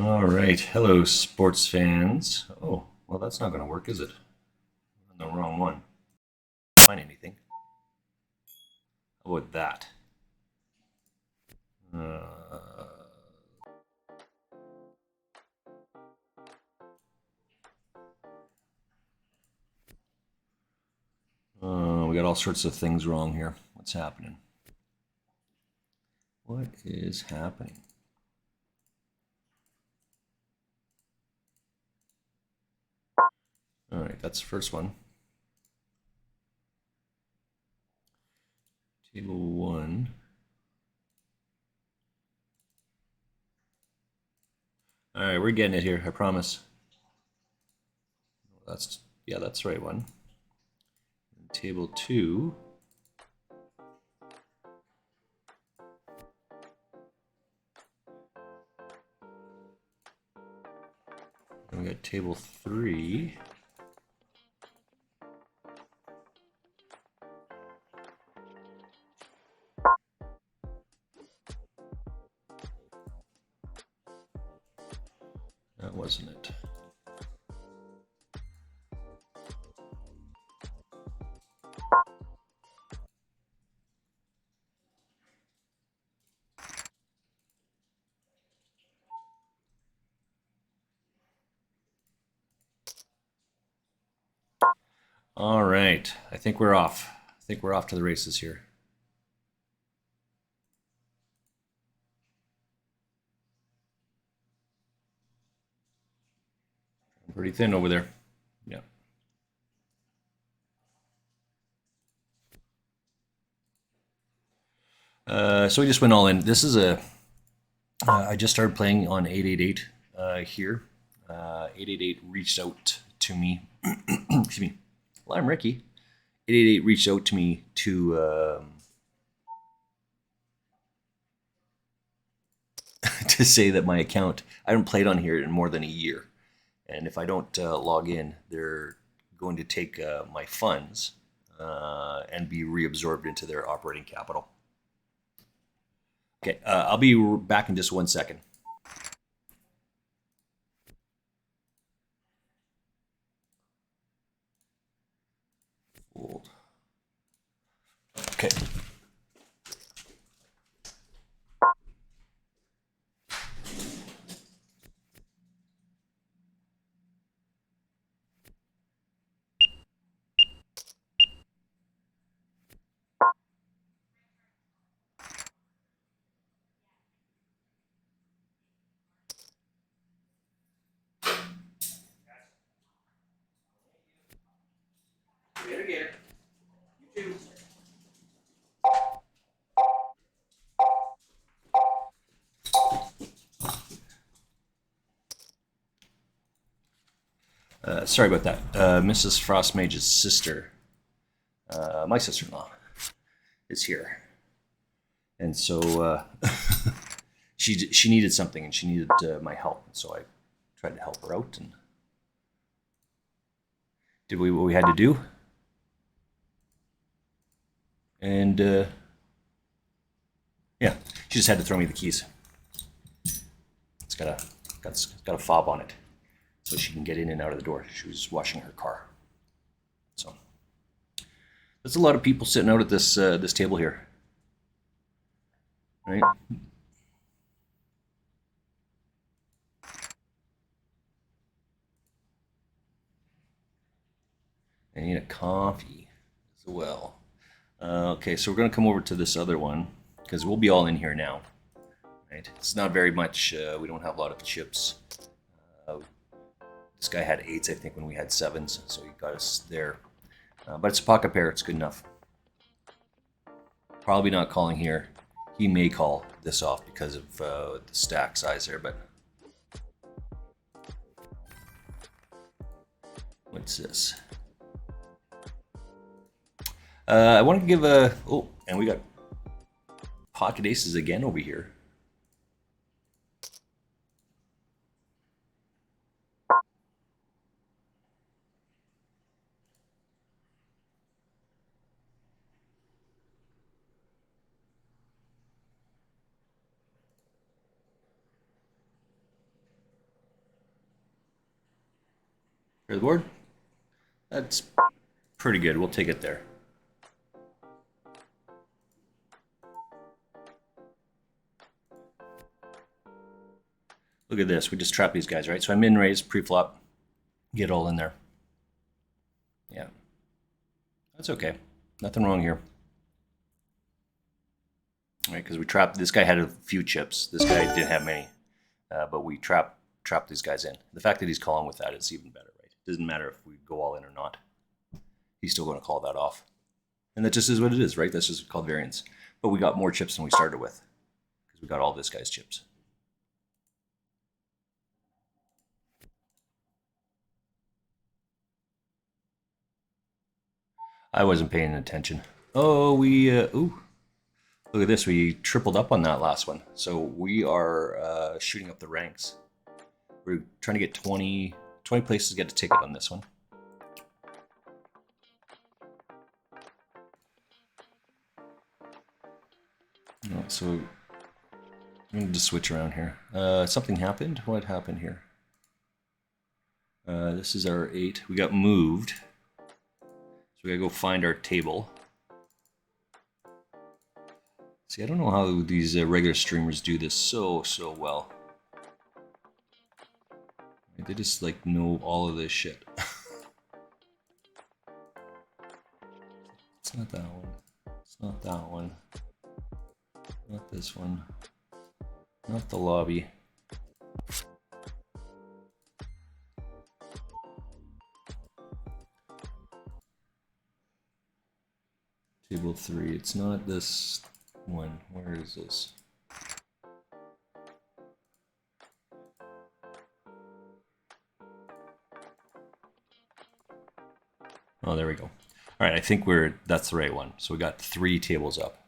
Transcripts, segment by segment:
All right. Hello, sports fans. Oh, well, that's not going to work, is it? I'm on the wrong one. Find anything? How about that? Uh, we got all sorts of things wrong here. What's happening? What is happening? All right, that's the first one. Table one. All right, we're getting it here. I promise. That's yeah, that's the right one. Table two. And we got table three. That wasn't it. All right. I think we're off. I think we're off to the races here. Pretty thin over there. Yeah. So we just went all in. This is a. I just started playing on 888 here. 888 reached out to me. Excuse me. Well, I'm Ricky. 888 reached out to me to say that my account. I haven't played on here in more than a year, and if I don't log in, they're going to take my funds and be reabsorbed into their operating capital. Okay, I'll be back in just 1 second. Old. Okay. Get it. You too. Sorry about that. Mrs. Frostmage's sister, my sister-in-law, is here, and so she needed something, and she needed my help, and so I tried to help her out, and did what we had to do, and yeah, she just had to throw me the keys. It's got a fob on it, so she can get in and out of the door. She was washing her car, so there's a lot of people sitting out at this table here, right? I need a coffee as well. Okay, so we're going to come over to this other one because we'll be all in here now. Right? It's not very much. We don't have a lot of chips. Uh, this guy had eights, I think, when we had sevens, so he got us there. But it's a pocket pair. It's good enough. Probably not calling here. He may call this off because of the stack size there, but what's this? I want to give a. Oh, and we got pocket aces again over here. Clear the board. That's pretty good. We'll take it there. Look at this. We just trap these guys, right? So I min raise pre-flop. Get all in there. Yeah. That's okay. Nothing wrong here. Right, because we trapped, this guy had a few chips. This guy didn't have many. But we trapped these guys in. The fact that he's calling with that is even better, right? It doesn't matter if we go all in or not. He's still going to call that off. And that just is what it is, right? That's just called variance. But we got more chips than we started with. Because we got all this guy's chips. I wasn't paying attention. Oh, ooh. Look at this, we tripled up on that last one. So we are shooting up the ranks. We're trying to get 20 places to get a ticket on this one. So I'm going to just switch around here. Something happened? What happened here? This is our 8. We got moved. So we gotta go find our table. See, I don't know how these regular streamers do this so well. They just like know all of this shit. It's not that one. It's not that one. Not this one. Not the lobby. Table 3. It's not this one. Where is this? Oh, there we go. All right, I think that's the right one. So we got 3 tables up.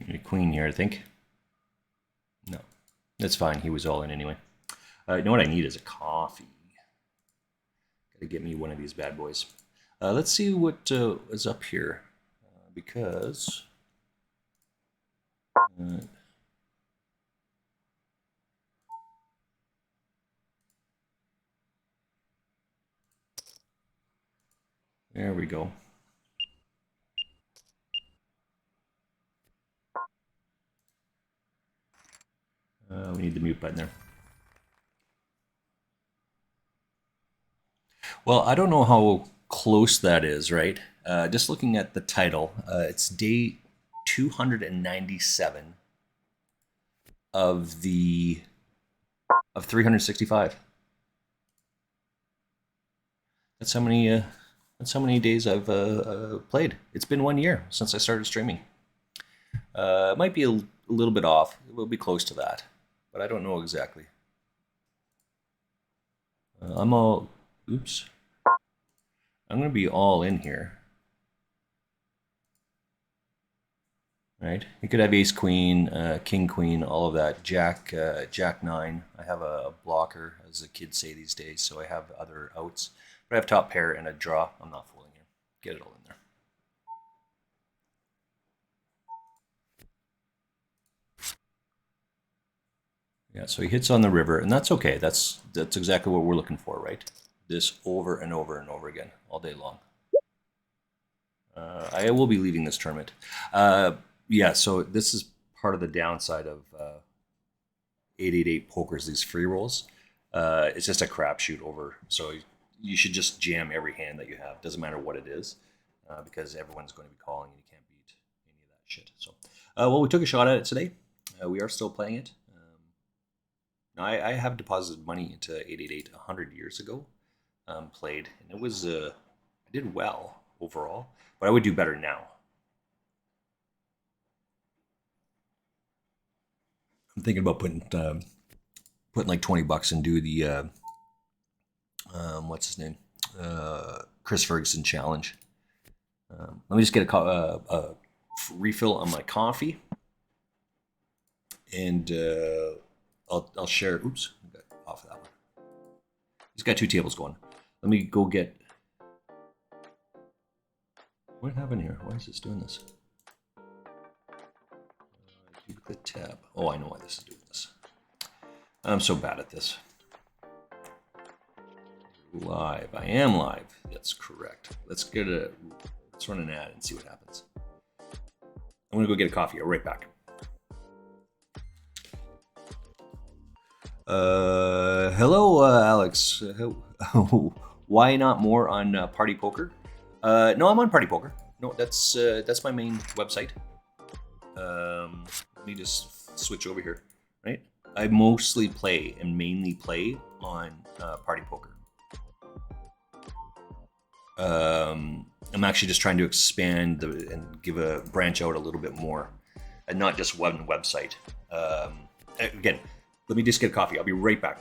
A queen here, I think. No, that's fine. He was all in anyway. You know what I need is a coffee. Gotta get me one of these bad boys. Let's see what is up here, because there we go. We need the mute button there. Well, I don't know how close that is, right? Just looking at the title, it's day 297 of 365. That's how many days I've played. It's been 1 year since I started streaming. It might be a little bit off. It will be close to that, but I don't know exactly. Oops. I'm going to be all in here. Right? You could have ace queen, king queen, all of that. Jack 9. I have a blocker, as the kids say these days, so I have other outs. But I have top pair and a draw. I'm not fooling you. Get it all in there. Yeah, so he hits on the river, and that's okay. That's exactly what we're looking for, right? This over and over and over again, all day long. I will be leaving this tournament. Yeah, so this is part of the downside of 888 pokers, these free rolls. It's just a crapshoot over, so you should just jam every hand that you have. Doesn't matter what it is, because everyone's going to be calling and you can't beat any of that shit. So, well, we took a shot at it today. We are still playing it. Now, I have deposited money into 888 100 years ago, played, and it was I did well overall, but I would do better now. I'm thinking about putting like $20 and do the what's his name, Chris Ferguson challenge. Let me just get a refill on my coffee, and I'll share. Oops, I got off of that one. He's got 2 tables going. Let me go get... What happened here? Why is this doing this? Duplicate tab. Oh, I know why this is doing this. I'm so bad at this. Live. I am live. That's correct. Let's run an ad and see what happens. I'm gonna go get a coffee. I'll be right back. Hello, Alex. Why not more on Party Poker? No, I'm on Party Poker. No, that's my main website. Let me just switch over here. Right, I mostly play and mainly play on Party Poker. I'm actually just trying to expand and give a branch out a little bit more, and not just one website. Again, let me just get a coffee. I'll be right back.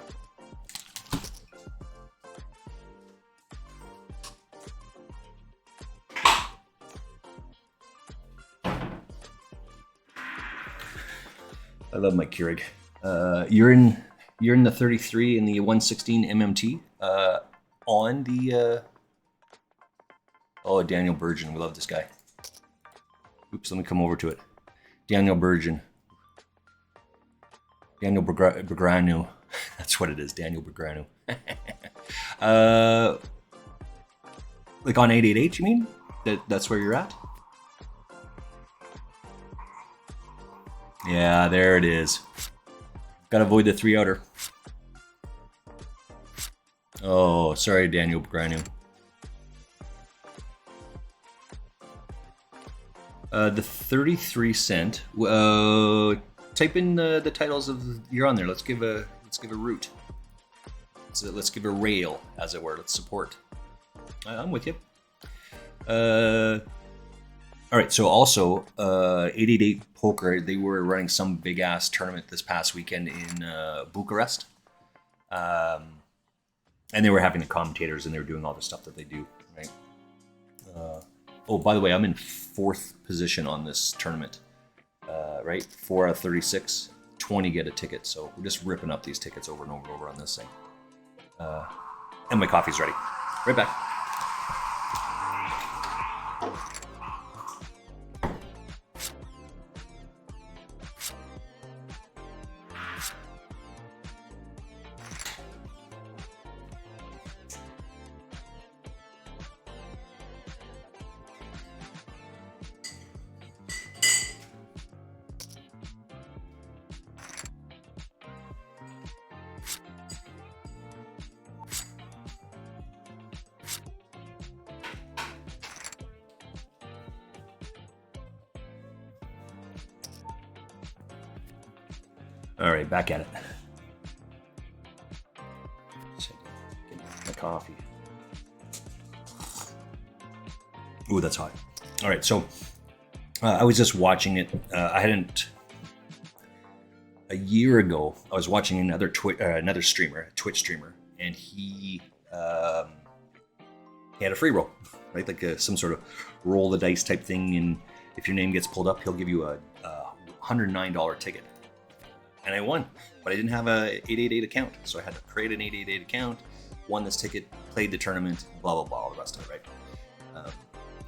I love my Keurig. You're in the 33 and the 116 MMT on the. Oh, Daniel Burgeon. We love this guy. Oops, let me come over to it. Daniel Burgeon. Daniel Bergranu. That's what it is, Daniel Bergranu. Like on 888, you mean? That's where you're at? Yeah, there it is. Gotta avoid the 3-outer. Oh, sorry, Daniel Bergranu. The 33 cent. Type in the titles of you're on there. Let's give a route. Let's give a rail, as it were. Let's support. I'm with you. All right. So also, 888 Poker. They were running some big ass tournament this past weekend in Bucharest, and they were having the commentators and they were doing all the stuff that they do. Right. Oh, by the way, I'm in 4th position on this tournament. Right? 4 out of 36. 20 get a ticket. So we're just ripping up these tickets over and over and over on this thing. And my coffee's ready. Right back. All right, back at it. Get my coffee. Ooh, that's hot. All right, so I was just watching it. A year ago, I was watching another streamer, a Twitch streamer, and he had a free roll, right? Like some sort of roll the dice type thing. And if your name gets pulled up, he'll give you a $109 ticket. And I won, but I didn't have a 888 account, so I had to create an 888 account, won this ticket, played the tournament, blah blah blah, all the rest of it, right?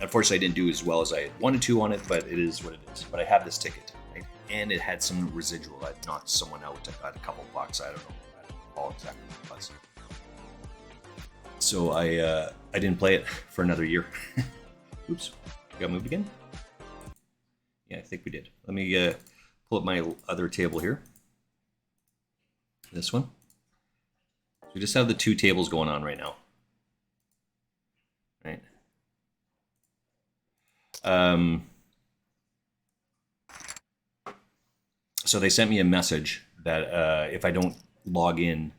Unfortunately, I didn't do as well as I wanted to on it, but it is what it is. But I have this ticket, right? And it had some residual. I knocked someone out. I got a couple bucks. I don't know exactly what it was. So I didn't play it for another year. Oops, got moved again. Yeah, I think we did. Let me pull up my other table here. This one. So we just have the 2 tables going on right now. Right. So they sent me a message that if I don't log in,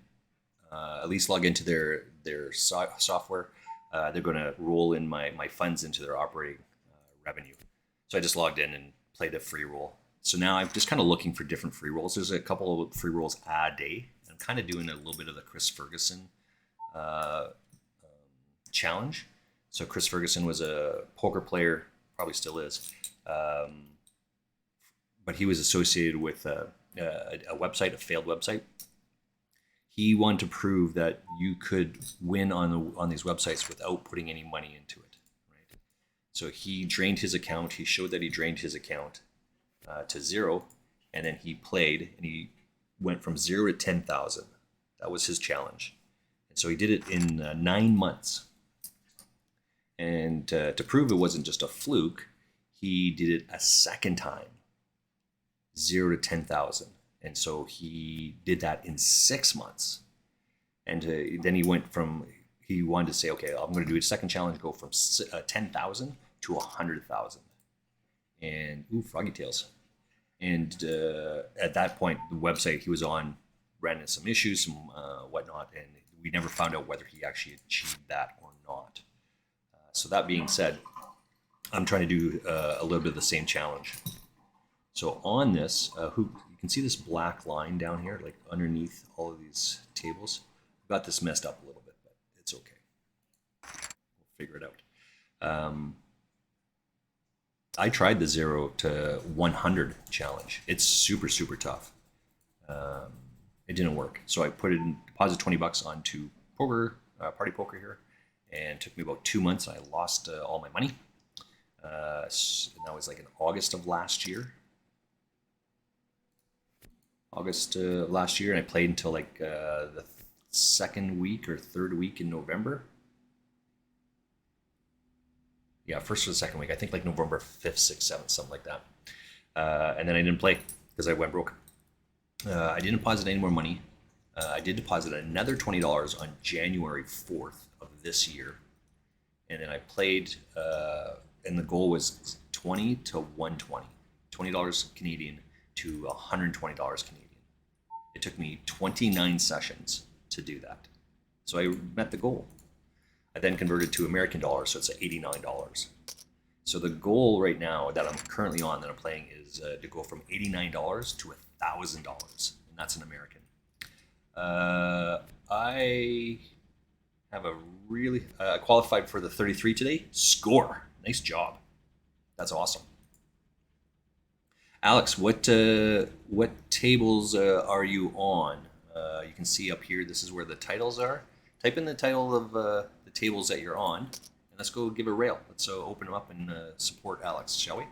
at least log into their software, they're going to roll in my funds into their operating revenue. So I just logged in and played a free roll. So now I'm just kind of looking for different free rolls. There's a couple of free rolls a day. I'm kind of doing a little bit of the Chris Ferguson challenge. So Chris Ferguson was a poker player, probably still is, but he was associated with a website, a failed website. he wanted to prove that you could win on these websites without putting any money into it, right? So he drained his account. He showed that he drained his account to zero, and then he played, and he went from 0 to 10,000. That was his challenge, and so he did it in 9 months. And to prove it wasn't just a fluke, he did it a second time, 0 to 10,000. And so he did that in 6 months. And then he wanted to say, okay, I'm going to do a second challenge, go from 10,000 to 100,000. And, ooh, froggy tails. And at that point, the website he was on ran into some issues, some whatnot, and we never found out whether he actually achieved that or not. So that being said, I'm trying to do a little bit of the same challenge. So on this, you can see this black line down here, like underneath all of these tables. I've got this messed up a little bit, but it's okay. We'll figure it out. I tried the 0 to 100 challenge. It's super, super tough. It didn't work. So I put it in, deposit $20 onto poker, party poker here. And it took me about 2 months. I lost all my money. So that was like in August of last year. And I played until like the second week or third week in November. Yeah, first or the second week. I think like November 5th, 6th, 7th, something like that. And then I didn't play because I went broke. I didn't deposit any more money. I did deposit another $20 on January 4th of this year. And then I played, and the goal was 20 to 120. $20 Canadian to $120 Canadian. It took me 29 sessions to do that. So I met the goal. I then converted to American dollars, so it's $89. So the goal right now that I'm currently on, that I'm playing, is to go from $89 to $1,000, and that's an American. I have a really qualified for the 33 today. Score. Nice job. That's awesome. Alex, what tables are you on? You can see up here, this is where the titles are. Type in the title of the tables that you're on, and let's go give a rail. Let's open them up and support Alex, shall we?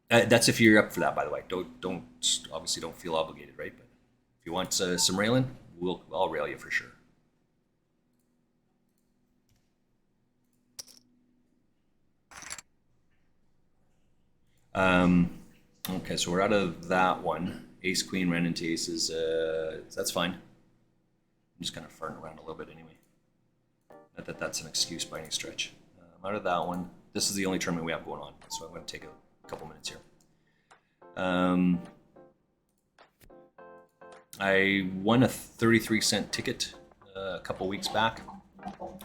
That's if you're up for that, by the way. Don't obviously don't feel obligated, right? But if you want some railing, I'll rail you for sure. Okay, so we're out of that one. Ace Queen ran into aces. That's fine. I'm just kind of farting around a little bit anyway. Not that that's an excuse by any stretch. I'm out of that one. This is the only tournament we have going on, so I'm going to take a couple minutes here. I won a 33-cent ticket a couple weeks back,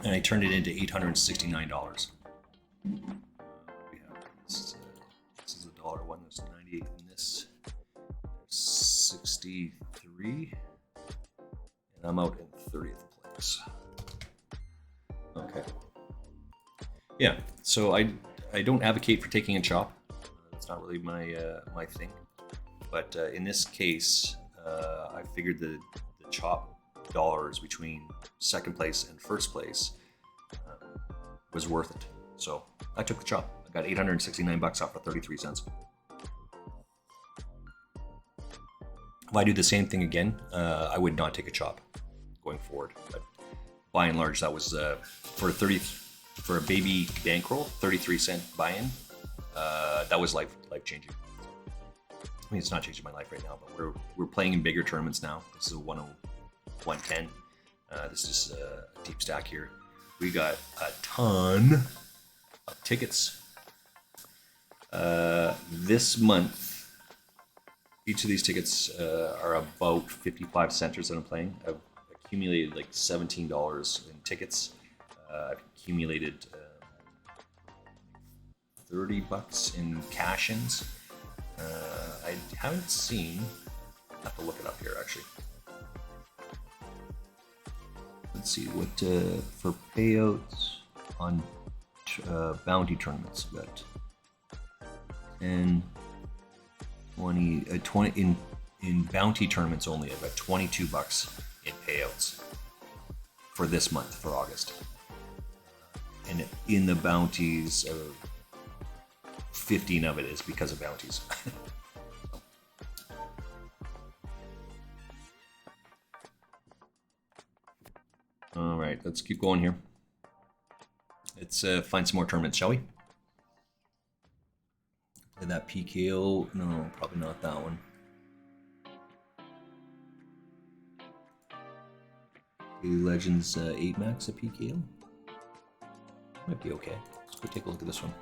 and I turned it into $869. This is a dollar one. There's 98 in this. There's 63, and I'm out in 30th place. Okay. Yeah. So I don't advocate for taking a chop. That's not really my thing. But in this case, I figured the chop dollars between second place and first place was worth it. So I took the chop. I got $869 off of 33 cents. If I do the same thing again, I would not take a chop going forward. But by and large, that was for a baby bankroll, 33-cent buy-in. That was life changing. I mean, it's not changing my life right now, but we're playing in bigger tournaments now. This is a 110. This is a deep stack here. We got a ton of tickets. This month, each of these tickets are about 55 centers that I'm playing. I've accumulated like $17 in tickets. I've accumulated $30 in cash-ins. I haven't seen. I have to look it up here actually. Let's see what for payouts on bounty tournaments. We got 10, 20 in in bounty tournaments only, I've got 22 bucks in payouts for this month, for August. And in the bounties, 15 of it is because of bounties. All right, let's keep going here. Let's find some more tournaments, shall we? Play that PKO? No, probably not that one. Legends 8 max a PKO? Might be okay. Let's go take a look at this one.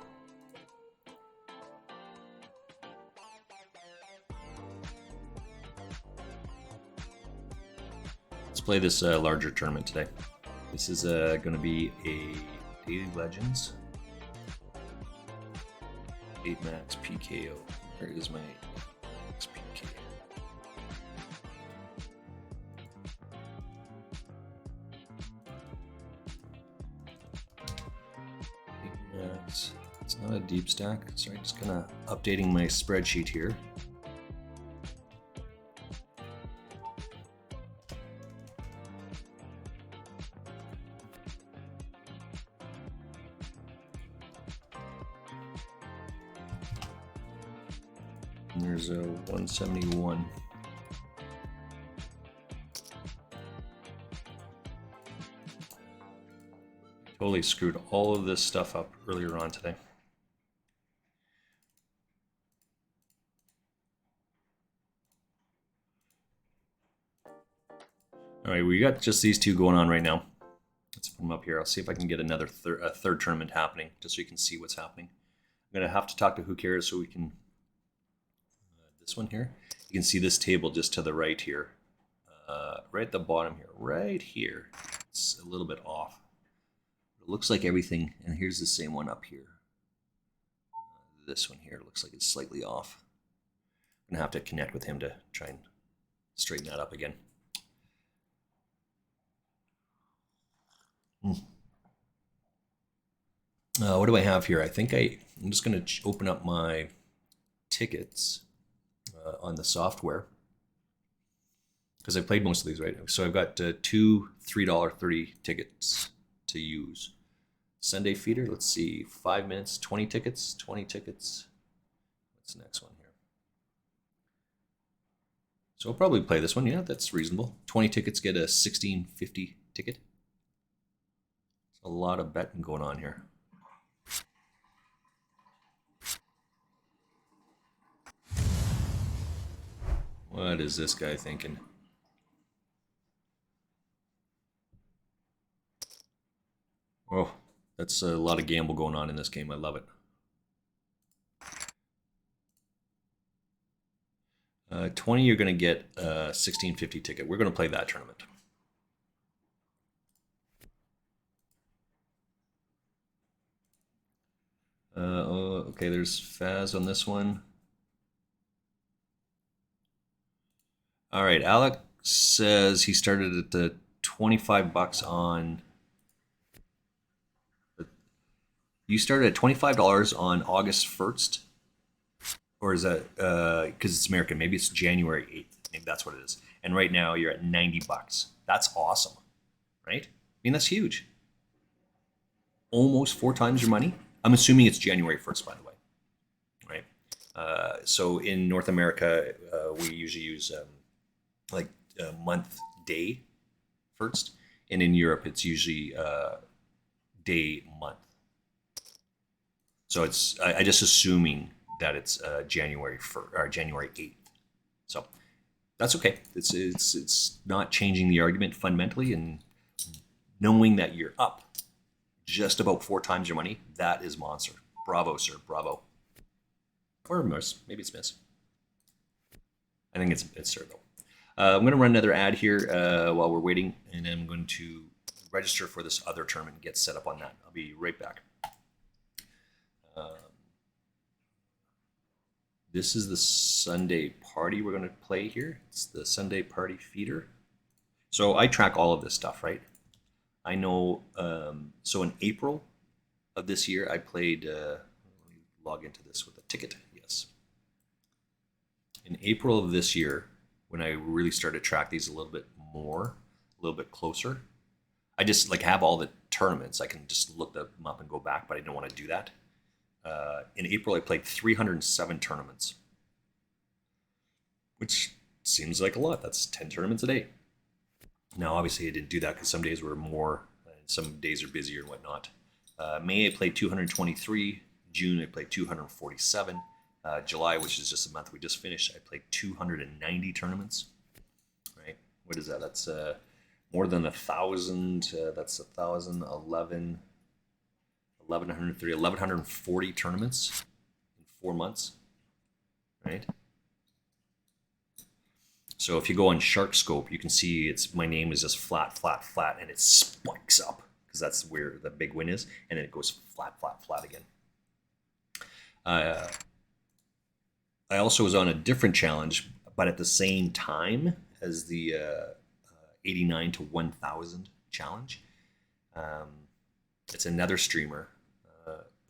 Let's play this larger tournament today. This is going to be a Daily Legends 8 max PKO. Where is my max PKO? It's not a deep stack. Sorry, just kind of updating my spreadsheet here. And there's a 171. Totally screwed all of this stuff up earlier on today. All right, we got just these two going on right now. Let's put them up here. I'll see if I can get another third tournament happening, just so you can see what's happening. I'm gonna have to talk to Who Cares so we can. This one here, you can see this table just to the right here, right at the bottom here, right here. It's a little bit off. It looks like everything, and here's the same one up here. This one here looks like it's slightly off. I'm gonna have to connect with him to try and straighten that up again. What do I have here? I think I'm just gonna open up my tickets on the software, because I played most of these right now. So I've got two $3.30 tickets to use. Sunday feeder, let's see, 5 minutes, 20 tickets, 20 tickets. What's the next one here? So I'll probably play this one. Yeah, that's reasonable. 20 tickets get a $16.50 ticket. There's a lot of betting going on here. What is this guy thinking? Oh, that's a lot of gamble going on in this game. I love it. 20, you're going to get a $16.50 ticket. We're going to play that tournament. Okay, there's Faz on this one. All right, Alex says he started at the 25 bucks on. You started at $25 on August 1st, or is that because it's American? Maybe it's January 8th. Maybe that's what it is. And right now you're at 90 bucks. That's awesome, right? I mean, that's huge. Almost 4 times your money. I'm assuming it's January 1st, by the way, right? So in North America, we usually use like month, day first, and in Europe, it's usually day, month. So it's I just assuming that it's January 1st or January 8th. So that's okay. It's not changing the argument fundamentally, and knowing that you're up just about 4 times your money, that is monster. Bravo, sir. Bravo. Or miss. Maybe it's miss. I think it's sir though. I'm going to run another ad here while we're waiting, and then I'm going to register for this other tournament and get set up on that. I'll be right back. This is the Sunday party we're going to play here. It's the Sunday party feeder. So I track all of this stuff, right? I know, so in April of this year, I played, let me log into this with a ticket, yes. In April of this year, when I really started to track these a little bit more, a little bit closer. I just like have all the tournaments. I can just look them up and go back, but I didn't want to do that. In April, I played 307 tournaments, which seems like a lot. That's 10 tournaments a day. Now, obviously, I didn't do that because some days were more, and some days are busier and whatnot. May, I played 223. June, I played 247. July, which is just a month we just finished, I played 290 tournaments. Right? What is that? That's more than 1,000. That's 1,000, 1,140 tournaments in 4 months. Right? So if you go on SharkScope, you can see my name is just flat, flat, flat, and it spikes up because that's where the big win is, and then it goes flat, flat, flat again. I also was on a different challenge, but at the same time as the 89 to 1,000 challenge. It's another streamer,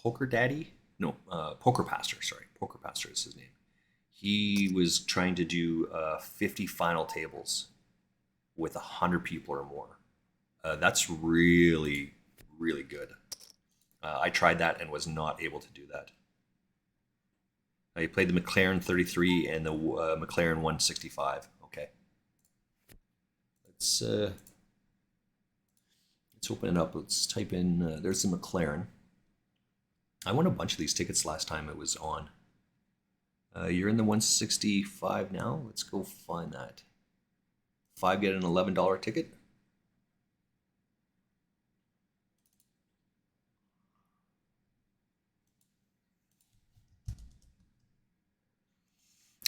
Poker Daddy? No, Poker Pastor, sorry. Poker Pastor is his name. He was trying to do 50 final tables with 100 people or more. That's really, really good. I tried that and was not able to do that. I played the McLaren 33 and the McLaren 165. Okay. Let's open it up. Let's type in, there's the McLaren. I won a bunch of these tickets last time it was on. You're in the 165 now. Let's go find that. 5 get an $11 ticket.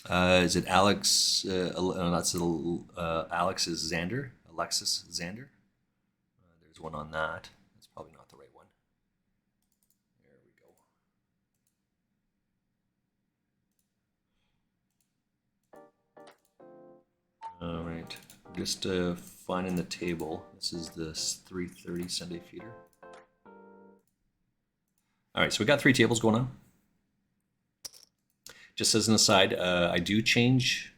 Is it Alex? That's Alex is Xander. Alexis Xander. There's one on that. That's probably not the right one. There we go. All right. Just finding the table. This is the 3:30 Sunday feeder. All right. So we got 3 tables going on. Just as an aside, I do change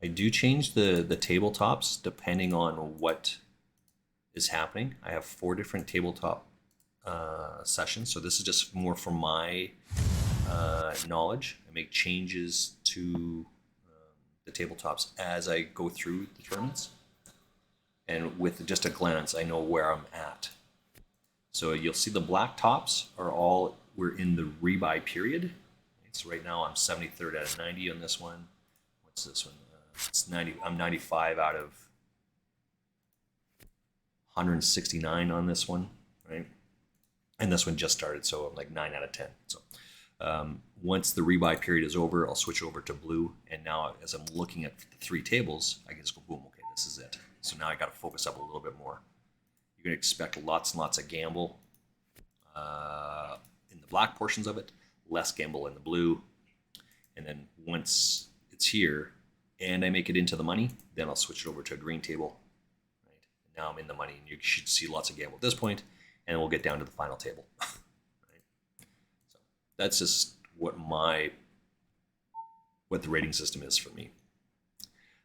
the tabletops depending on what is happening. I have 4 different tabletop sessions, so this is just more for my knowledge. I make changes to the tabletops as I go through the tournaments, and with just a glance, I know where I'm at. So you'll see the black tops we're in the rebuy period. So right now I'm 73rd out of 90 on this one. What's this one? It's 90. I'm 95 out of 169 on this one, right? And this one just started, so I'm like 9 out of 10. So once the rebuy period is over, I'll switch over to blue. And now as I'm looking at the 3 tables, I can just go, boom, okay, this is it. So now I got to focus up a little bit more. You're going to expect lots and lots of gamble in the black portions of it, less gamble in the blue. And then once it's here and I make it into the money, then I'll switch it over to a green table. Right? Now I'm in the money, and you should see lots of gamble at this point, and we'll get down to the final table. Right? So that's just what the rating system is for me.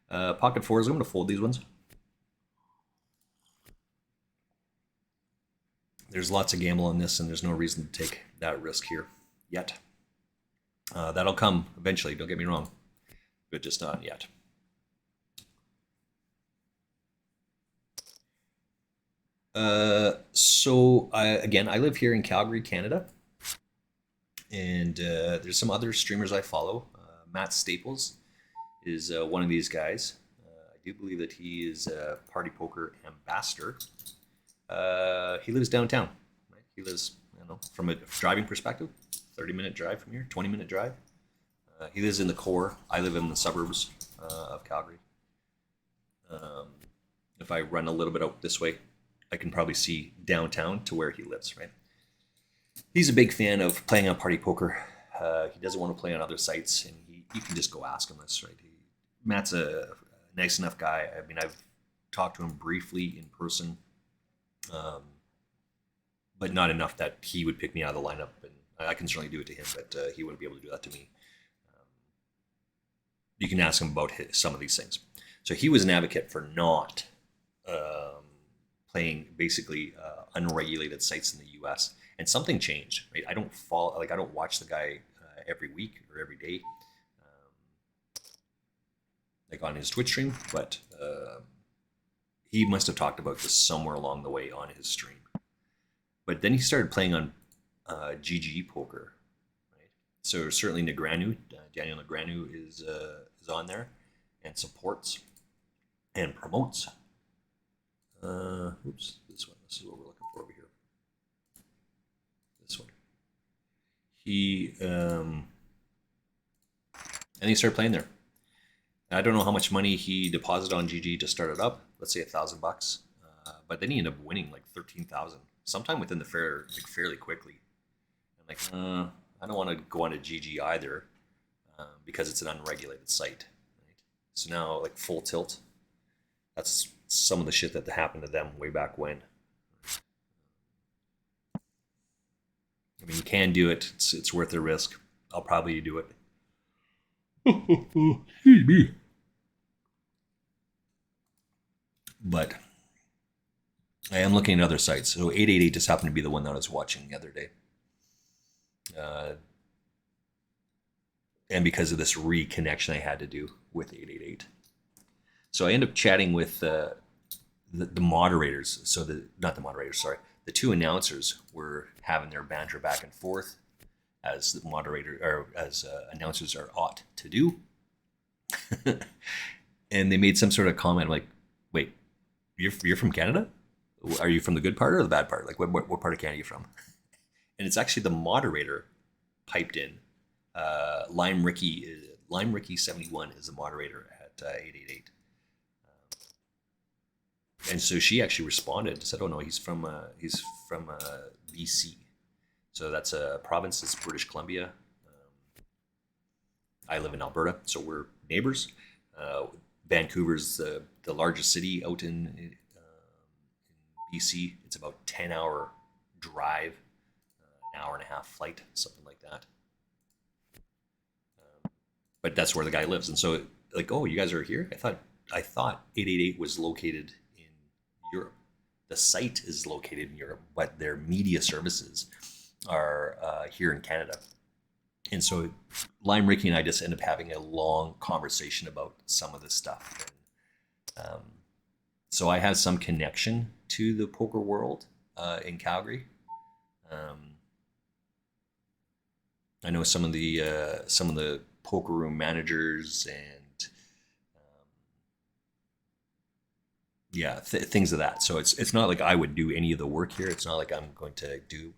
Pocket fours, I'm going to fold these ones. There's lots of gamble on this, and there's no reason to take that risk here yet. That'll come eventually, don't get me wrong, but just not yet. So I live here in Calgary, Canada, and there's some other streamers I follow. Matt Staples is one of these guys. I do believe that he is a Party Poker ambassador. He lives downtown. Right? He lives, from a driving perspective, 30-minute drive from here, 20-minute drive. He lives in the core. I live in the suburbs of Calgary. If I run a little bit out this way, I can probably see downtown to where he lives, right? He's a big fan of playing on Party Poker. He doesn't want to play on other sites, and you can just go ask him this, right? Matt's a nice enough guy. I mean, I've talked to him briefly in person, but not enough that he would pick me out of the lineup. And I can certainly do it to him, but he wouldn't be able to do that to me. you can ask him about some of these things. So he was an advocate for not playing basically unregulated sites in the U.S. And something changed. Right? I don't follow, like I don't watch the guy every week or every day, like on his Twitch stream, but he must have talked about this somewhere along the way on his stream. But then he started playing on GG Poker, right? So certainly Negreanu, Daniel Negreanu is on there and supports and promotes. Oops, this one. This is what we're looking for over here. This one. He and he started playing there. I don't know how much money he deposited on GG to start it up. Let's say $1,000, but then he ended up winning like 13,000 sometime within the fairly quickly. I'm like, I don't want to go on to GG either because it's an unregulated site. Right? So now, like Full Tilt, that's some of the shit that happened to them way back when. I mean, you can do it. It's worth the risk. I'll probably do it. Excuse me. But I am looking at other sites. So 888 just happened to be the one that I was watching the other day. And because of this reconnection I had to do with 888. So I end up chatting with the moderators. So not the moderators, sorry. The two announcers were having their banter back and forth as the moderator or as announcers are ought to do. And they made some sort of comment like, wait, you're from Canada? Are you from the good part or the bad part? Like, what part of Canada are you from? And it's actually the moderator piped in. Lime Ricky 71 is the moderator at 888. And so she actually responded, said, "Oh no, he's from BC, so that's a province. It's British Columbia. I live in Alberta, so we're neighbors. Vancouver's the largest city out in BC. It's about 10-hour drive, an hour and a half flight, something like that. But that's where the guy lives, and so like, oh, you guys are here? I thought 888 was located in Europe. The site is located in Europe, but their media services are here in Canada. And so Lime Ricky and I just end up having a long conversation about some of this stuff. And, so I have some connection to the poker world in Calgary. I know some of the poker room managers and things of that. So it's not like I would do any of the work here. It's not like I'm going to do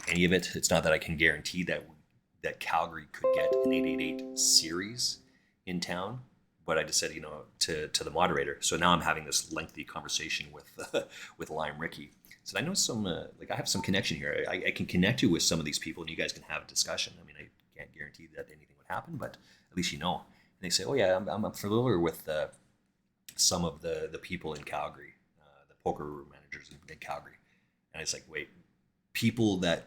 any of it. It's not that I can guarantee that Calgary could get an 888 series in town. But I just said, to the moderator. So now I'm having this lengthy conversation with Lime Ricky. So I know some, I have some connection here. I can connect you with some of these people, and you guys can have a discussion. I mean, I can't guarantee that anything would happen, but at least you know. And they say, oh yeah, I'm familiar with some of the people in Calgary, the poker room managers in Calgary. And it's like, wait, people that,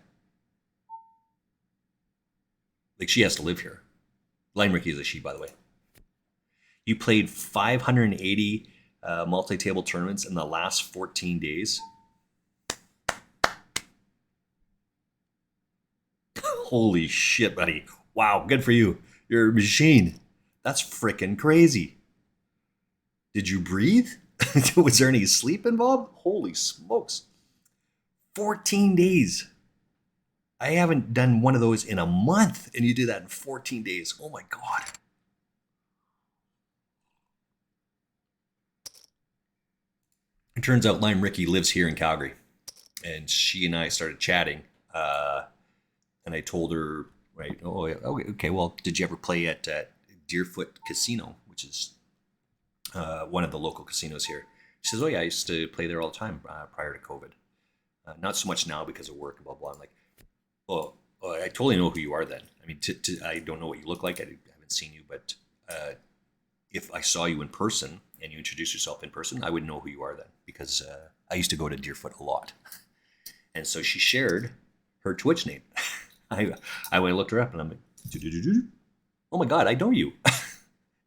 like, she has to live here. Lime Ricky is a she, by the way. You played 580 multi-table tournaments in the last 14 days. Holy shit, buddy. Wow, good for you. You're a machine. That's freaking crazy. Did you breathe? Was there any sleep involved? Holy smokes. 14 days. I haven't done one of those in a month, and you do that in 14 days. Oh my God. It turns out Lime Ricky lives here in Calgary, and she and I started chatting. And I told her, right, oh, okay, well, did you ever play at Deerfoot Casino, which is one of the local casinos here? She says, oh yeah, I used to play there all the time prior to COVID. Not so much now because of work, blah, blah. I'm like, oh, I totally know who you are then. I mean, I don't know what you look like. I haven't seen you, but if I saw you in person and you introduced yourself in person, I would know who you are then, because I used to go to Deerfoot a lot. And so she shared her Twitch name. I went and looked her up, and I'm like, oh my God, I know you.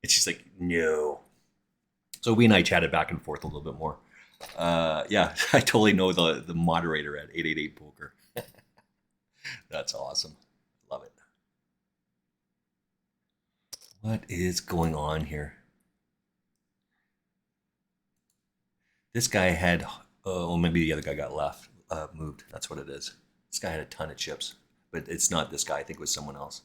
And she's like, no. So we and I chatted back and forth a little bit more. Yeah, I totally know the moderator at 888 Poker. That's awesome. Love it. What is going on here? This guy had, oh, maybe the other guy got left, moved. That's what it is. This guy had a ton of chips, but it's not this guy. I think it was someone else.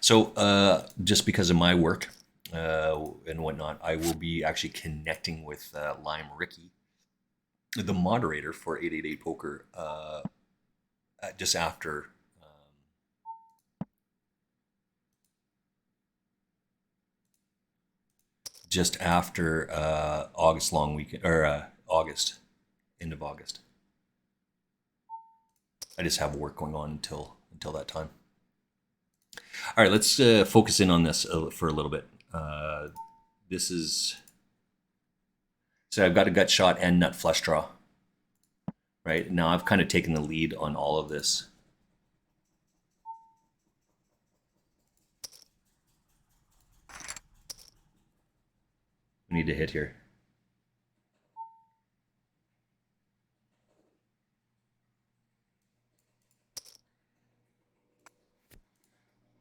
So, just because of my work and whatnot, I will be actually connecting with Lime Ricky, the moderator for 888 Poker, just after. Just after August long weekend or August, end of August. I just have work going on until that time. All right, let's focus in on this for a little bit. This is so I've got a gut shot and nut flush draw. Right now, I've kind of taken the lead on all of this. We need to hit here.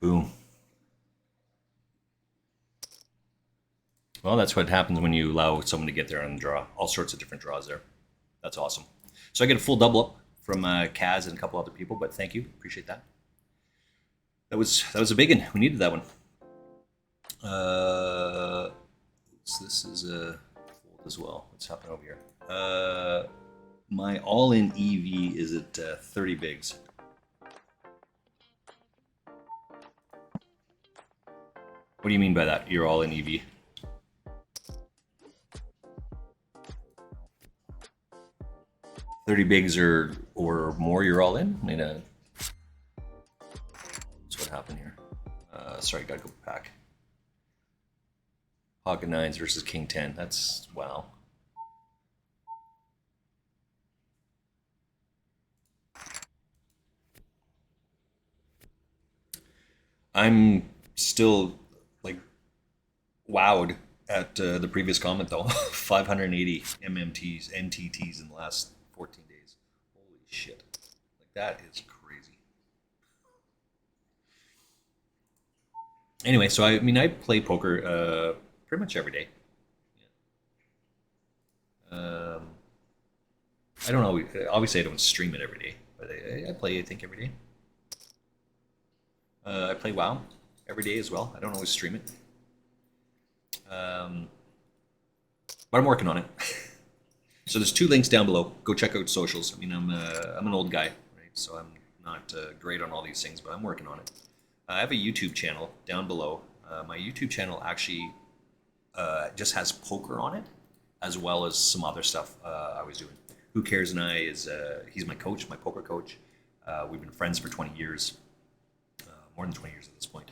Boom. Well, that's what happens when you allow someone to get there on the draw. All sorts of different draws there. That's awesome. So I get a full double up from Kaz and a couple other people, but thank you, appreciate that. That was a big one. We needed that one. So this is a fold as well. What's happening over here? My all-in EV is at 30 bigs. What do you mean by that? You're all in EV? $30 bigs or more, you're all in. I mean, that's what happened here. Sorry, gotta go back. Pocket nines versus king 10. That's wow. I'm still like wowed at the previous comment though. 580 MTTs in the last 14 days. Holy shit! Like that is crazy. Anyway, so I mean, I play poker pretty much every day. Um, I don't know. Obviously, I don't stream it every day, but I play. I think every day. I play WoW every day as well. I don't always stream it, um, but I'm working on it. So there's two links down below. Go check out socials. I mean, I'm an old guy, right? So I'm not great on all these things, but I'm working on it. I have a YouTube channel down below. My YouTube channel actually just has poker on it, as well as some other stuff I was doing. Who Cares and I is he's my coach, my poker coach. We've been friends for 20 years, more than 20 years at this point.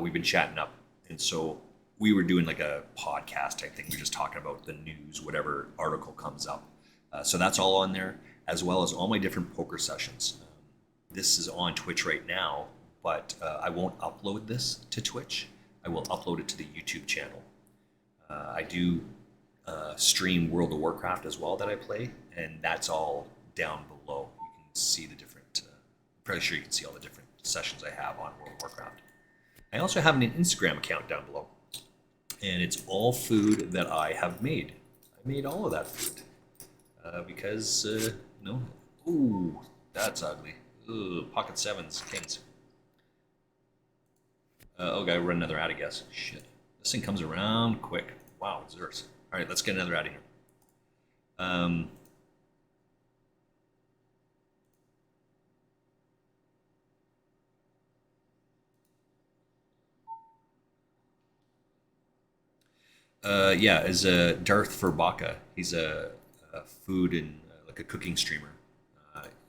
We've been chatting up, and so we were doing like a podcast type thing. We are just talking about the news, whatever article comes up. So that's all on there, as well as all my different poker sessions. This is on Twitch right now, but I won't upload this to Twitch. I will upload it to the YouTube channel. I do stream World of Warcraft as well that I play, and that's all down below. You can see the different. I'm pretty sure you can see all the different sessions I have on World of Warcraft. I also have an Instagram account down below, and it's all food that I have made. I made all of that food because no. Ooh, that's ugly. Ooh, pocket sevens, kings. Okay, run another ad, I guess. Shit. This thing comes around quick. Wow, Zers. All right, let's get another out of here. Um, yeah, as Darth Verbaka. He's a food and like a cooking streamer.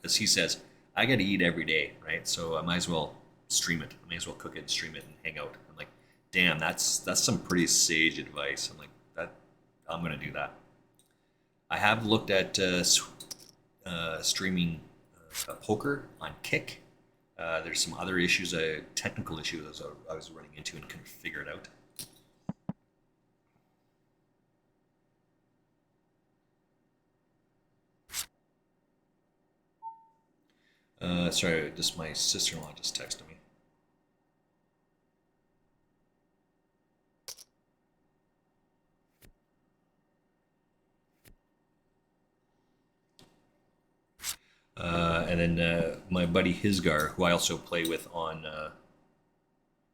As he says, I got to eat every day, right? So I might as well stream it. I might as well cook it and stream it and hang out. I'm like, damn, that's some pretty sage advice. I'm like, that I'm gonna do that. I have looked at streaming poker on Kick. There's some other issues, technical issues I was running into and couldn't figure it out. Sorry, just my sister-in-law just texted me. And then my buddy Hisgar, who I also play with on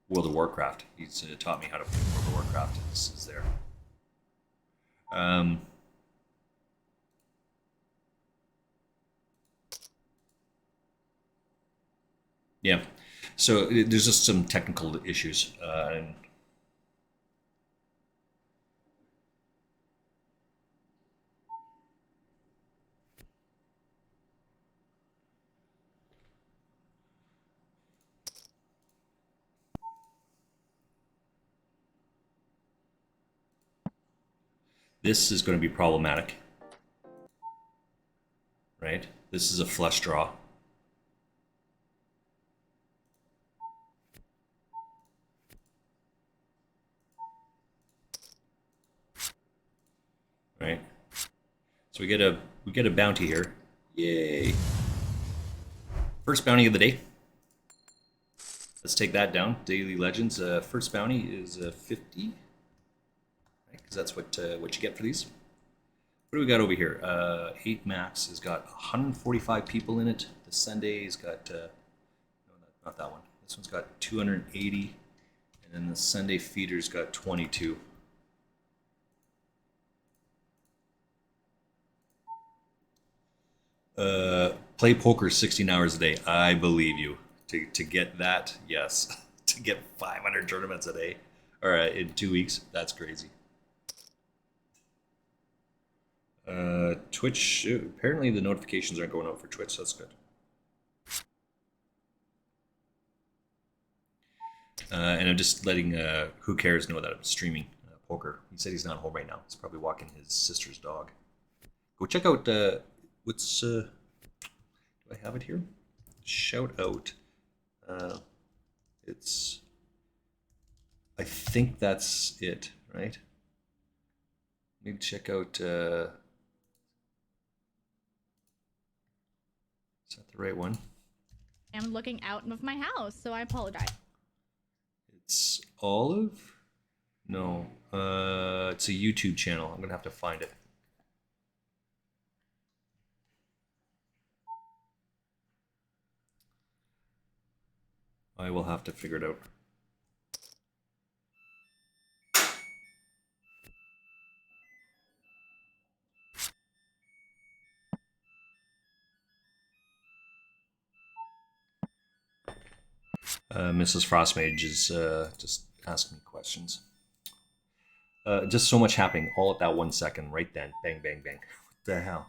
World of Warcraft. He's taught me how to play World of Warcraft. This is there. Um, yeah. So there's just some technical issues, and this is going to be problematic, right? This is a flush draw. Right. So we get a bounty here. Yay! First bounty of the day. Let's take that down. Daily Legends. First bounty is 50, right? Because that's what you get for these. What do we got over here? 8 Max has got 145 people in it. The Sunday's got no, not that one. This one's got 280, and then the Sunday Feeder's got 22. Play poker 16 hours a day. I believe you. To get that, yes. To get 500 tournaments a day, or in 2 weeks, that's crazy. Twitch. Apparently, the notifications aren't going out for Twitch. So that's good. And I'm just letting Who Cares know that I'm streaming poker. He said he's not home right now. He's probably walking his sister's dog. Go check out what's. Do I have it here? Shout out. It's. I think that's it, right? Maybe check out. Is that the right one? I'm looking out of my house, so I apologize. It's Olive? No. It's a YouTube channel. I'm gonna have to find it. I will have to figure it out. Mrs. Frostmage is just asking me questions. Just so much happening all at that 1 second, right then. Bang, bang, bang. What the hell?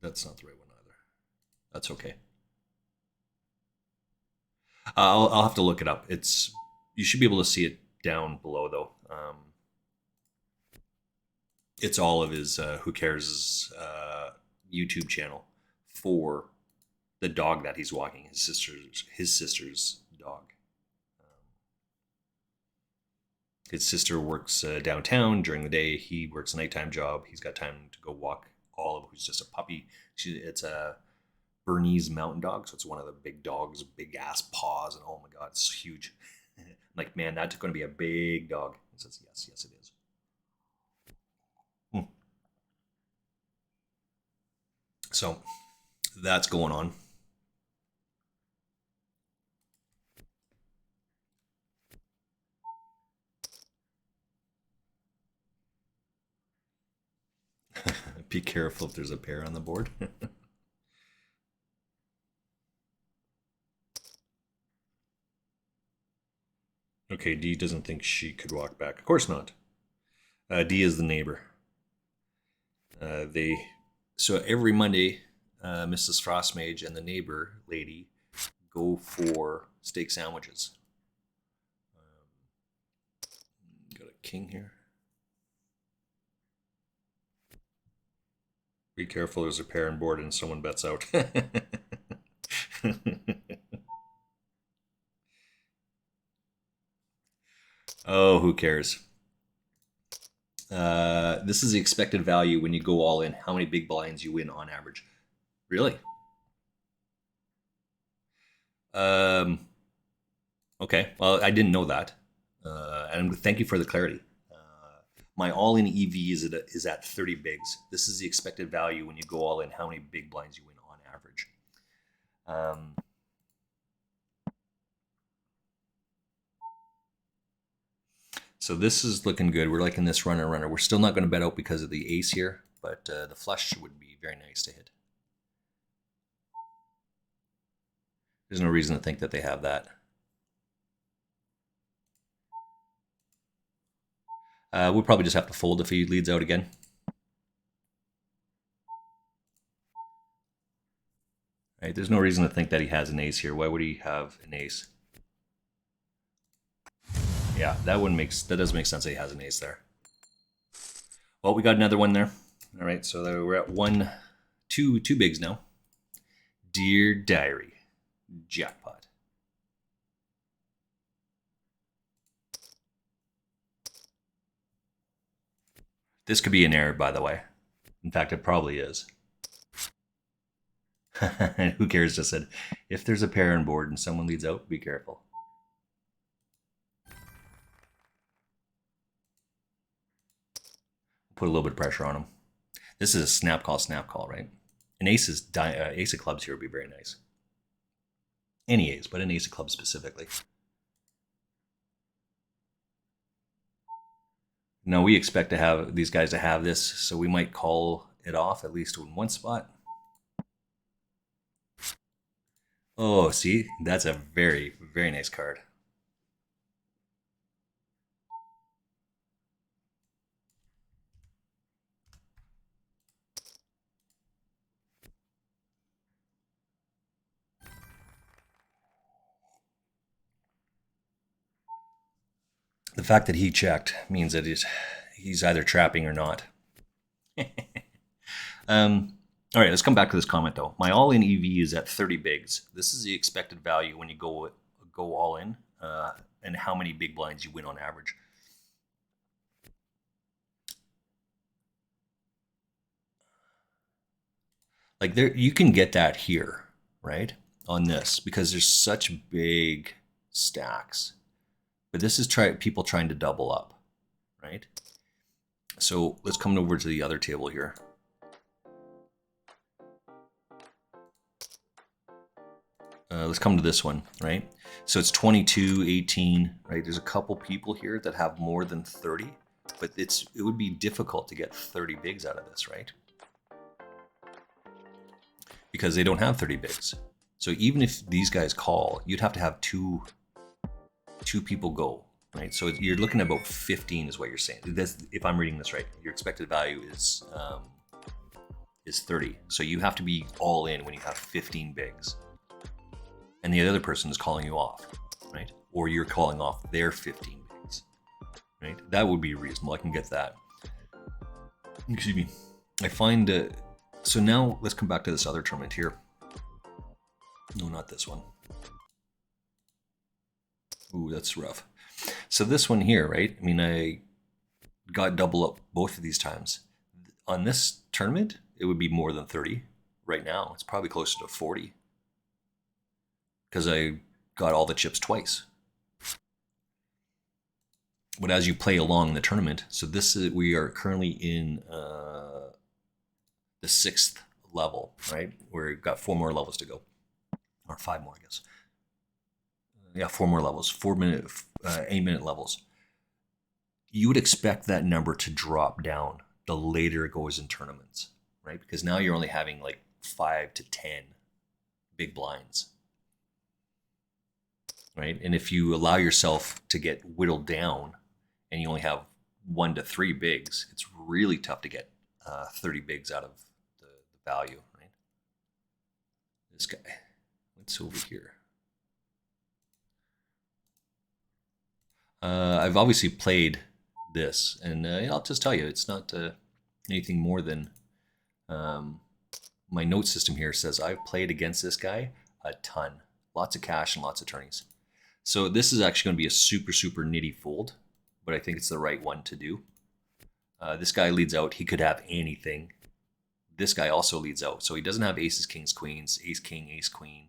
That's not the right one either. That's okay. I'll have to look it up. It's you should be able to see it down below though. It's all of his Who Cares YouTube channel for the dog that he's walking, his sister's dog. His sister works downtown during the day. He works a nighttime job. He's got time to go walk Olive, who's just a puppy. It's a Bernese mountain dog, so it's one of the big dogs, big ass paws, and oh my god, it's huge. I'm like, man, that's going to be a big dog. He says, yes, yes, it is. So that's going on. Be careful if there's a pair on the board. Okay, D doesn't think she could walk back. Of course not. D is the neighbor. So every Monday, Mrs. Frostmage and the neighbor lady go for steak sandwiches. king here. Be careful, there's a pair on board and someone bets out. Oh, who cares? This is the expected value when you go all in. How many big blinds you win on average? Really? Um, okay. Well, I didn't know that. And thank you for the clarity. My all-in EV is at 30 bigs. This is the expected value when you go all in. How many big blinds you win on average? So this is looking good. We're liking this runner. We're still not going to bet out because of the ace here, but the flush would be very nice to hit. There's no reason to think that they have that. We'll probably just have to fold if he leads out again. Right, there's no reason to think that he has an ace here. Why would he have an ace? Yeah, that doesn't make sense that he has an ace there. Well, we got another one there. All right, so we're at two bigs now. Dear Diary, jackpot. This could be an error, by the way. In fact, it probably is. Who cares? Just said, if there's a pair on board and someone leads out, be careful. Put a little bit of pressure on him. This is a snap call, right? An ace of clubs here would be very nice. Any ace, but an ace of clubs specifically. Now we expect to have these guys to have this, so we might call it off at least in one spot. Oh, see, that's a very, very nice card. The fact that he checked means that he's either trapping or not. All right, let's come back to this comment though. My all-in EV is at 30 bigs. This is the expected value when you go all in, and how many big blinds you win on average. Like there, you can get that here, right? On this, because there's such big stacks. But this is people trying to double up, right? So let's come over to the other table here. Let's come to this one, right? So it's 22, 18, right? There's a couple people here that have more than 30, but it would be difficult to get 30 bigs out of this, right? Because they don't have 30 bigs. So even if these guys call, you'd have to have two people go, right? So you're looking at about 15 is what you're saying. If I'm reading this right, your expected value is 30. So you have to be all in when you have 15 bigs. And the other person is calling you off, right? Or you're calling off their 15 bigs, right? That would be reasonable. I can get that. Excuse me. I find... so now let's come back to this other tournament here. No, not this one. Ooh, that's rough. So this one here, right? I mean, I got double up both of these times. On this tournament, it would be more than 30. Right now, it's probably closer to 40. Because I got all the chips twice. But as you play along the tournament, so we are currently in the 6th level, right? We've got 4 more levels to go. Or 5 more, I guess. Yeah, 4 more levels. 8-minute levels. You would expect that number to drop down the later it goes in tournaments, right? Because now you're only having like 5 to 10 big blinds, right? And if you allow yourself to get whittled down and you only have 1 to 3 bigs, it's really tough to get 30 bigs out of the value, right? This guy, what's over here? I've obviously played this, and I'll just tell you, it's not anything more than my note system here says I've played against this guy a ton, lots of cash and lots of tourneys. So this is actually going to be a super super nitty fold, but I think it's the right one to do. This guy leads out. He could have anything. This guy also leads out, so he doesn't have aces, kings, queens, ace, king, ace, queen,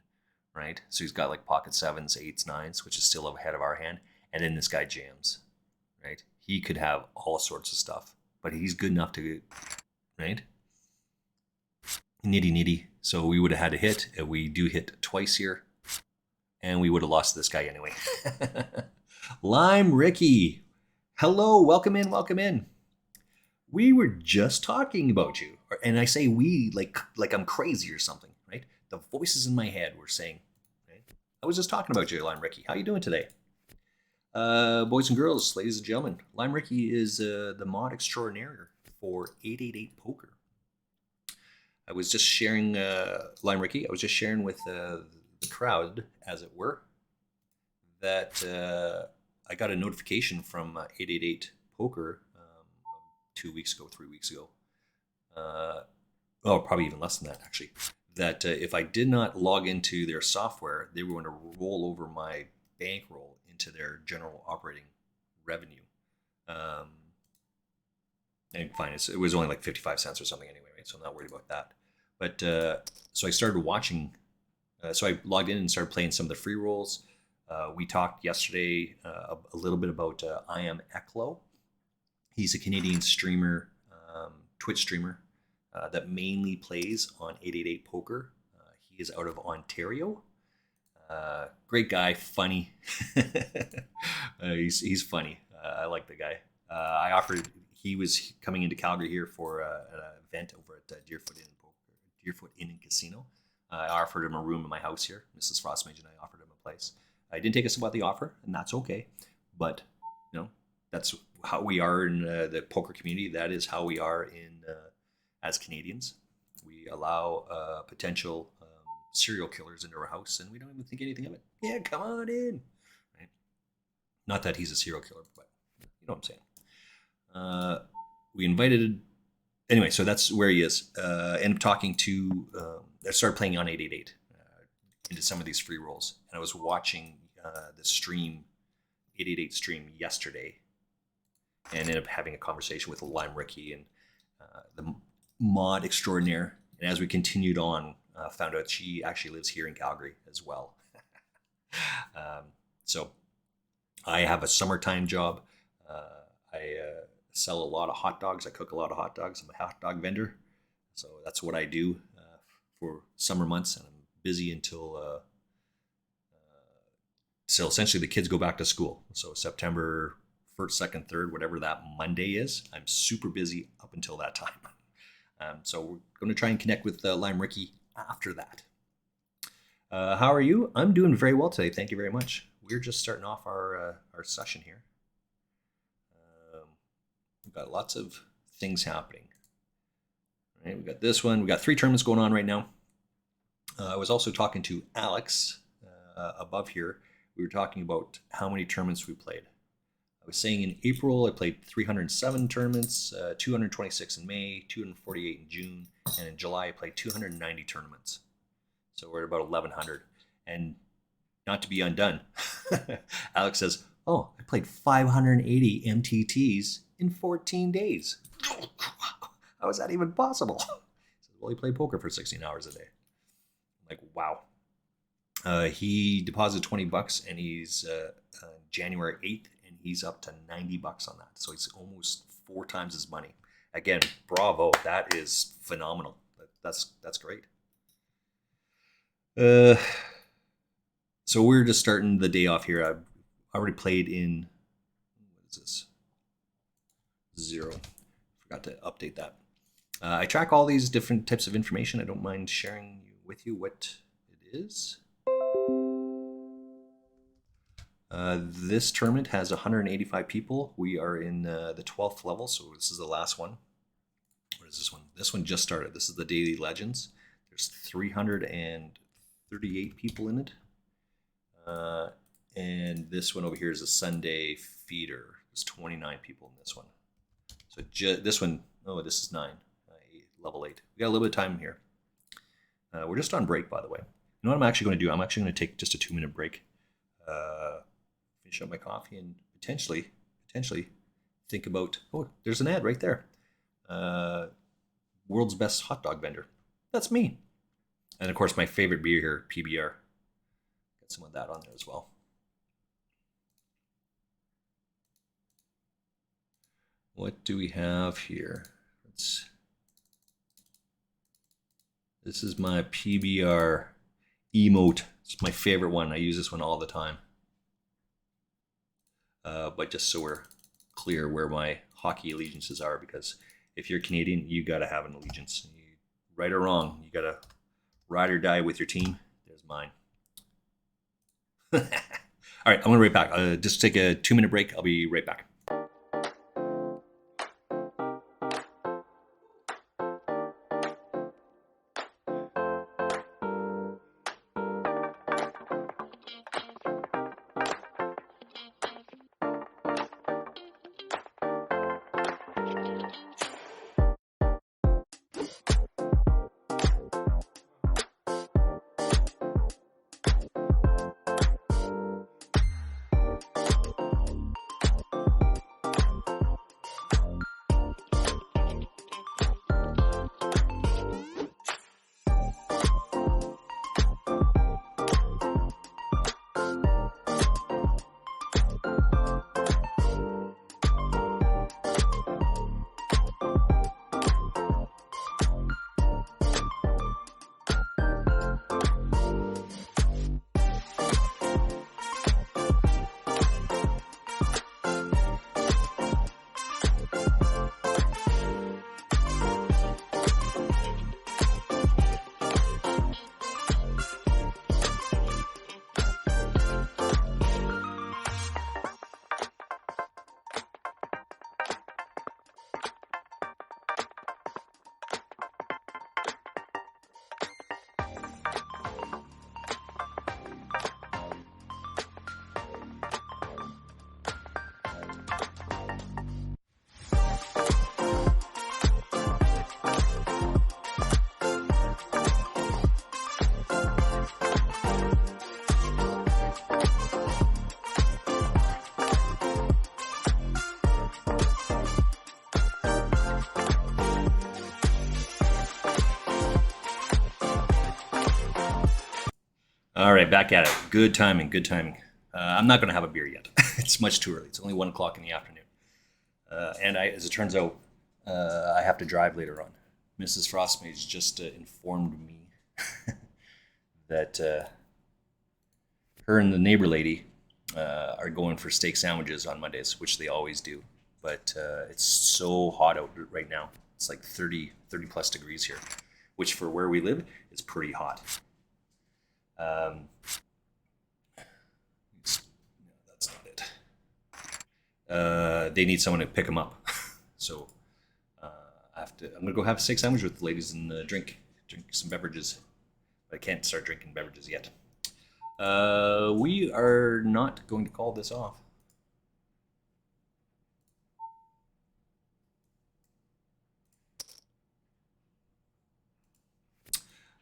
right? So he's got like pocket sevens, eights, nines, which is still ahead of our hand. And then this guy jams, right? He could have all sorts of stuff, but he's good enough to, right? Nitty nitty. So we would have had a hit. We do hit twice here, and we would have lost this guy anyway. Lime Ricky, hello, welcome in, welcome in. We were just talking about you, and I say we like I'm crazy or something, right? The voices in my head were saying, right? I was just talking about you, Lime Ricky. How you doing today? Boys and girls, ladies and gentlemen, Lime Ricky is the mod extraordinaire for 888 Poker. I was just sharing, Lime Ricky, I was just sharing with the crowd, as it were, that I got a notification from 888 Poker 2 weeks ago, 3 weeks ago. Oh, probably even less than that, actually. That if I did not log into their software, they were going to roll over my bankroll into their general operating revenue. And fine, it was only like 55 cents or something anyway, right? So I'm not worried about that. But so I started watching. So I logged in and started playing some of the free rolls. We talked yesterday a little bit about I Am Eklo. He's a Canadian streamer, Twitch streamer, that mainly plays on 888 Poker. He is out of Ontario. Great guy, funny. He's funny. I like the guy. I offered. He was coming into Calgary here for an event over at Deerfoot Inn and Casino. I offered him a room in my house here. Mrs. Frostmage and I offered him a place. I didn't take us about the offer, and that's okay. But that's how we are in the poker community. That is how we are in as Canadians. We allow potential serial killers into our house, and we don't even think anything of it. Yeah, come on in. Right? Not that he's a serial killer, but you know what I'm saying. We invited. Anyway, so that's where he is. Ended up talking to. I started playing on 888 into some of these free rolls, and I was watching the stream, 888 stream yesterday, and ended up having a conversation with Lime Ricky and the mod extraordinaire. And as we continued on, found out she actually lives here in Calgary as well. So I have a summertime job. I sell a lot of hot dogs. I cook a lot of hot dogs. I'm a hot dog vendor. So that's what I do for summer months. And I'm busy until so essentially the kids go back to school. So September 1st, 2nd, 3rd, whatever that Monday is, I'm super busy up until that time. So we're going to try and connect with Lime Ricky after that. How are you? I'm doing very well today. Thank you very much. We're just starting off our session here. We've got lots of things happening. All right, we got this one. We got 3 tournaments going on right now. I was also talking to Alex above here. We were talking about how many tournaments we played. I was saying in April I played 307 tournaments, 226 in May, 248 in June, and in July I played 290 tournaments. So we're at about 1,100. And not to be undone, Alex says, "Oh, I played 580 MTTs in 14 days. How is that even possible?" He says, "Well, he played poker for 16 hours a day." I'm like, wow. He deposited $20 and he's January 8th and he's up to $90 on that. So it's almost 4 times his money. Again, bravo. That is phenomenal. That's great. So we're just starting the day off here. I've already played in, what is this? 0. Forgot to update that. I track all these different types of information. I don't mind sharing with you what it is. This tournament has 185 people. We are in the 12th level, so this is the last one. What is this one? This one just started. This is the Daily Legends. There's 338 people in it. And this one over here is a Sunday feeder. There's 29 people in this one. So this one, oh, this is 9, level 8. We got a little bit of time here. We're just on break, by the way. You know what I'm actually going to do? I'm actually going to take just a 2-minute break, finish up my coffee, and potentially think about, oh, there's an ad right there. World's best hot dog vendor. That's me. And of course, my favorite beer here, PBR. Got some of that on there as well. What do we have here? This is my PBR emote. It's my favorite one. I use this one all the time. But just so we're clear where my hockey allegiances are, because if you're Canadian, you got to have an allegiance. Right or wrong, you got to ride or die with your team. There's mine. All right, I'm going to be right back. Just take a 2-minute break. I'll be right back. All right, back at it. Good timing, good timing. I'm not going to have a beer yet. It's much too early. It's only 1 o'clock in the afternoon. And as it turns out, I have to drive later on. Mrs. Frostmage just informed me that her and the neighbor lady are going for steak sandwiches on Mondays, which they always do. But it's so hot out right now. It's like 30 plus degrees here, which for where we live is pretty hot. That's not it. They need someone to pick them up. So I'm gonna go have a steak sandwich with the ladies and drink some beverages. But I can't start drinking beverages yet. We are not going to call this off.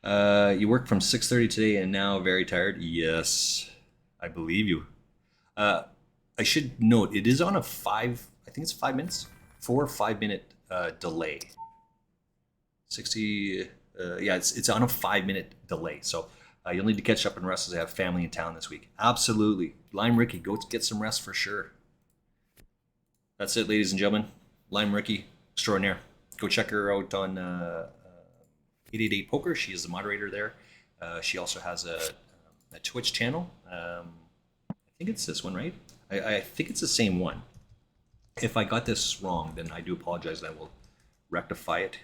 You work from 6:30 today and now very tired. Yes, I believe you. I should note it is on a 4 or 5 minute delay. 60. Yeah, it's on a 5-minute delay. So you'll need to catch up and rest as I have family in town this week. Absolutely, Lime Ricky, go get some rest for sure. That's it, ladies and gentlemen. Lime Ricky extraordinaire. Go check her out on 888 Poker. She is the moderator there. She also has a Twitch channel. I think it's this one, right? I think it's the same one. If I got this wrong, then I do apologize. I will rectify it.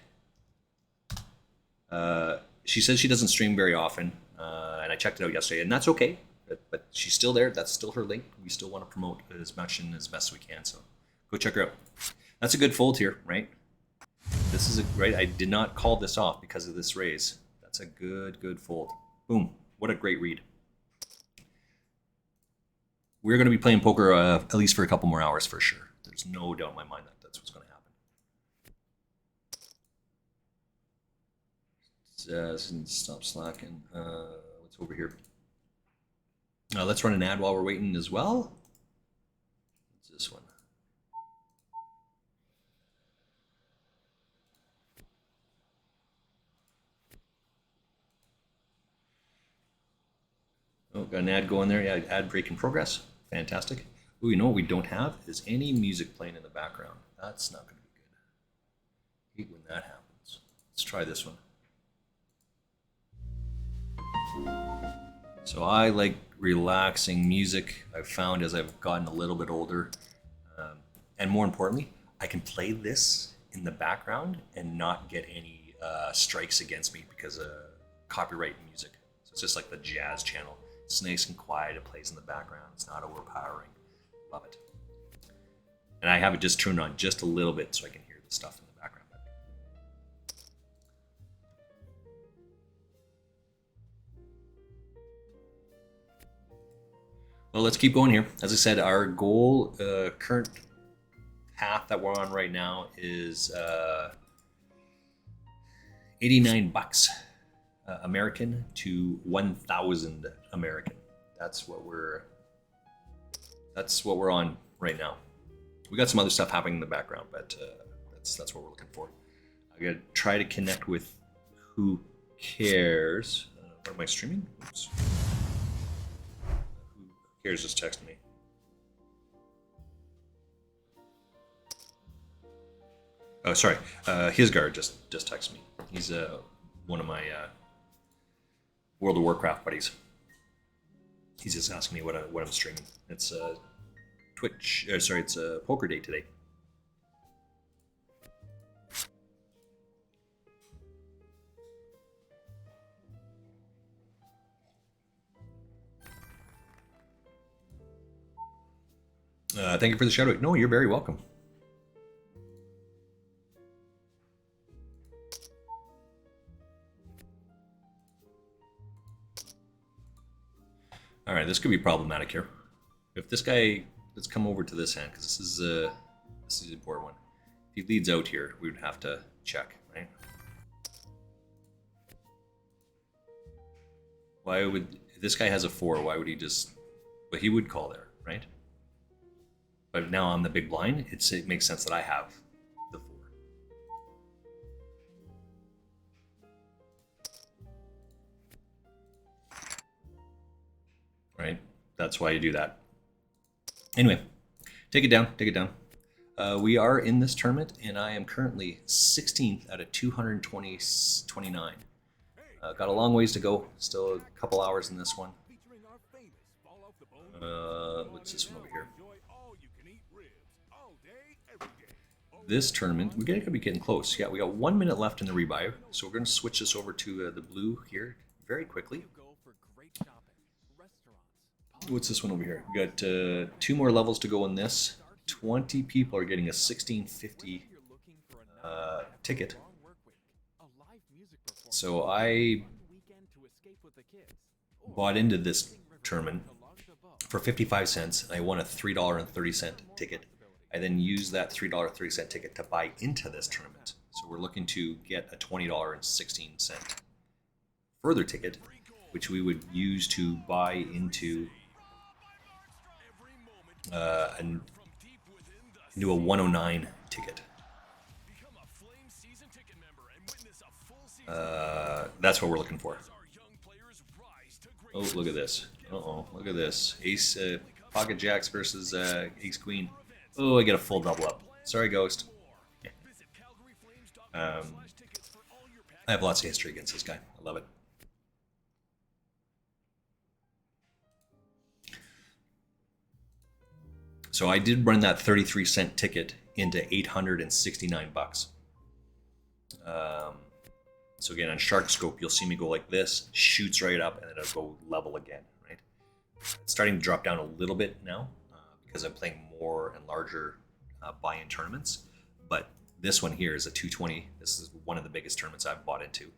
She says she doesn't stream very often, and I checked it out yesterday, and that's okay. But she's still there. That's still her link. We still want to promote as much and as best we can. So go check her out. That's a good fold here, right? This is right. I did not call this off because of this raise. That's a good fold. Boom. What a great read. We're going to be playing poker at least for a couple more hours for sure. There's no doubt in my mind that that's what's going to happen. Stop slacking. What's over here? Let's run an ad while we're waiting as well. What's this one? Oh, got an ad going there. Yeah, ad break in progress. Fantastic. Oh, you know what we don't have is any music playing in the background. That's not going to be good. I hate when that happens. Let's try this one. So I like relaxing music. I've found as I've gotten a little bit older, and more importantly, I can play this in the background and not get any strikes against me because of copyright music. So it's just like the jazz channel. It's nice and quiet. It plays in the background. It's not overpowering. Love it. And I have it just turned on just a little bit so I can hear the stuff in the background. Well, let's keep going here. As I said, our goal, current path that we're on right now is 89 bucks American to 1,000 American. That's what we're on right now. We got some other stuff happening in the background, but that's what we're looking for. I gotta try to connect with Who Cares. What am I streaming? Oops. Who Cares just texted me. Oh, sorry. Hisgard just texted me. He's one of my World of Warcraft buddies. He's just asking me what I'm streaming. It's Twitch. Sorry, it's Poker Day today. Thank you for the shout out. No, you're very welcome. All right, this could be problematic here. If this guy, let's come over to this hand because this is an important one. If he leads out here, we would have to check, right? Why would, if this guy has a 4, why would he just, but he would call there, right? But now I'm the big blind, it makes sense that I have the 4. Right? That's why you do that. Anyway, take it down. We are in this tournament, and I am currently 16th out of 229. Got a long ways to go. Still a couple hours in this one. What's this one over here? This tournament, we're going to be getting close. Yeah, we got 1 minute left in the rebuy, so we're going to switch this over to the blue here very quickly. What's this one over here? We got 2 more levels to go in this. 20 people are getting a 1650 ticket. So I bought into this tournament for 55 cents, and I won a $3.30 ticket. I then used that $3.30 ticket to buy into this tournament. So we're looking to get a $20.16 further ticket, which we would use to buy into into a 109 ticket. That's what we're looking for. Oh, look at this. Uh-oh, look at this. Ace, Pocket Jacks versus Ace Queen. Oh, I get a full double up. Sorry, Ghost. I have lots of history against this guy. I love it. So I did run that 33-cent ticket into 869 bucks. So again, on Shark Scope, you'll see me go like this, shoots right up, and then it'll go level again, right? It's starting to drop down a little bit now because I'm playing more and larger buy-in tournaments. But this one here is a 220. This is one of the biggest tournaments I've bought into.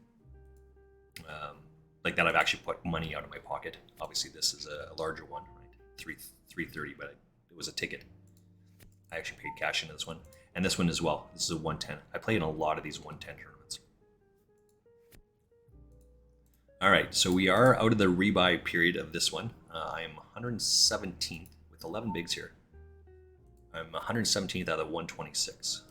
Like that, I've actually put money out of my pocket. Obviously, this is a larger one, right? 330, but it was a ticket. I actually paid cash into this one. And this one as well. This is a 110. I play in a lot of these 110 tournaments. All right, so we are out of the rebuy period of this one. I am 117th with 11 bigs here. I'm 117th out of 126.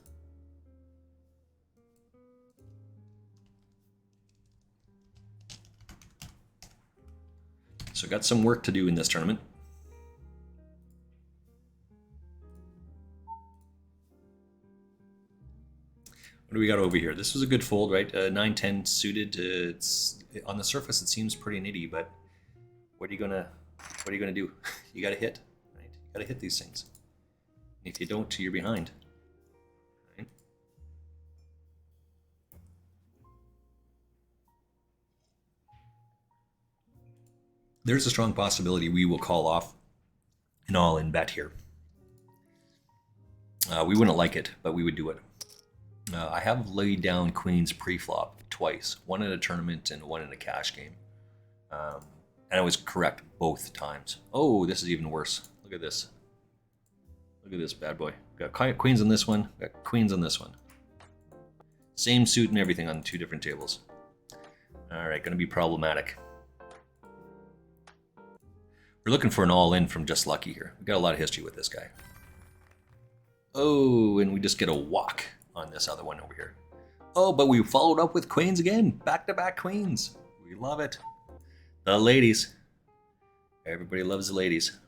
So got some work to do in this tournament. What do we got over here? This was a good fold, right? 9-10 suited. It's on the surface it seems pretty nitty, but what are you gonna do? You gotta hit, right? You gotta hit these things. If you don't, you're behind. Right? There's a strong possibility we will call off an all-in bet here. We wouldn't like it, but we would do it. I have laid down queens pre-flop twice, one in a tournament and one in a cash game. And I was correct both times. Oh, this is even worse. Look at this. Look at this bad boy. Got queens on this one, got queens on this one. Same suit and everything on two different tables. All right, gonna be problematic. We're looking for an all-in from Just Lucky here. We've got a lot of history with this guy. Oh, and we just get a walk on this other one over here. Oh, but we followed up with queens again. Back-to-back queens. We love it. The ladies. Everybody loves the ladies.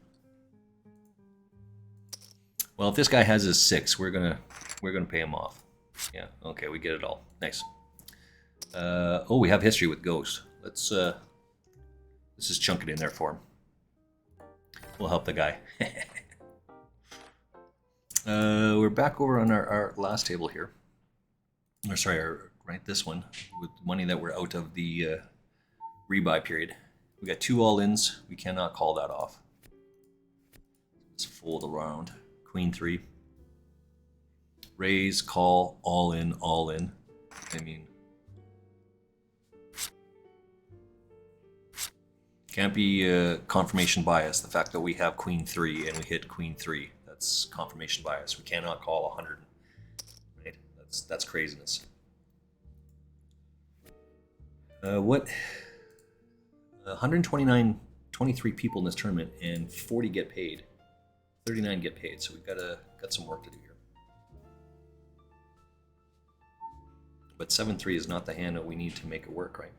Well, if this guy has his 6, we're gonna pay him off. Yeah, okay, we get it all. Nice. Oh, we have history with Ghost. Let's just chunk it in there for him. We'll help the guy. We're back over on our last table here. Or sorry, right, this one with money that we're out of the rebuy period. We got 2 all-ins. We cannot call that off. Let's fold around. Queen 3. Raise, call, all in, all in. I mean, can't be confirmation bias. The fact that we have Queen 3 and we hit Queen 3. That's confirmation bias. We cannot call 100. Right? That's craziness. What? 23 people in this tournament, and 40 get paid. 39 get paid. So we've got some work to do here. But 7-3 is not the hand that we need to make it work, right?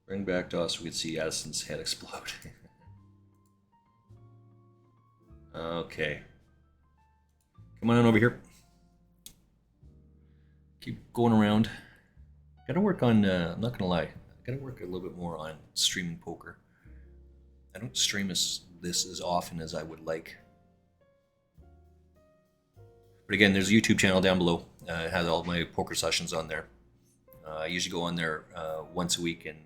Bring back to us so we can see Addison's head explode. Okay. Come on over here. Keep going around. Gotta work on, I'm not gonna lie, gotta work a little bit more on streaming poker. I don't stream this as often as I would like. But again, there's a YouTube channel down below. It has all my poker sessions on there. I usually go on there once a week and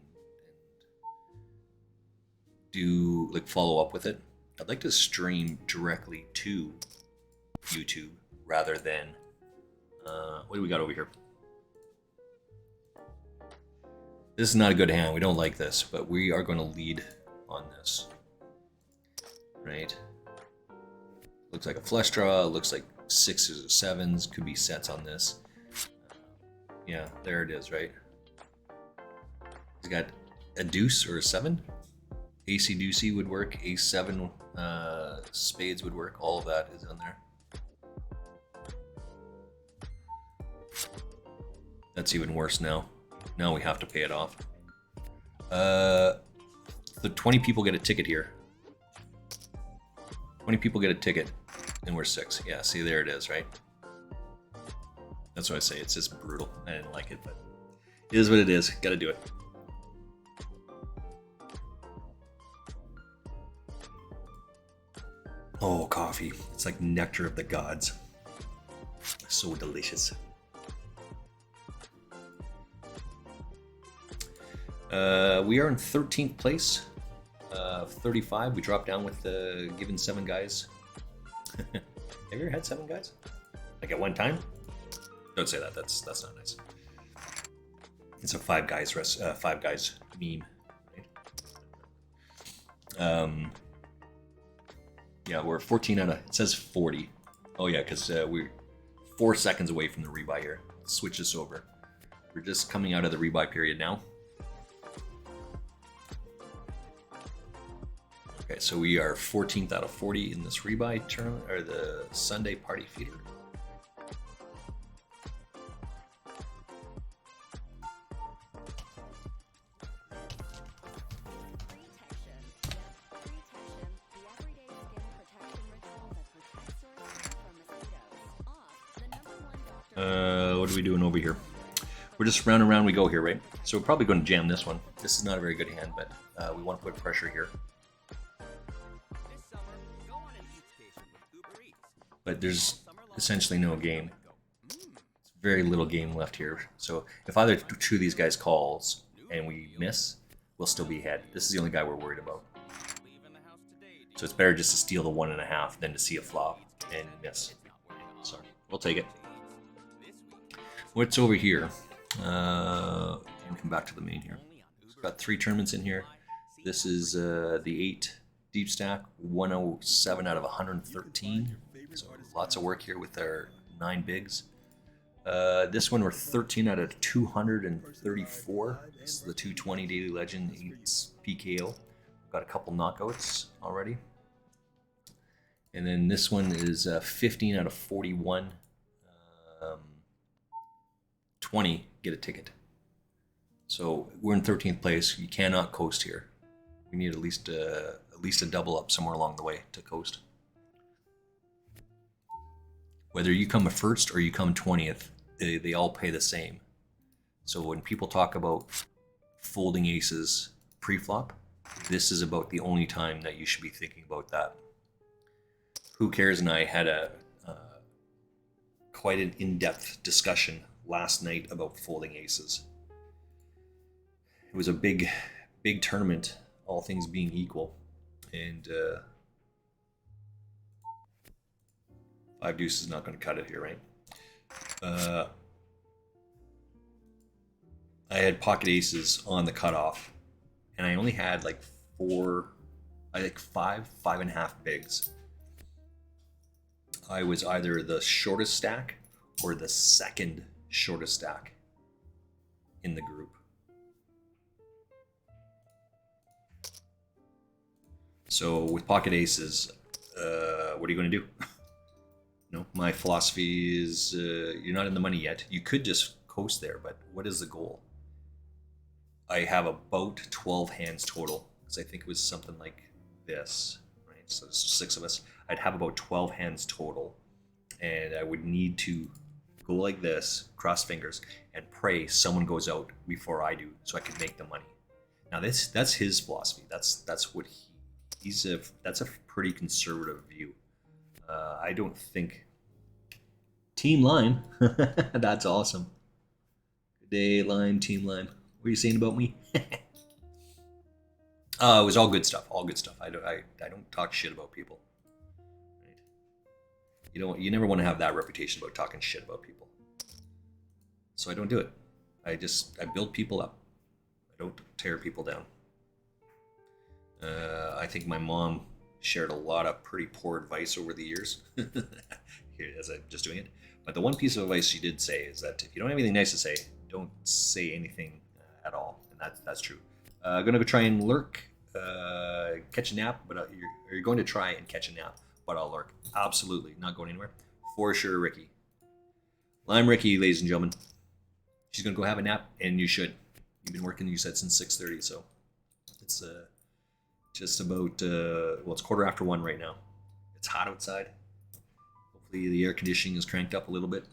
do like follow up with it. I'd like to stream directly to YouTube rather than what do we got over here? This is not a good hand. We don't like this, but we are going to lead on this. Right? Looks like a flush draw. Looks like 6s or 7s. Could be sets on this. Yeah, there it is, right? He's got a deuce or a 7. AC deucey would work. Ace 7 spades would work. All of that is on there. That's even worse now. Now we have to pay it off. The 20 people get a ticket here. 20 people get a ticket, and we're 6. Yeah, see, there it is, right? That's what I say. It's just brutal. I didn't like it, but it is what it is. Got to do it. Oh, coffee. It's like nectar of the gods. So delicious. We are in 13th place. 35. We dropped down with given 7 guys. Have you ever had 7 guys? Like at one time? Don't say that. That's not nice. It's a 5 guys meme, Yeah, we're 14 out of, it says 40. Oh yeah, because we're 4 seconds away from the rebuy here. Let's switch this over. We're just coming out of the rebuy period now. Okay, so we are 14th out of 40 in this rebuy tournament, or the Sunday party feeder. What are we doing over here? We're just round and round we go here, right? So we're probably going to jam this one. This is not a very good hand, but we want to put pressure here. But there's essentially no game. Very little game left here. So if either two of these guys calls and we miss, we'll still be ahead. This is the only guy we're worried about. So it's better just to steal the 1.5 than to see a flop and miss. So we'll take it. What's over here? And come back to the main here. We've got 3 tournaments in here. This is the 8 deep stack, 107 out of 113. So lots of work here with our 9 bigs. This one we're 13 out of 234. This is the 220 Daily Legend 8's PKO. Got a couple knockouts already. And then this one is 15 out of 41. 20 get a ticket. So we're in 13th place. You cannot coast here. We need at least a double up somewhere along the way to coast. Whether you come first or you come 20th, they all pay the same. So when people talk about folding aces pre-flop, this is about the only time that you should be thinking about that. Who Cares and I had a quite an in-depth discussion last night about folding aces. It was a big tournament, all things being equal, and 5 deuce is not going to cut it here, right? I had pocket aces on the cutoff, and I only had like 5.5 bigs. I was either the shortest stack or the second shortest stack in the group. So with pocket aces, what are you going to do? No, my philosophy is you're not in the money yet. You could just coast there, but what is the goal? I have about 12 hands total, because I think it was something like this, right? So there's 6 of us. I'd have about 12 hands total, and I would need to go like this, cross fingers, and pray someone goes out before I do, so I can make the money. Now that's his philosophy. That's what that's a pretty conservative view. I don't think. Team Lime, that's awesome. Good day, Lime, Team Lime. What are you saying about me? It was all good stuff. All good stuff. I don't talk shit about people. Right? You never want to have that reputation about talking shit about people. So I don't do it. I build people up. I don't tear people down. I think my mom shared a lot of pretty poor advice over the years here as I'm just doing it. But the one piece of advice she did say is that if you don't have anything nice to say, don't say anything at all. And that's true. I'm going to go try and lurk, catch a nap, but you're going to try and catch a nap, but I'll lurk. Absolutely. Not going anywhere. For sure, Ricky. Lime Ricky, ladies and gentlemen. She's going to go have a nap, and you should. You've been working, you said, since 6:30, so it's just about, it's 1:15 right now. It's hot outside. Hopefully the air conditioning is cranked up a little bit.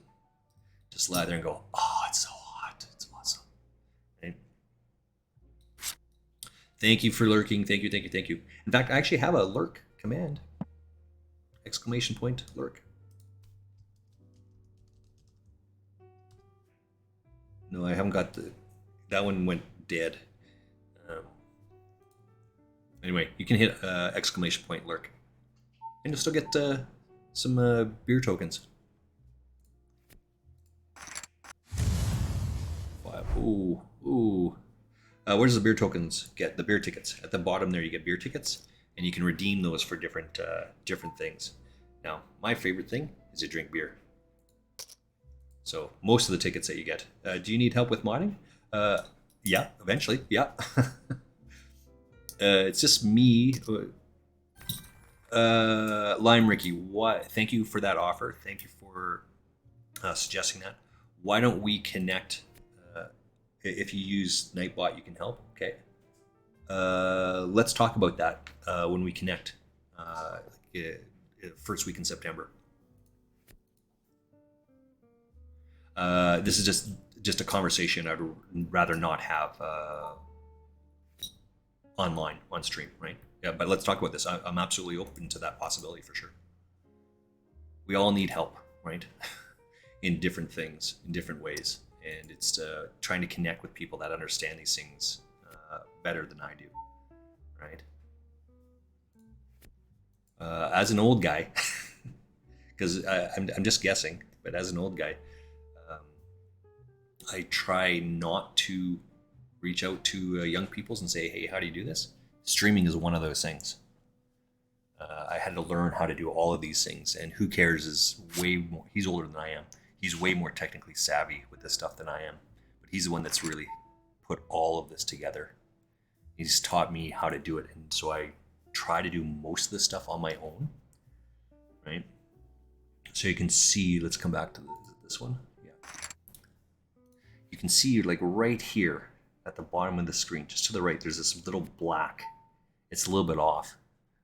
Just lie there and go, oh, it's so hot. It's awesome. Right? Thank you for lurking. Thank you. In fact, I actually have a lurk command. ! Lurk. No, I haven't got that one went dead. Anyway, you can hit ! Lurk. And you'll still get some beer tokens. Wow. Ooh. Where does the beer tokens get? The beer tickets. At the bottom there, you get beer tickets. and you can redeem those for different things. Now, my favorite thing is to drink beer. So most of the tickets that you get. Do you need help with modding? Yeah, eventually. Yeah. It's just me. Lime Ricky, what? Thank you for that offer. Thank you for suggesting that. Why don't we connect? If you use Nightbot, you can help. Okay. Let's talk about that when we connect. First week in September. This is just a conversation I'd rather not have online on stream, right? Yeah, but let's talk about this. I'm absolutely open to that possibility for sure. We all need help, right? In different things, in different ways, and it's trying to connect with people that understand these things better than I do, right? As an old guy, because I'm just guessing, but as an old guy, I try not to reach out to young peoples and say, hey, how do you do this? Streaming is one of those things. I had to learn how to do all of these things, and Who Cares is way more, he's older than I am. He's way more technically savvy with this stuff than I am, but he's the one that's really put all of this together. He's taught me how to do it, and so I try to do most of this stuff on my own, right? So you can see, let's come back to this one. Yeah. You can see like right here at the bottom of the screen, just to the right, there's this little black. It's a little bit off.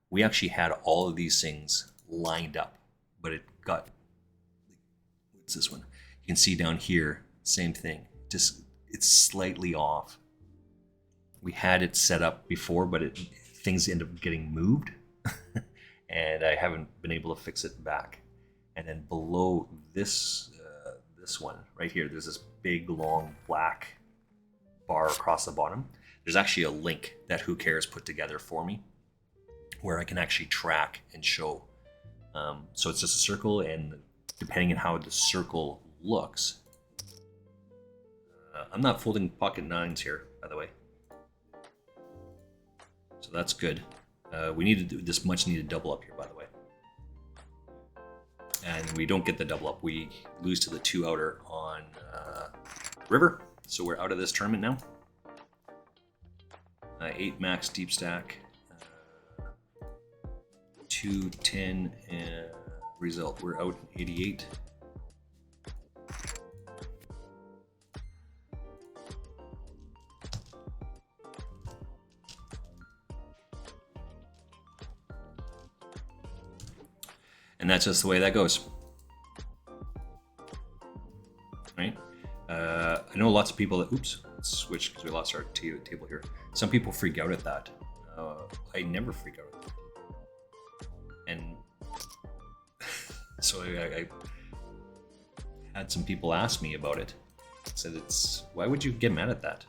We actually had all of these things lined up, but it got, what's this one? You can see down here, same thing. Just, it's slightly off. We had it set up before, but things end up getting moved, and I haven't been able to fix it back. And then below this one right here, there's this big long black bar across the bottom. There's actually a link that Who Cares put together for me, where I can actually track and show. So it's just a circle, and depending on how the circle looks, I'm not folding pocket nines here, by the way. So that's good. We need to do this much needed double up here, by the way. And we don't get the double up. We lose to the 2 outer on river. So we're out of this tournament now. 8 max deep stack. 210 result. We're out 88. And that's just the way that goes, right? I know lots of people that, oops, let's switch because we lost our table here. Some people freak out at that. I never freak out at that. And so I had some people ask me about it. I said, why would you get mad at that?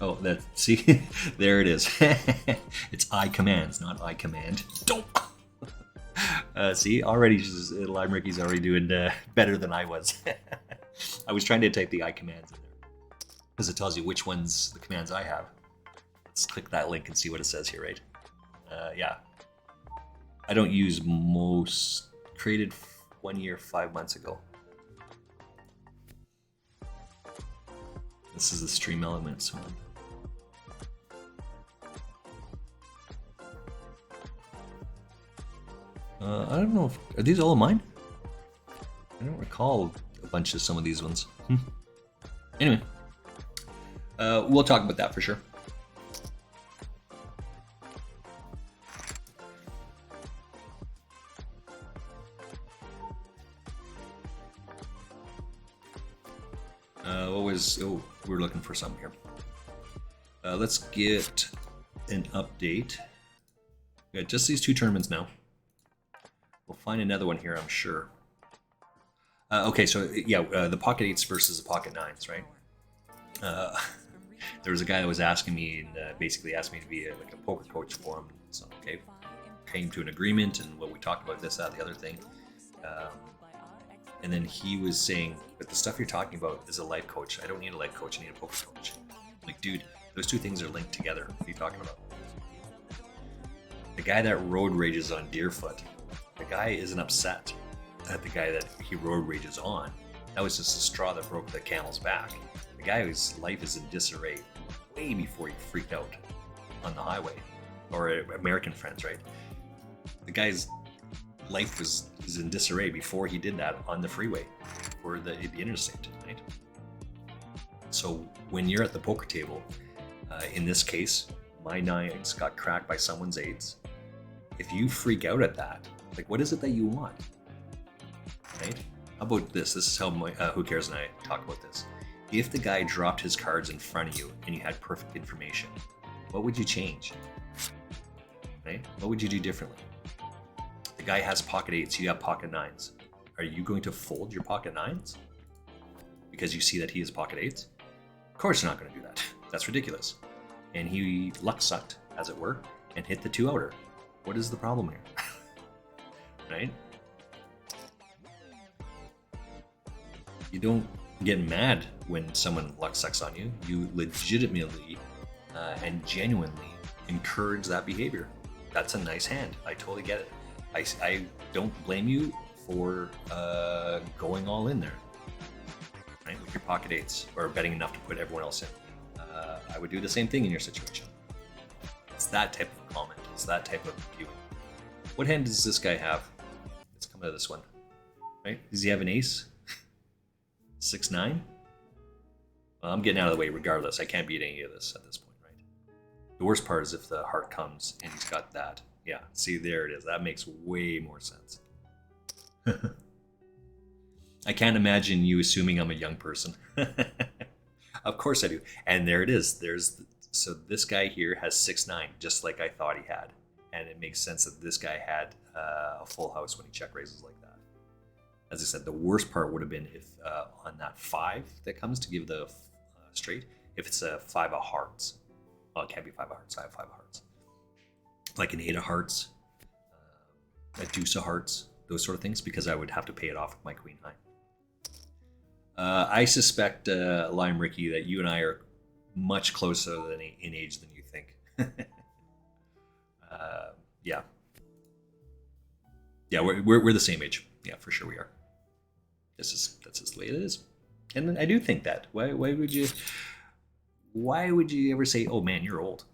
Oh, see, there it is. It's I commands, not I command. Don't. See, already, Lime Ricky's already doing better than I was. I was trying to type the I commands in there because it tells you which ones the commands I have. Let's click that link and see what it says here, right? Yeah. I don't use most. Created 1 year, 5 months ago. This is the Stream Elements one. I don't know are these all of mine? I don't recall a bunch of some of these ones. Anyway, we'll talk about that for sure. We're looking for some here. Let's get an update. We got just these 2 tournaments now. We'll find another one here, I'm sure. Okay, so yeah, the Pocket 8s versus the Pocket 9s, right? There was a guy that was asking me, and basically asked me to be like a poker coach for him. So, okay, came to an agreement, and what we talked about, this, that, the other thing. And then he was saying, but the stuff you're talking about is a life coach. I don't need a life coach. I need a poker coach. I'm like, dude, those two things are linked together. What are you talking about? The guy that road rages on Deerfoot, the guy isn't upset at the guy that he road rages on. That was just a straw that broke the camel's back. The guy whose life is in disarray way before he freaked out on the highway, or American Friends, right? The guy's life is in disarray before he did that on the freeway or the interstate, right? So when you're at the poker table, in this case, my nines got cracked by someone's eights. If you freak out at that, like, what is it that you want, right? How about this? This is how Who Cares and I talk about this. If the guy dropped his cards in front of you and you had perfect information, what would you change? Right? What would you do differently? The guy has pocket eights, you have pocket nines. Are you going to fold your pocket nines because you see that he has pocket eights? Of course you're not going to do that. That's ridiculous. And he luck sucked, as it were, and hit the two outer. What is the problem here? Right? You don't get mad when someone luck sucks on you. You legitimately and genuinely encourage that behavior. That's a nice hand. I totally get it. I don't blame you for going all in there, right, with your pocket eights or betting enough to put everyone else in. I would do the same thing in your situation. It's that type of comment. It's that type of viewing. What hand does this guy have? Let's come out of this one. Right? Does he have an ace? 6-9? Well, I'm getting out of the way regardless. I can't beat any of this at this point, right? The worst part is if the heart comes and he's got that. Yeah, see, there it is. That makes way more sense. I can't imagine you assuming I'm a young person. Of course I do. And there it is. So this guy here has 6-9, just like I thought he had. And it makes sense that this guy had a full house when he check raises like that. As I said, the worst part would have been if on that 5 that comes to give the straight, if it's a 5 of hearts. Well, it can't be 5 of hearts. I have 5 of hearts. Like an 8 of hearts, a deuce of hearts, those sort of things, because I would have to pay it off with my queen high. I suspect, Lime Ricky, that you and I are much closer in age than you think. Yeah. Yeah, we're the same age. Yeah, for sure we are. That's just the way it is. And I do think that. Why would you ever say, "Oh man, you're old"?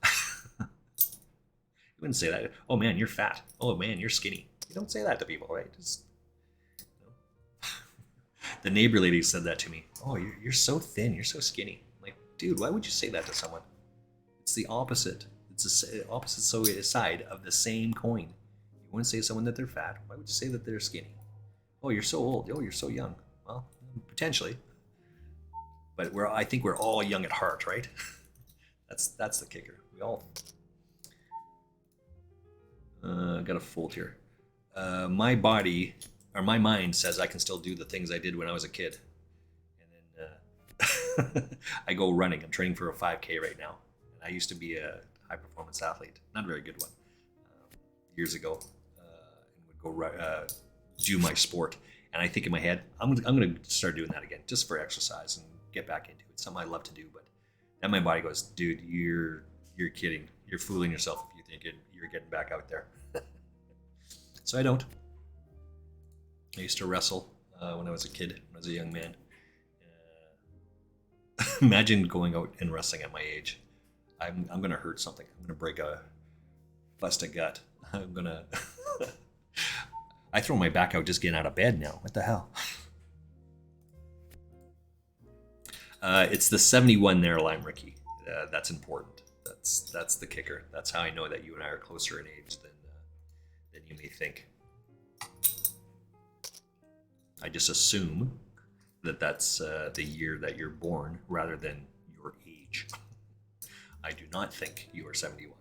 You wouldn't say that. "Oh man, you're fat." "Oh man, you're skinny." You don't say that to people, right? Just, you know. The neighbor lady said that to me. "Oh, you're so thin. You're so skinny." I'm like, dude, why would you say that to someone? It's the opposite. It's the opposite side of the same coin. You wouldn't say to someone that they're fat. Why would you say that they're skinny? "Oh, you're so old." "Oh, you're so young." Well, potentially. But I think we're all young at heart, right? That's the kicker. We all. Got a fold here. My body or my mind says I can still do the things I did when I was a kid, and then I go running. I'm training for a 5K right now, and I used to be a high performance athlete, not a very good one, years ago, and would go do my sport. And I think in my head, I'm going to start doing that again, just for exercise and get back into it. It's something I love to do, but then my body goes, "Dude, you're kidding. You're fooling yourself if you think you're getting back out there." So I don't. I used to wrestle when I was a kid, when I was a young man. Imagine going out and wrestling at my age. I'm going to hurt something. I'm going to bust a gut. I'm going to... I throw my back out just getting out of bed now. What the hell? It's the 71 there, Lime Ricky. That's important. That's the kicker. That's how I know that you and I are closer in age than you may think. I just assume that that's the year that you're born rather than your age. I do not think you are 71.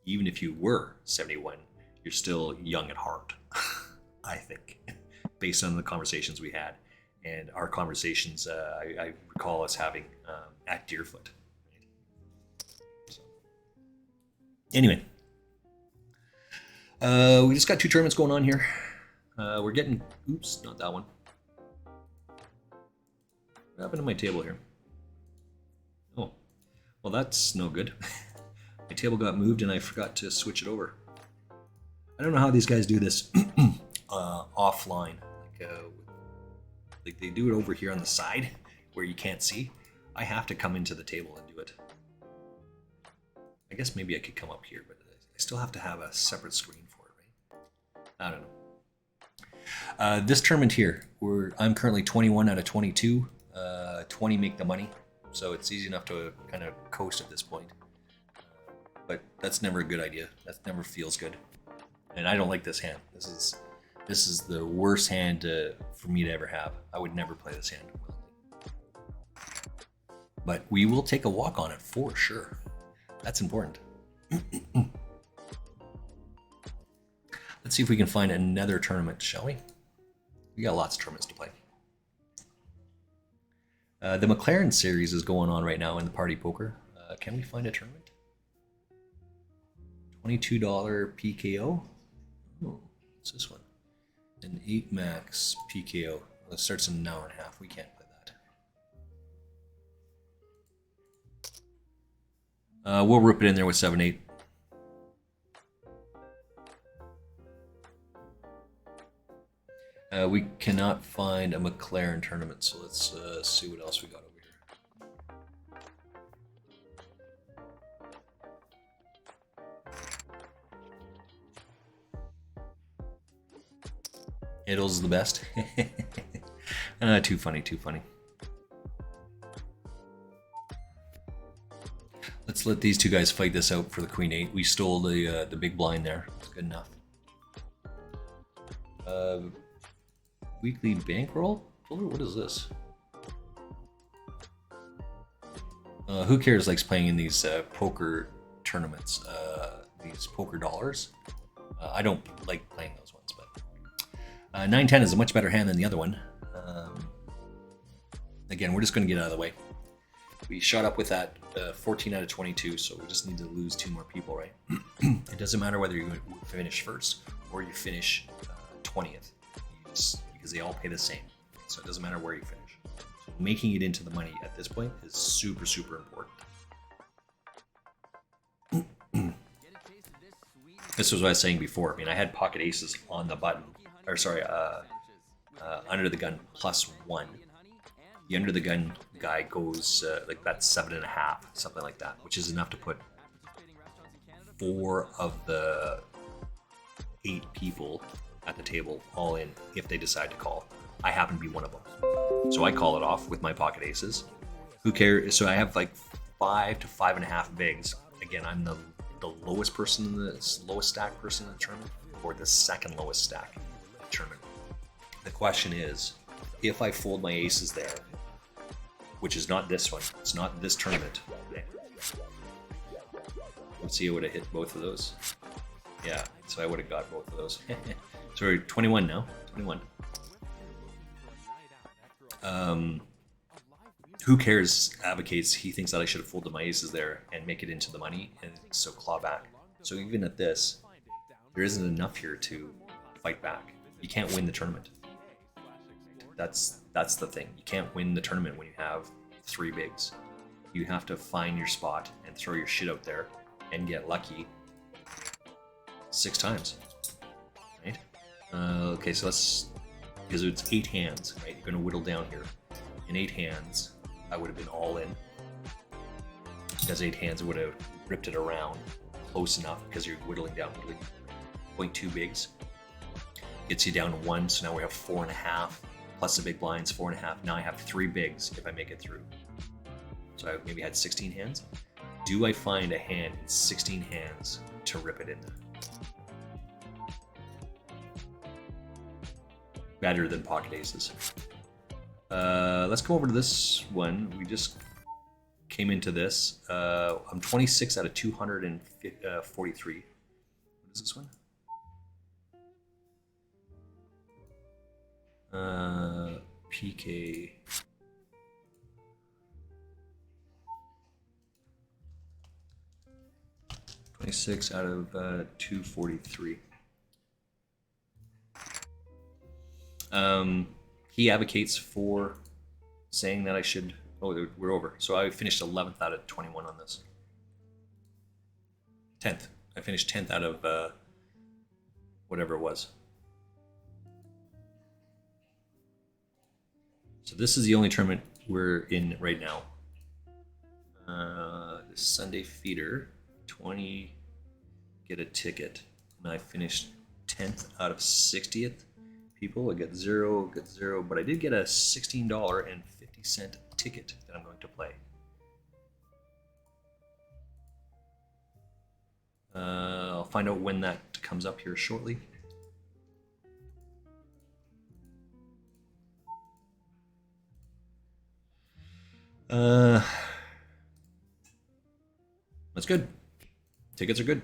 Even if you were 71, you're still young at heart, I think, based on the conversations we had. And our conversations, I recall us having at Deerfoot. Right? So, anyway, we just got 2 tournaments going on here. We're getting... Oops, not that one. What happened to my table here? Oh, well that's no good. My table got moved and I forgot to switch it over. I don't know how these guys do this offline. Like they do it over here on the side where you can't see. I have to come into the table and do it. I guess maybe I could come up here, but I still have to have a separate screen for it, right? I don't know. This tournament here, I'm currently 21 out of 22. 20 make the money, so it's easy enough to kind of coast at this point. But that's never a good idea. That never feels good. And I don't like this hand. This is the worst hand for me to ever have. I would never play this hand. But we will take a walk on it for sure. That's important. Let's see if we can find another tournament, shall we? We got lots of tournaments to play. The McLaren series is going on right now in the Party Poker. Can we find a tournament? $22 PKO? Oh, what's this one? An 8 max PKO. It starts in an hour and a half. We can't play that. We'll rip it in there with 7-8. We cannot find a McLaren tournament, so let's see what else we got over here. Idle's the best. Too funny, too funny. Let's let these two guys fight this out for the Queen 8. We stole the big blind there. It's good enough. Weekly bankroll? What is this? Who cares likes playing in these poker tournaments, these poker dollars. I don't like playing those ones, but 9-10 is a much better hand than the other one. Again, we're just going to get out of the way. We shot up with that 14 out of 22, so we just need to lose 2 more people, right? It doesn't matter whether you finish first or you finish 20th, because they all pay the same. So it doesn't matter where you finish. So making it into the money at this point is super, super important. This was what I was saying before. I mean, I had pocket aces on the button, or sorry, under the gun +1. The under the gun guy goes like that's 7.5, something like that, which is enough to put 4 of the 8 people at the table all in if they decide to call. I happen to be one of them, so I call it off with my pocket aces. Who cares? So I have like 5 to 5.5 bigs. Again, I'm the lowest person in the lowest stack person in the tournament, or the second lowest stack in the tournament. The question is, if I fold my aces there, which is not this one, it's not this tournament. Let's see, I would have hit both of those. Yeah, so I would have got both of those. So we're 21 now. 21. Who cares advocates he thinks that I should have folded my aces there and make it into the money, and so claw back. So even at this, there isn't enough here to fight back. You can't win the tournament. That's the thing. You can't win the tournament when you have 3 bigs. You have to find your spot and throw your shit out there and get lucky 6 times. Right? Okay, so let's, because it's 8 hands, right? You're going to whittle down here. In 8 hands, I would have been all in. Because 8 hands would have ripped it around close enough, because you're whittling down, 0.2 bigs. Gets you down to 1, so now we have 4.5. Plus the big blinds, 4.5. Now I have 3 bigs if I make it through. So I maybe had 16 hands. Do I find a hand in 16 hands to rip it in? Better than pocket aces. Let's go over to this one. We just came into this. I'm 26 out of 243. What is this one? PK. $26 out of 243. He advocates for saying that I should. Oh, we're over. So I finished 11th out of 21 on this. 10th. I finished 10th out of whatever it was. So this is the only tournament we're in right now. This Sunday feeder, 20 get a ticket, and I finished 10th out of 60th people. I got zero, but I did get a $16.50 ticket that I'm going to play. I'll find out when that comes up here shortly. That's good. Tickets are good.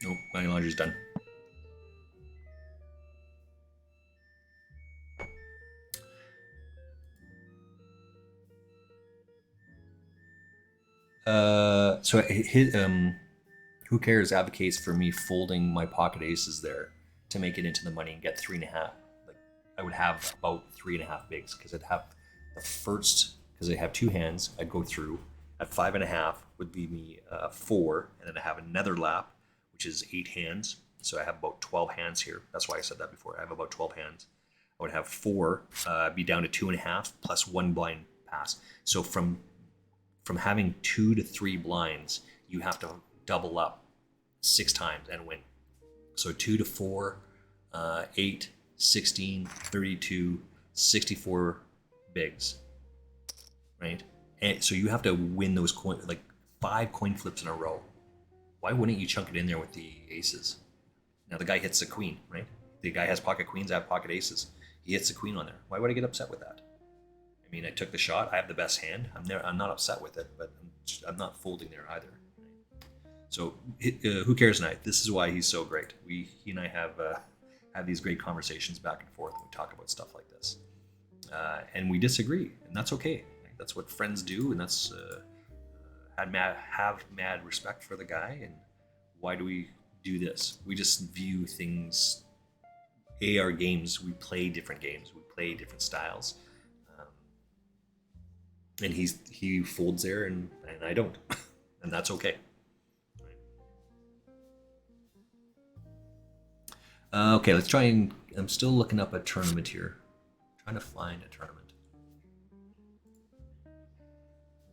Nope, my laundry's done. So Who Cares advocates for me folding my pocket aces there to make it into the money and get 3.5. Like I would have about 3.5 bigs because I'd have the first, because I have two hands, I'd go through at 5.5 would be me 4, and then I have another lap, which is 8 hands. So I have about 12 hands here. That's why I said that before. I have about 12 hands. I would have 4, be down to 2.5 plus 1 blind pass. So from having 2 to 3 blinds, you have to double up 6 times and win. So 2 to 4, 8, 16, 32, 64 bigs, right? And so you have to win those 5 coin flips in a row. Why wouldn't you chunk it in there with the aces? Now the guy hits the queen, right? The guy has pocket queens, I have pocket aces. He hits the queen on there. Why would I get upset with that? I mean, I took the shot. I have the best hand. I'm not upset with it, but I'm not folding there either. So Who Cares Night? This is why he's so great. He and I have these great conversations back and forth when we talk about stuff like this, and we disagree, and that's okay. That's what friends do, and that's have mad respect for the guy. And why do we do this? We just view things. Our games. We play different games. We play different styles. And he folds there, and I don't, and that's okay. Okay, let's try and. I'm still looking up a tournament here, trying to find a tournament.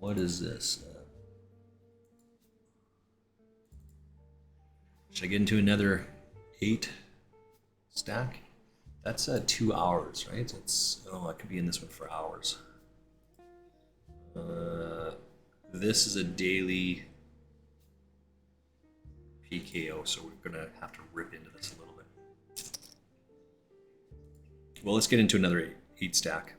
What is this? Should I get into another 8 stack? That's 2 hours, right? I could be in this one for hours. This is a daily PKO, so we're gonna have to rip into this a little bit. Well, let's get into another 8 stack.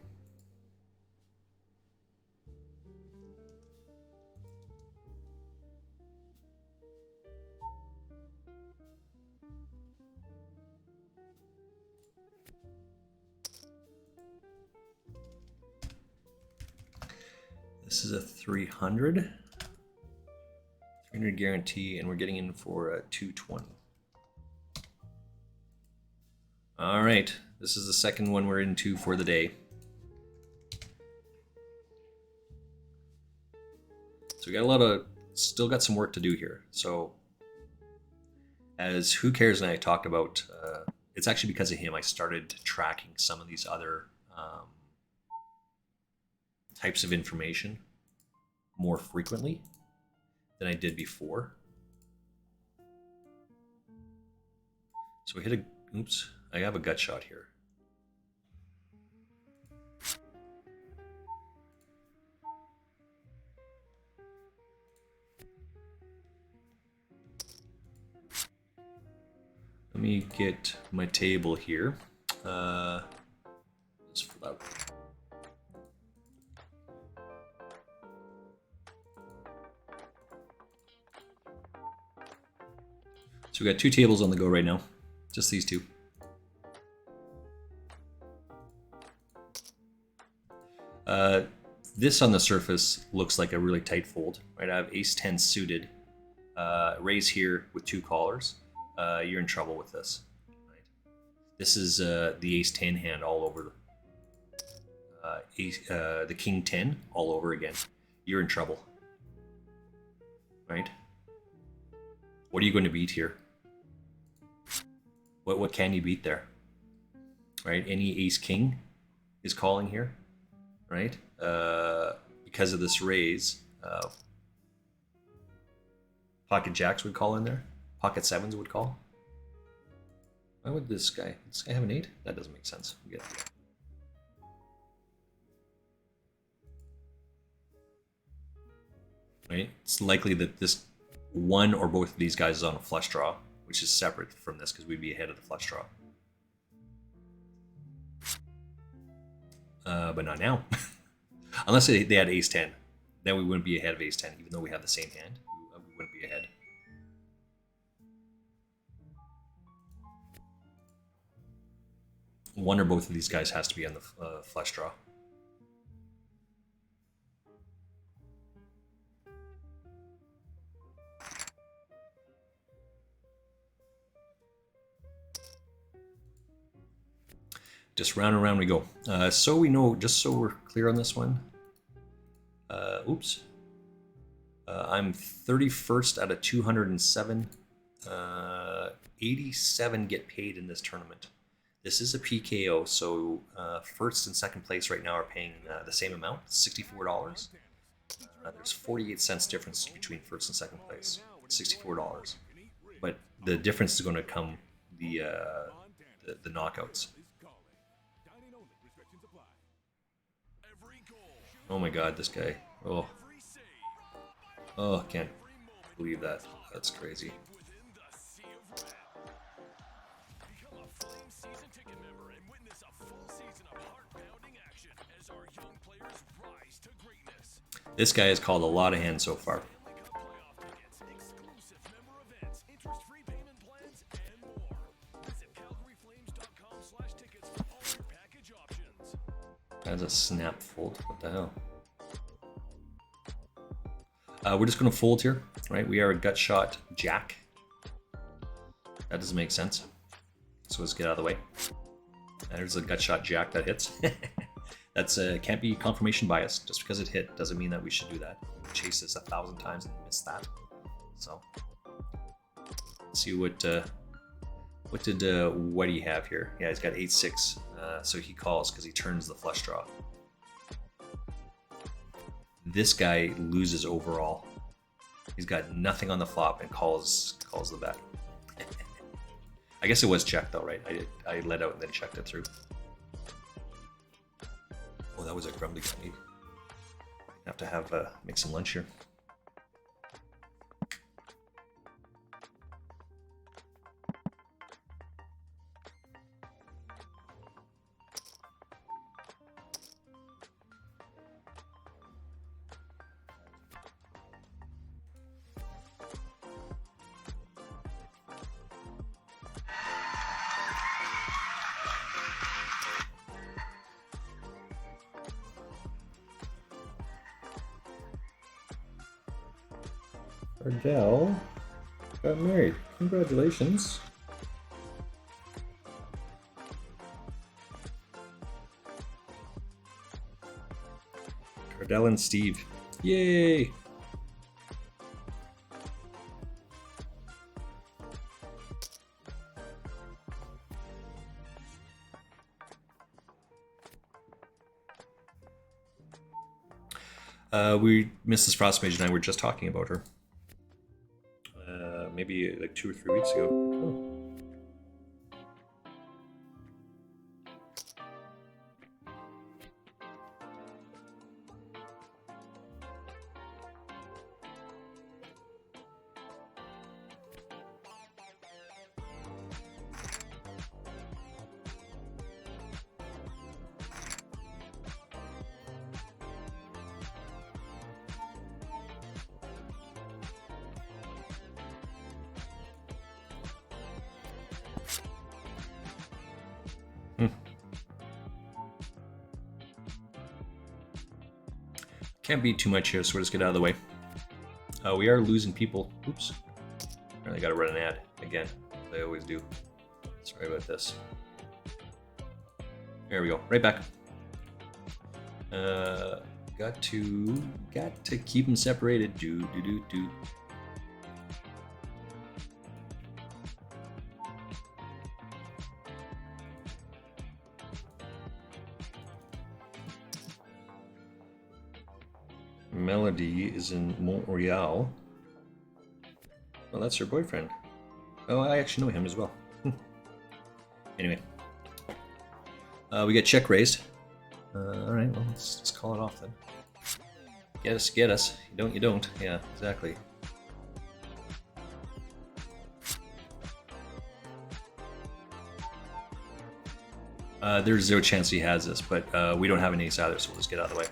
This is a 300 guarantee, and we're getting in for a 220. All right, this is the second one we're into for the day. So we got still got some work to do here. So as Who Cares and I talked about, it's actually because of him I started tracking some of these other types of information more frequently than I did before. So we hit oops, I have a gut shot here. Let me get my table here. Just for that. So we got 2 tables on the go right now, just these 2. This on the surface looks like a really tight fold, right? I have ace-10 suited, raise here with 2 callers. You're in trouble with this, right? This is the ace 10 hand all over. The king 10 all over again. You're in trouble. Right? What are you going to beat here? What can you beat there? Right? Any ace king is calling here. Right? Because of this raise, pocket jacks would call in there. Pocket sevens would call. Why would this guy have an 8? That doesn't make sense. Right? It's likely that this one or both of these guys is on a flush draw, which is separate from this because we'd be ahead of the flush draw. But not now. Unless they had ace 10. Then we wouldn't be ahead of ace 10, even though we have the same hand. We wouldn't be ahead. One or both of these guys has to be on the flush draw. Just round and round we go. So we know, just so we're clear on this one. Oops. I'm 31st out of 207. 87 get paid in this tournament. This is a PKO, so first and second place right now are paying the same amount, $64. There's 48 cents difference between first and second place, $64. But the difference is going to come the knockouts. Oh my god, this guy. Oh, I can't believe that. That's crazy. This guy has called a lot of hands so far. That's a snap fold. What the hell? We're just going to fold here, right? We are a gut shot jack. That doesn't make sense. So let's get out of the way. There's a gut shot jack that hits. That's can't be confirmation bias. Just because it hit doesn't mean that we should do that. We chase this 1,000 times and miss that. So let's see what did Whitey have here? Yeah, he's got 8-6. So he calls because he turns the flush draw. This guy loses overall. He's got nothing on the flop and calls the bet. I guess it was checked though, right? I let out and then checked it through. Oh, that was a grumbly funny. Have to make some lunch here. Ardell got married. Congratulations. Ardell and Steve. Yay! We missed this Frost Mage and I were just talking about her. Maybe like 2 or 3 weeks ago. Oh. Can't beat too much here, so we'll just get out of the way. We are losing people. Oops. I really gotta run an ad again. They always do. Sorry about this. There we go. Right back. Got to keep them separated. Do. Melody is in Montreal. Well, that's her boyfriend. Oh, I actually know him as well. Anyway, we get check raised. All right, well, let's call it off then. Get us. You don't. Yeah, exactly. There's zero chance he has this, but we don't have an ace either, so we'll just get out of the way.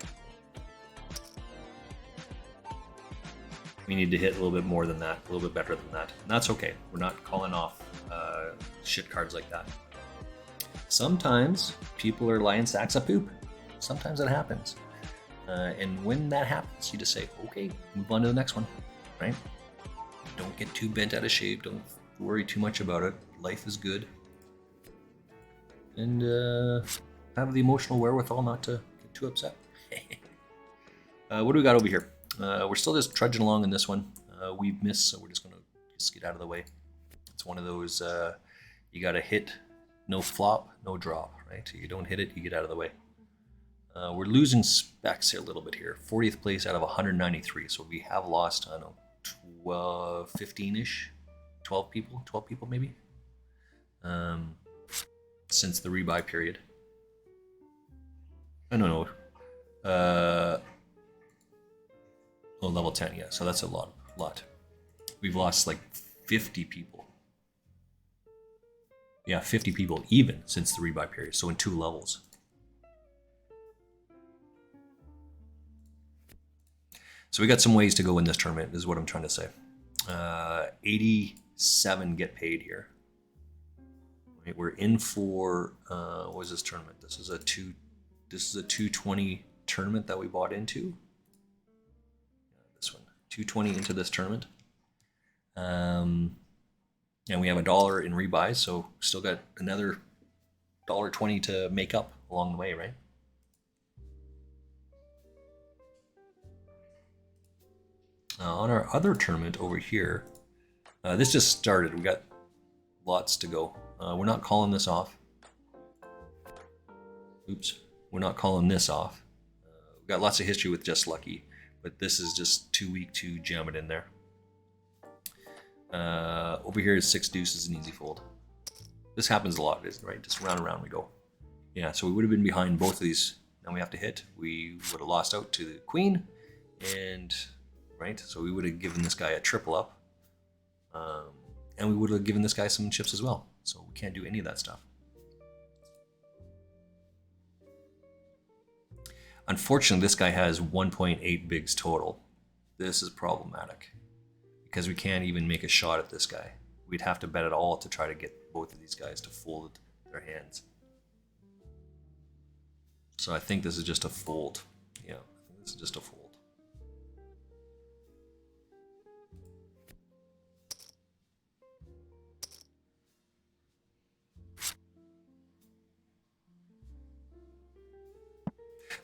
We need to hit a little bit more than that, a little bit better than that. And that's okay. We're not calling off shit cards like that. Sometimes people are lying sacks of poop. Sometimes that happens. And when that happens, you just say, okay, move on to the next one, right? Don't get too bent out of shape. Don't worry too much about it. Life is good. And have the emotional wherewithal not to get too upset. What do we got over here? We're still just trudging along in this one. We've missed, so we're just going to get out of the way. It's one of those, you got to hit, no flop, no drop, right? You don't hit it, you get out of the way. We're losing specs here a little bit here. 40th place out of 193, so we have lost, I don't know, 15-ish, 12 people maybe, since the rebuy period. I don't know. Oh, level 10, yeah, so that's a lot. We've lost like 50 people. Yeah, 50 people even since the rebuy period, so in 2 levels. So we got some ways to go in this tournament, is what I'm trying to say. 87 get paid here. Right, we're in for what was this tournament? This is a 220 tournament that we bought into. This one, 220 into this tournament. And we have $1 in rebuys, so still got another $1.20 to make up along the way, right? On our other tournament over here, this just started. We got lots to go. We're not calling this off. Oops, we're not calling this off. We've got lots of history with Just Lucky, but this is just too weak to jam it in there. Over here is 6 deuces and easy fold. This happens a lot, right? Just round and round we go. Yeah, so we would have been behind both of these. Now we have to hit. We would have lost out to the queen, and right, so we would have given this guy a triple up, and we would have given this guy some chips as well. So we can't do any of that stuff. Unfortunately, this guy has 1.8 bigs total. This is problematic because we can't even make a shot at this guy. We'd have to bet it all to try to get both of these guys to fold their hands. So I think this is just a fold. Yeah, I think this is just a fold.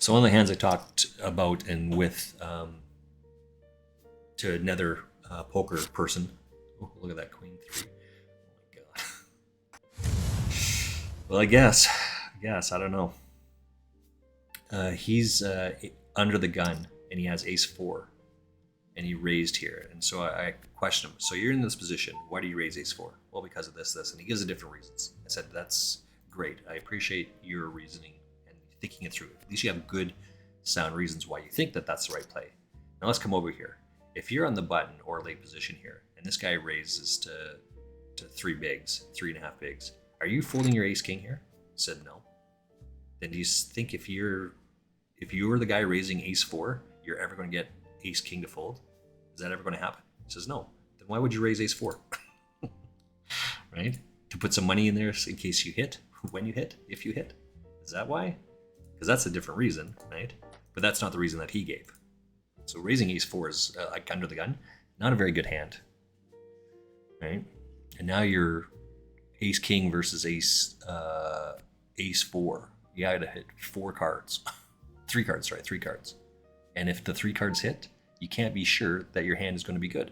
So one of the hands I talked about and with to another poker person. Oh, look at that queen 3. Oh my god. Well, I guess I don't know. He's under the gun and he has ace 4, and he raised here, and so I questioned him. So you're in this position. Why do you raise ace 4? Well, because of this, and he gives the different reasons. I said that's great. I appreciate your reasoning. Thinking it through. At least you have good, sound reasons why you think that that's the right play. Now let's come over here. If you're on the button or late position here, and this guy raises to 3 bigs, 3.5 bigs, are you folding your ace king here? Said no. Then do you think if you're the guy raising ace 4, you're ever going to get ace king to fold? Is that ever going to happen? He says no. Then why would you raise ace 4? Right? To put some money in there in case you hit, when you hit, if you hit. Is that why? Because that's a different reason, right? But that's not the reason that he gave. So raising ace 4 is like under the gun, not a very good hand, right? And now you're ace king versus ace 4. you got to hit 4 cards. 3 cards, sorry, 3 cards. And if the 3 cards hit, you can't be sure that your hand is going to be good.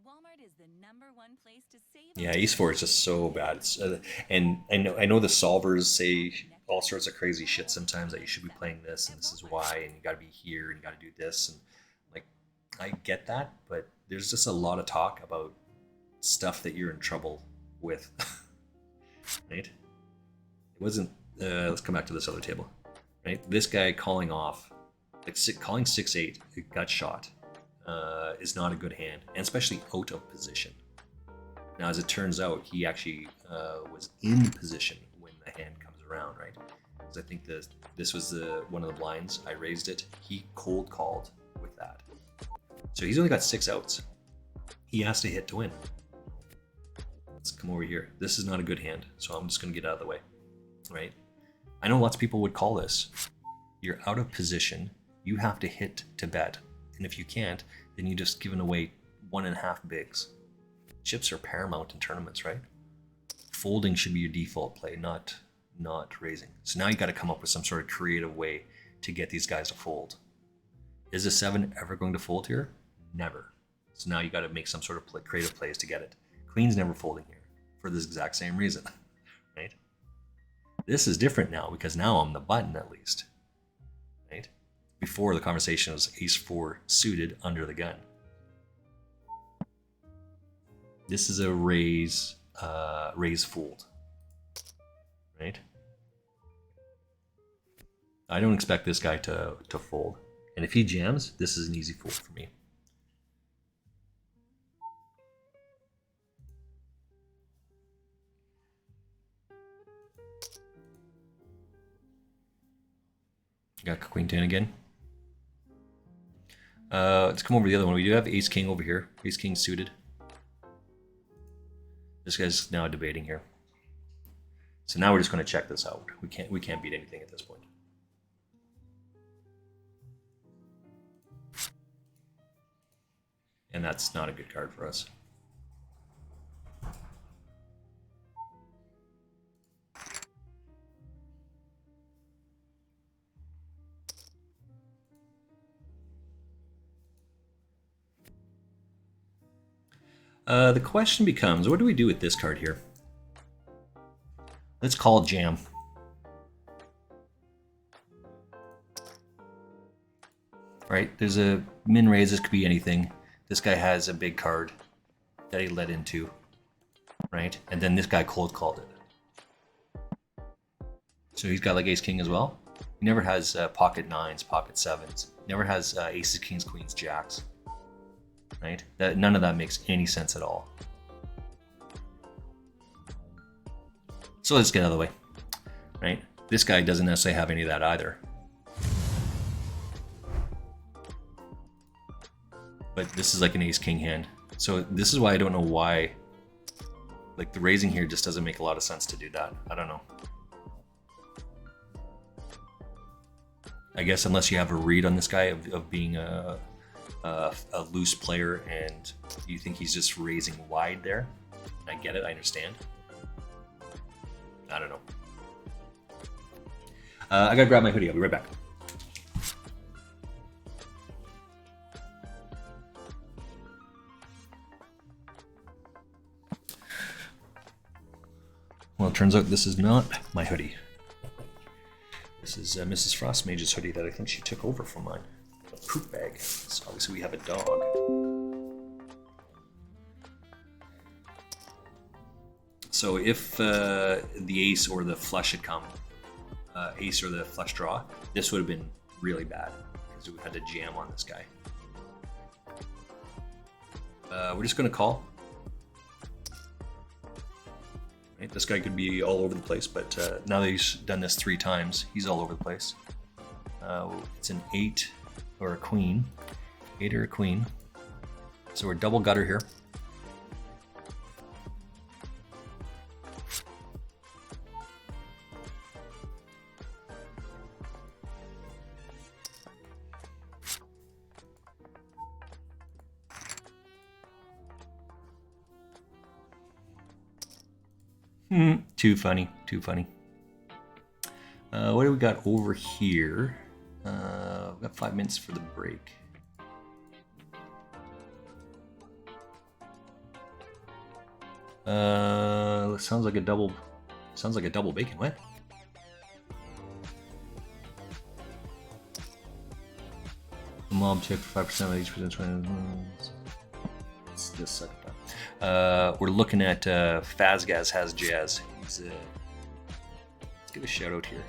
Walmart is the #1 place to save. Yeah, Ace 4 is just so bad. It's, and I know the solvers say all sorts of crazy shit sometimes that you should be playing this and this is why and you got to be here and you got to do this and like I get that, but there's just a lot of talk about stuff that you're in trouble with. Right? It wasn't. Let's come back to this other table. Right? This guy calling off, like calling 6-8, gut shot, is not a good hand, and especially out of position. Now, as it turns out, he actually was in position when the hand comes around, right? Because I think this was one of the blinds. I raised it. He cold called with that. So he's only got 6 outs. He has to hit to win. Let's come over here. This is not a good hand, so I'm just going to get out of the way, right? I know lots of people would call this. You're out of position. You have to hit to bet. And if you can't, then you just given away 1.5 bigs. Chips are paramount in tournaments, right? Folding should be your default play, not raising. So now you got to come up with some sort of creative way to get these guys to fold. Is a 7 ever going to fold here? Never. So now you got to make some sort of creative plays to get it. Queen's never folding here for this exact same reason, right? This is different now because now I'm the button at least, right? Before the conversation was Ace 4 suited under the gun. This is a raise fold, right? I don't expect this guy to fold. And if he jams, this is an easy fold for me. Got Queen 10 again. Let's come over to the other one. We do have Ace King over here. Ace King suited. This guy's now debating here. So now we're just going to check this out. We can't beat anything at this point. And that's not a good card for us. The question becomes, what do we do with this card here? Let's call jam. Right, there's a min raise, this could be anything. This guy has a big card that he led into, right? And then this guy cold called it. So he's got like Ace King as well. He never has pocket 9s, pocket 7s. Never has aces, kings, queens, jacks. Right? None of that makes any sense at all. So let's get out of the way. Right? This guy doesn't necessarily have any of that either. But this is like an ace king hand. So this is why I don't know why, like the raising here just doesn't make a lot of sense to do that. I don't know. I guess unless you have a read on this guy of being a loose player and you think he's just raising wide there. I get it, I understand. I don't know. I gotta grab my hoodie, I'll be right back. Well, it turns out this is not my hoodie. This is Mrs. Frostmage's hoodie that I think she took over from mine. A poop bag. So obviously we have a dog. So if the ace or the flush had come, ace or the flush draw, this would have been really bad because we had to jam on this guy. We're just going to call. Right, this guy could be all over the place, but now that he's done this 3 times, he's all over the place. It's an 8 or a queen. 8 or a queen. So we're double gutter here. Too funny. Too funny. What do we got over here? We've got 5 minutes for the break. Sounds like a double. Sounds like a double bacon. What? The mob check for 5% of each percent. It's just second time. We're looking at Fazgaz has jazz. He's, let's give a shout out here.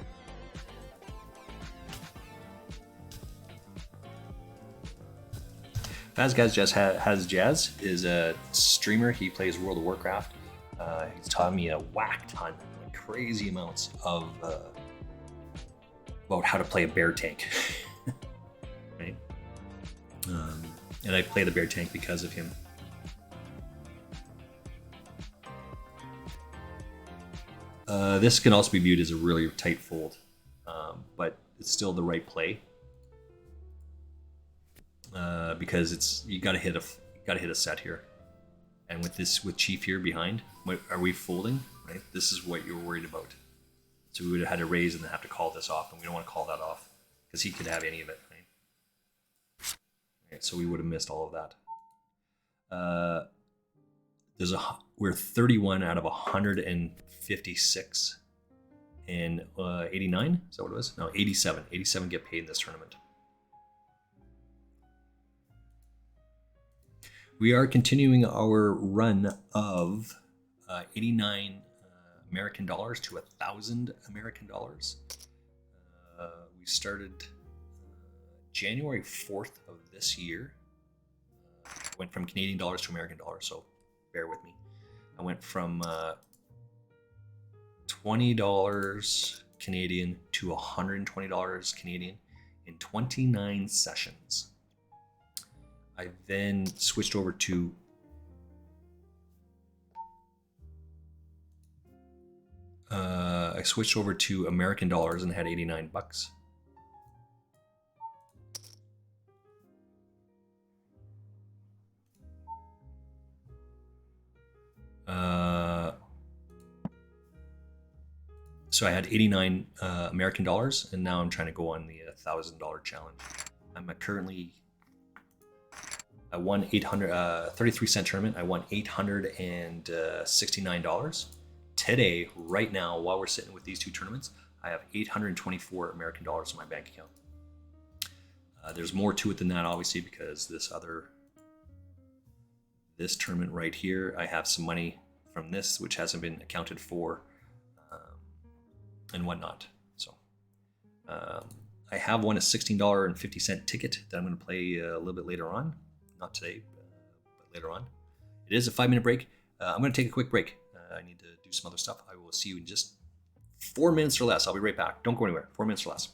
Fazgaz just has jazz. Is a streamer. He plays World of Warcraft. He's taught me a whack ton, like crazy amounts of about how to play a bear tank. Right. And I play the bear tank because of him. This can also be viewed as a really tight fold, but it's still the right play because you got to hit a set here, and with Chief here behind, are we folding? Right, this is what you're worried about. So we would have had to raise and then have to call this off, and we don't want to call that off because he could have any of it. Right, so we would have missed all of that. We're 31 out of 156 in 89. Is that what it was? No, 87. 87 get paid in this tournament. We are continuing our run of 89 American dollars to 1,000 American dollars. We started January 4th of this year. Went from Canadian dollars to American dollars, so bear with me. I went from $20 Canadian to $120 Canadian in 29 sessions. I then switched over to American dollars and had $89. So I had 89 American dollars, and now I'm trying to go on the $1,000 challenge. I'm currently, I won 33-cent tournament. I won $869 today. Right now, while we're sitting with these two tournaments, I have 824 American dollars in my bank account. There's more to it than that, obviously, because this tournament right here, I have some money from this which hasn't been accounted for, and whatnot. So I have won a $16.50 ticket that I'm going to play a little bit later on. Not today, but later on. It is a 5-minute break. I'm going to take a quick break. I need to do some other stuff. I will see you in just 4 minutes or less. I'll be right back. Don't go anywhere. 4 minutes or less.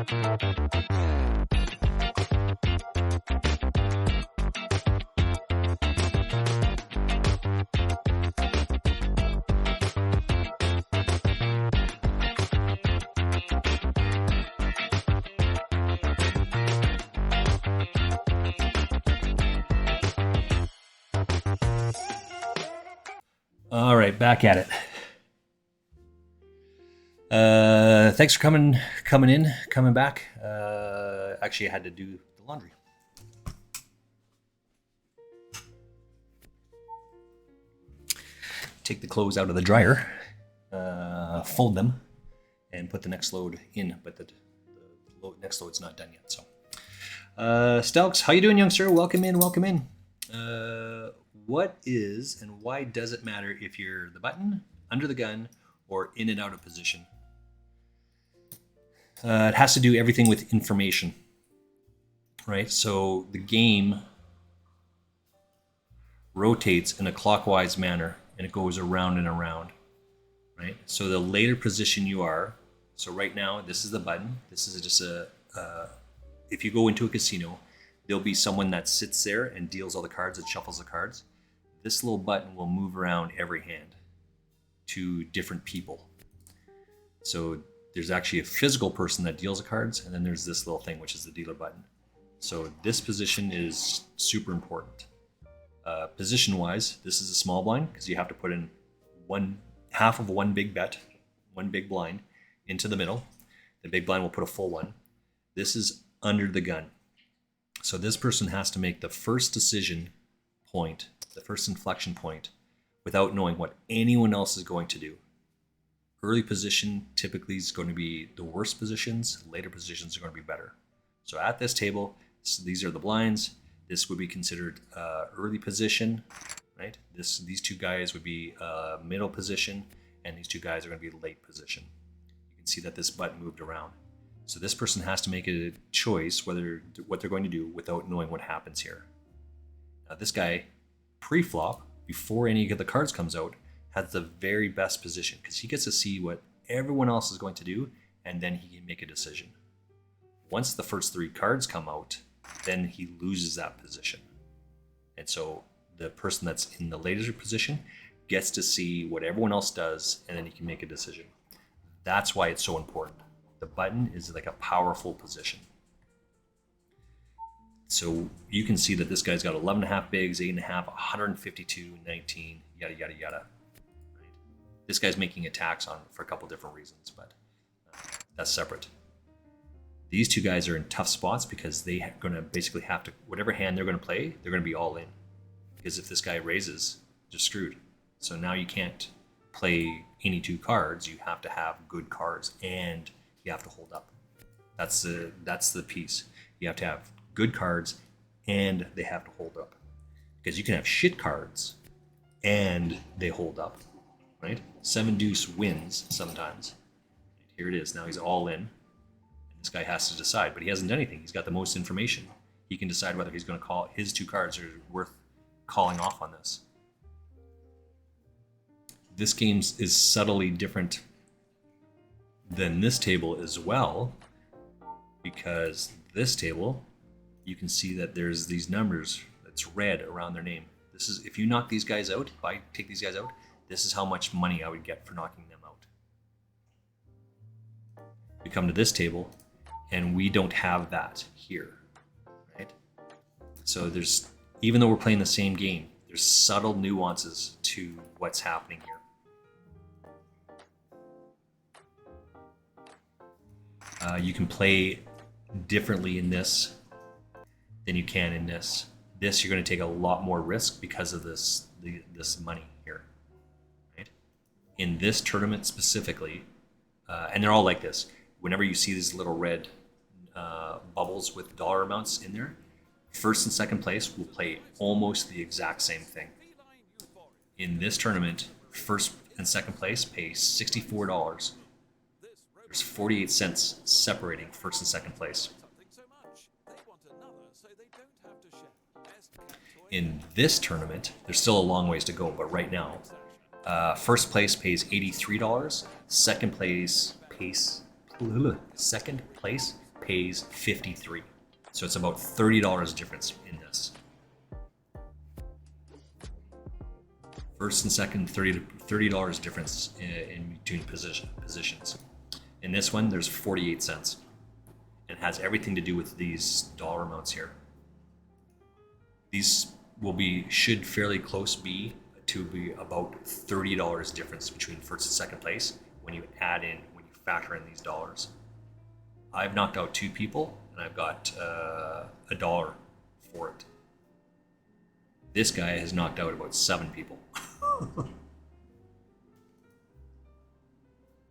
All right, back at it. Thanks for coming back. Actually, I had to do the laundry. Take the clothes out of the dryer, fold them, and put the next load in. But the next load's not done yet. So, Stelks, how you doing, youngster? Welcome in. What is and why does it matter if you're the button, under the gun, or in and out of position? It has to do everything with information, right? So the game rotates in a clockwise manner and it goes around and around, right? So the later position you are, so right now, this is the button. This is just if you go into a casino, there'll be someone that sits there and deals all the cards and shuffles the cards. This little button will move around every hand to different people. So there's actually a physical person that deals the cards, and then there's this little thing, which is the dealer button. So this position is super important. Position-wise, this is a small blind because you have to put in half of one big bet, one big blind into the middle. The big blind will put a full one. This is under the gun. So this person has to make the first decision point, the first inflection point, without knowing what anyone else is going to do. Early position typically is going to be the worst positions. Later positions are going to be better. So at this table, these are the blinds. This would be considered early position, right? These two guys would be middle position, and these two guys are going to be late position. You can see that this button moved around. So this person has to make a choice what they're going to do without knowing what happens here. Now this guy, pre-flop, before any of the cards comes out, has the very best position because he gets to see what everyone else is going to do, and then he can make a decision. Once the first three cards come out, then he loses that position. And so the person that's in the later position gets to see what everyone else does, and then he can make a decision. That's why it's so important. The button is like a powerful position. So you can see that this guy's got 11.5 bigs, 8.5, 152, 19, yada, yada, yada. Right? This guy's making attacks on for a couple different reasons, but that's separate. These two guys are in tough spots because they're going to basically have to, whatever hand they're going to play, they're going to be all in. Because if this guy raises, they're screwed. So now you can't play any two cards. You have to have good cards, and you have to hold up. That's the piece. You have to have good cards, and they have to hold up. Because you can have shit cards, and they hold up, right? 7 deuce wins sometimes. Here it is. Now he's all in. This guy has to decide, but he hasn't done anything. He's got the most information. He can decide whether he's going to call his two cards are worth calling off on this. This game is subtly different than this table as well, because this table, you can see that there's these numbers that's red around their name. This is, if you knock these guys out, if I take these guys out, this is how much money I would get for knocking them out. We come to this table, and we don't have that here, right? So there's, even though we're playing the same game, there's subtle nuances to what's happening here. You can play differently in this than you can in this. This, you're going to take a lot more risk because of this money here, right? In this tournament specifically, and they're all like this. Whenever you see these little red bubbles with dollar amounts in there, first and second place will play almost the exact same thing. In this tournament, first and second place pay $64. There's 48 cents separating first and second place. In this tournament, there's still a long ways to go, but right now, first place pays $83. Second place pays pays 53. So it's about $30 difference in this. First and second, $30 difference in between positions. In this one, there's 48 cents. It has everything to do with these dollar amounts here. These should fairly close be about $30 difference between first and second place when you factor in these dollars. I've knocked out 2 people and I've got $1 for it. This guy has knocked out about 7 people.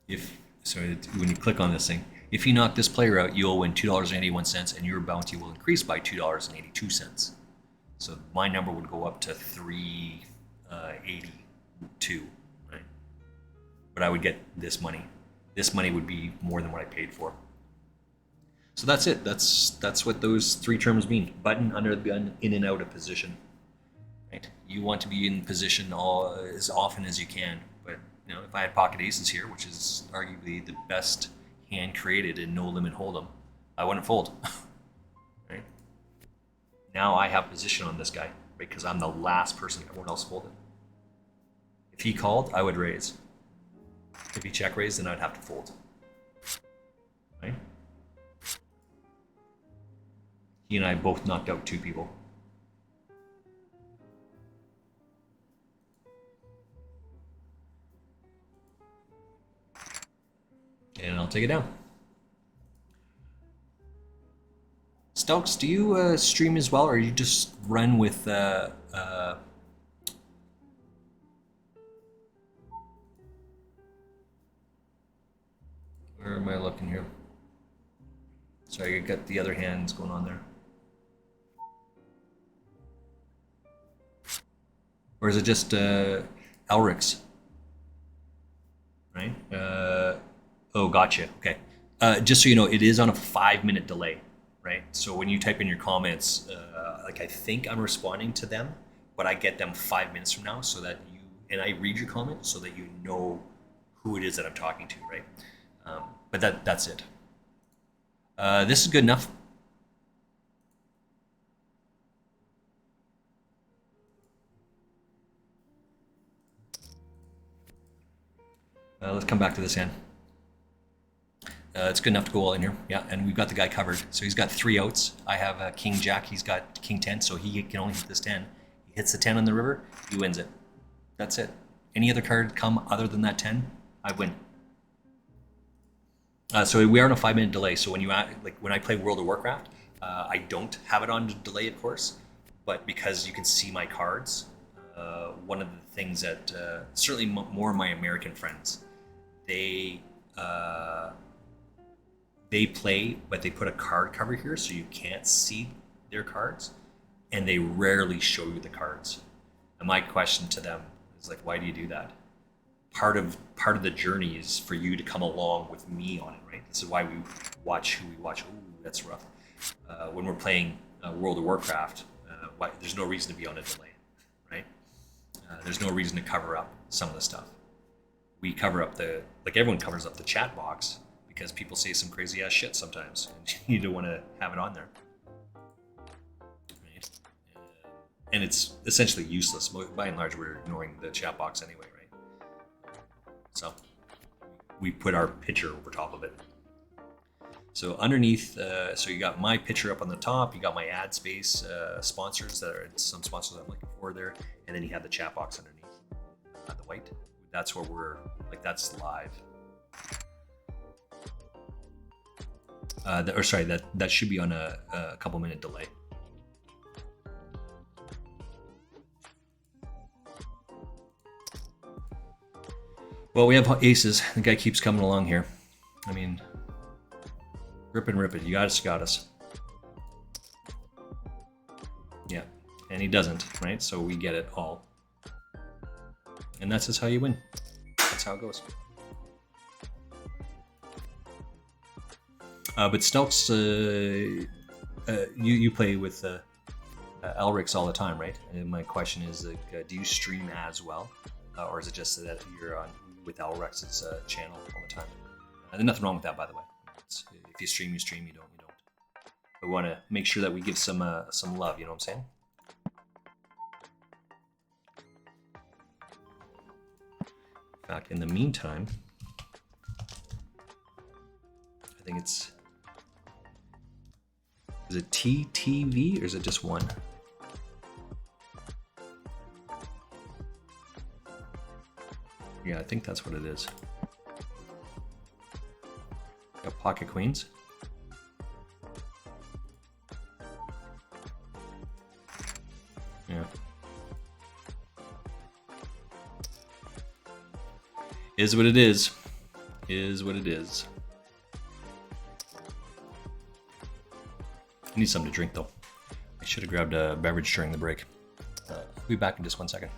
When you click on this thing, if you knock this player out, you'll win $2.81 and your bounty will increase by $2.82. So my number would go up to $3.82, right? But I would get this money. This money would be more than what I paid for. So that's it. That's what those 3 terms mean. Button, under the gun, in and out of position. Right? You want to be in position as often as you can. But if I had pocket aces here, which is arguably the best hand created in No Limit Hold'em, I wouldn't fold. Right? Now I have position on this guy because I'm the last person everyone else folded. If he called, I would raise. If he check raised, then I'd have to fold. Right? He and I both knocked out 2 people. And I'll take it down. Stokes, do you stream as well, or you just run with where am I looking here? Sorry, I got the other hands going on there. Or is it just Elric's? Right? Oh, gotcha. Okay. Just so you know, it is on a 5-minute delay, right? So when you type in your comments, I think I'm responding to them, but I get them 5 minutes from now, and I read your comment so that you know who it is that I'm talking to, right? But that's it. This is good enough. Let's come back to this hand. It's good enough to go all in here. Yeah, and we've got the guy covered. So he's got 3 outs. I have King Jack. He's got King 10, so he can only hit this 10. He hits the 10 on the river, he wins it. That's it. Any other card come other than that 10, I win. So we are on a 5-minute delay. So when I play World of Warcraft, I don't have it on delay, of course, but because you can see my cards, one of the things that certainly more of my American friends, they play, but they put a card cover here so you can't see their cards, and they rarely show you the cards. And my question to them is why do you do that? Part of the journey is for you to come along with me on it, right? This is why we watch who we watch. Ooh, that's rough. When we're playing World of Warcraft, there's no reason to be on a delay, right? There's no reason to cover up some of the stuff. We cover up everyone covers up the chat box because people say some crazy ass shit sometimes, and you don't want to have it on there. Right? And it's essentially useless. By and large, we're ignoring the chat box anyway, right? So we put our picture over top of it. So underneath, so you got my picture up on the top, you got my ad space sponsors, that are some sponsors I'm looking for there, and then you have the chat box underneath, the white. That's where we're, that's live. That should be on a couple minute delay. Well, we have aces. The guy keeps coming along here. I mean, rip it. You got us. Yeah, and he doesn't, right? So we get it all. And that's just how you win. That's how it goes. But Stelks, you play with Elric's all the time, right? And my question is, do you stream as well? Or is it just that you're on with Elric's channel all the time? There's nothing wrong with that, by the way. If you stream, you don't. we want to make sure that we give some love. You know what I'm saying? In fact, in the meantime, I think it's. Is it TTV or is it just one? Yeah, I think that's what it is. Got pocket queens. Yeah. Is what it is. Is what it is. I need something to drink though. I should have grabbed a beverage during the break. I'll be back in just 1 second.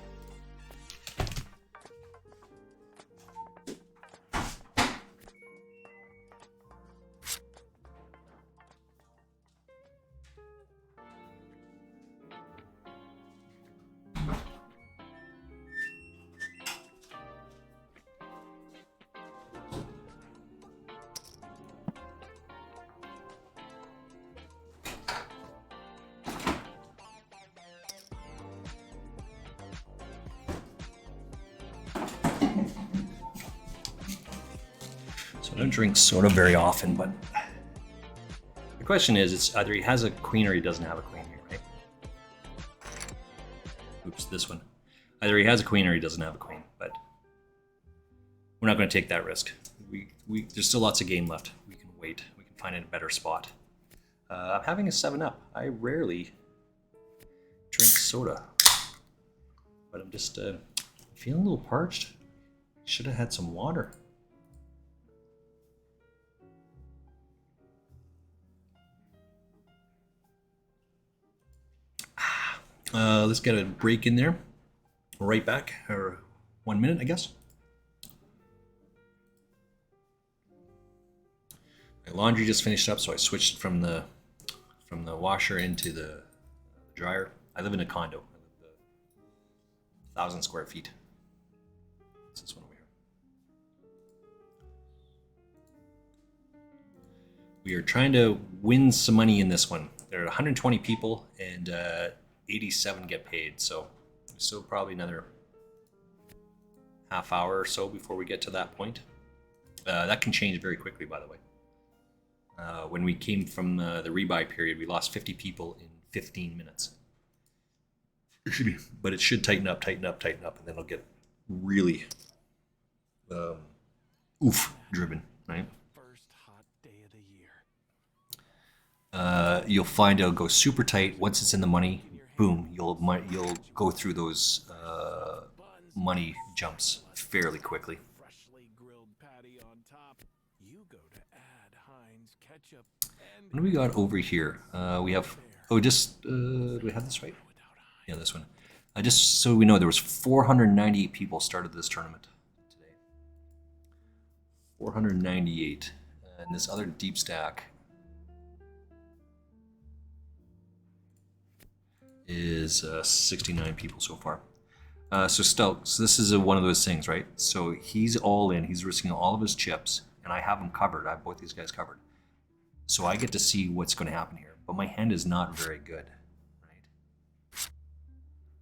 So I don't drink soda very often, but the question is, it's either he has a queen or he doesn't have a queen here, right? Oops, this one. Either he has a queen or he doesn't have a queen, but we're not going to take that risk. There's still lots of game left. We can wait. We can find a better spot. I'm having a 7-Up. I rarely drink soda, but I'm just feeling a little parched. Should have had some water. Let's get a break in there. Right back, or 1 minute, I guess. My laundry just finished up, so I switched from the washer into the dryer. I live in a condo. I live 1,000 square feet. It's this one over here. We are trying to win some money in this one. There are 120 people, and 87 get paid, so still probably another half hour or so before we get to that point. That can change very quickly, by the way. When we came from the rebuy period, we lost 50 people in 15 minutes. But it should tighten up, and then it'll get really driven, right? First hot day of the year. You'll find it'll go super tight once it's in the money. Boom! You'll go through those money jumps fairly quickly. Freshly grilled patty on top. You go to add Heinz ketchup and What do we got over here? We have do we have this right? Yeah, this one. Just so we know, there was 498 people started this tournament today. 498, and this other deep stack is 69 people so far. So this is one of those things, right? So he's all in. He's risking all of his chips, and I have him covered. I have both these guys covered. So I get to see what's going to happen here. But my hand is not very good, right?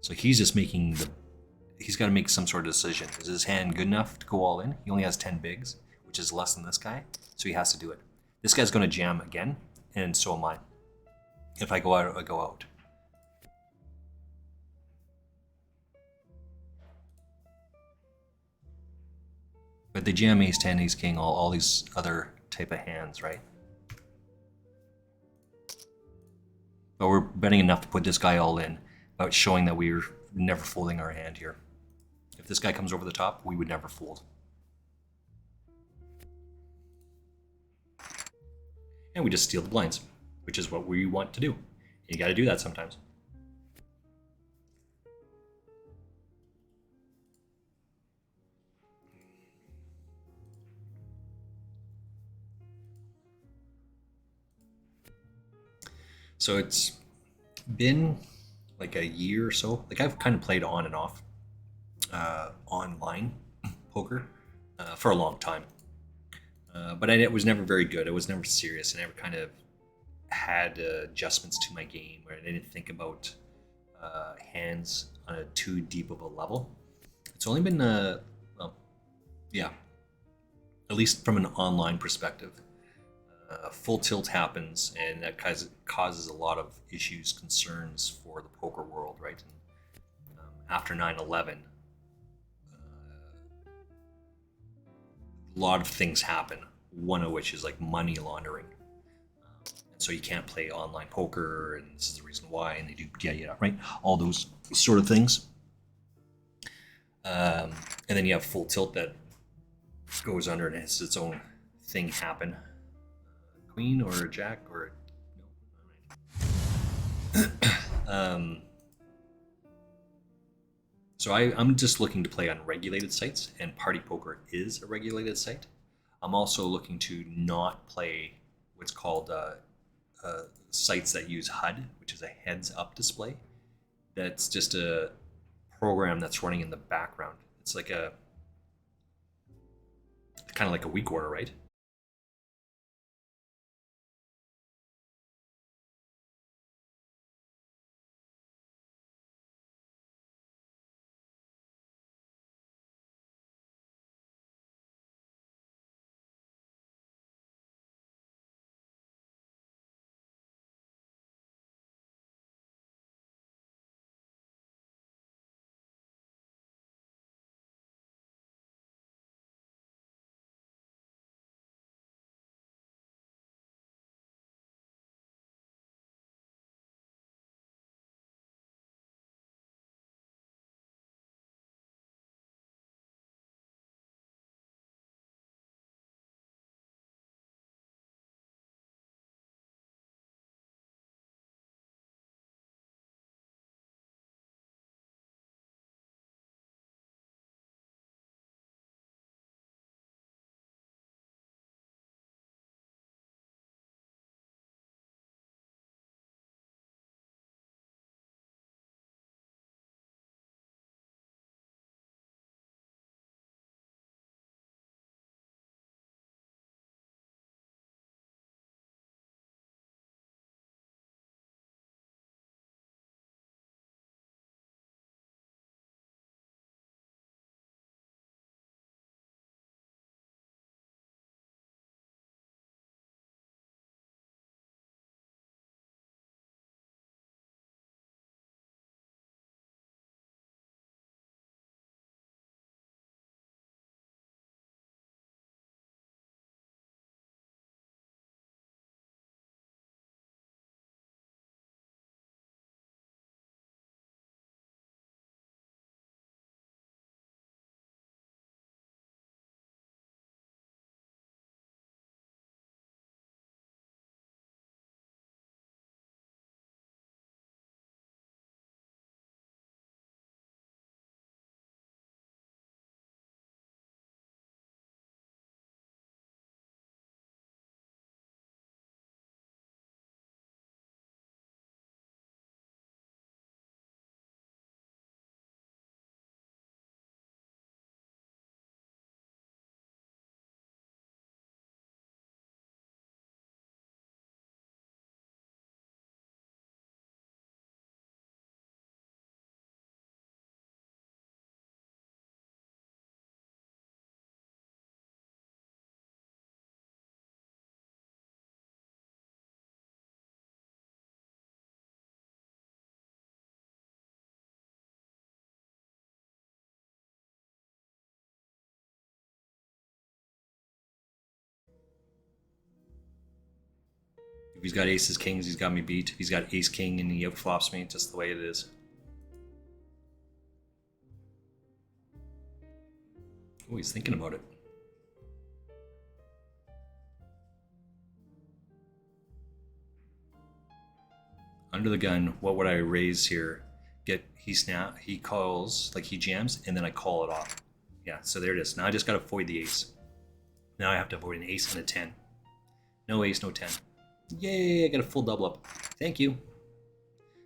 So he's just he's got to make some sort of decision. Is his hand good enough to go all in? He only has 10 bigs, which is less than this guy. So he has to do it. This guy's going to jam again, and so am I. If I go out, I go out. But they jam ace 10, ace king, all these other type of hands, right? But we're betting enough to put this guy all in, about showing that we're never folding our hand here. If this guy comes over the top, we would never fold. And we just steal the blinds, which is what we want to do. You got to do that sometimes. So it's been like a year or so. Like I've kind of played on and off online poker for a long time. But it was never very good. It was never serious. I never kind of had adjustments to my game, where I didn't think about hands on a too deep of a level. It's only been, well, yeah, at least from an online perspective. Full tilt happens, and that causes a lot of issues, concerns for the poker world, right? And, after 9/11, a lot of things happen. One of which is like money laundering, and so you can't play online poker, and this is the reason why. And they do, yeah, right, all those sort of things. And then you have full tilt that goes under and has its own thing happen. Queen or a jack or no. All right. So I'm just looking to play on regulated sites, and Party Poker is a regulated site. I'm also looking to not play what's called sites that use HUD, which is a heads-up display. That's just a program that's running in the background. It's like a kind of like a weak order, right? If he's got aces, kings, he's got me beat. If he's got ace, king, and he outflops me, just the way it is. Oh, he's thinking about it. Under the gun, what would I raise here? He calls, like he jams, and then I call it off. Yeah, so there it is. Now I just gotta avoid the ace. Now I have to avoid an ace and a 10. No ace, no 10. Yay, I got a full double up. Thank you.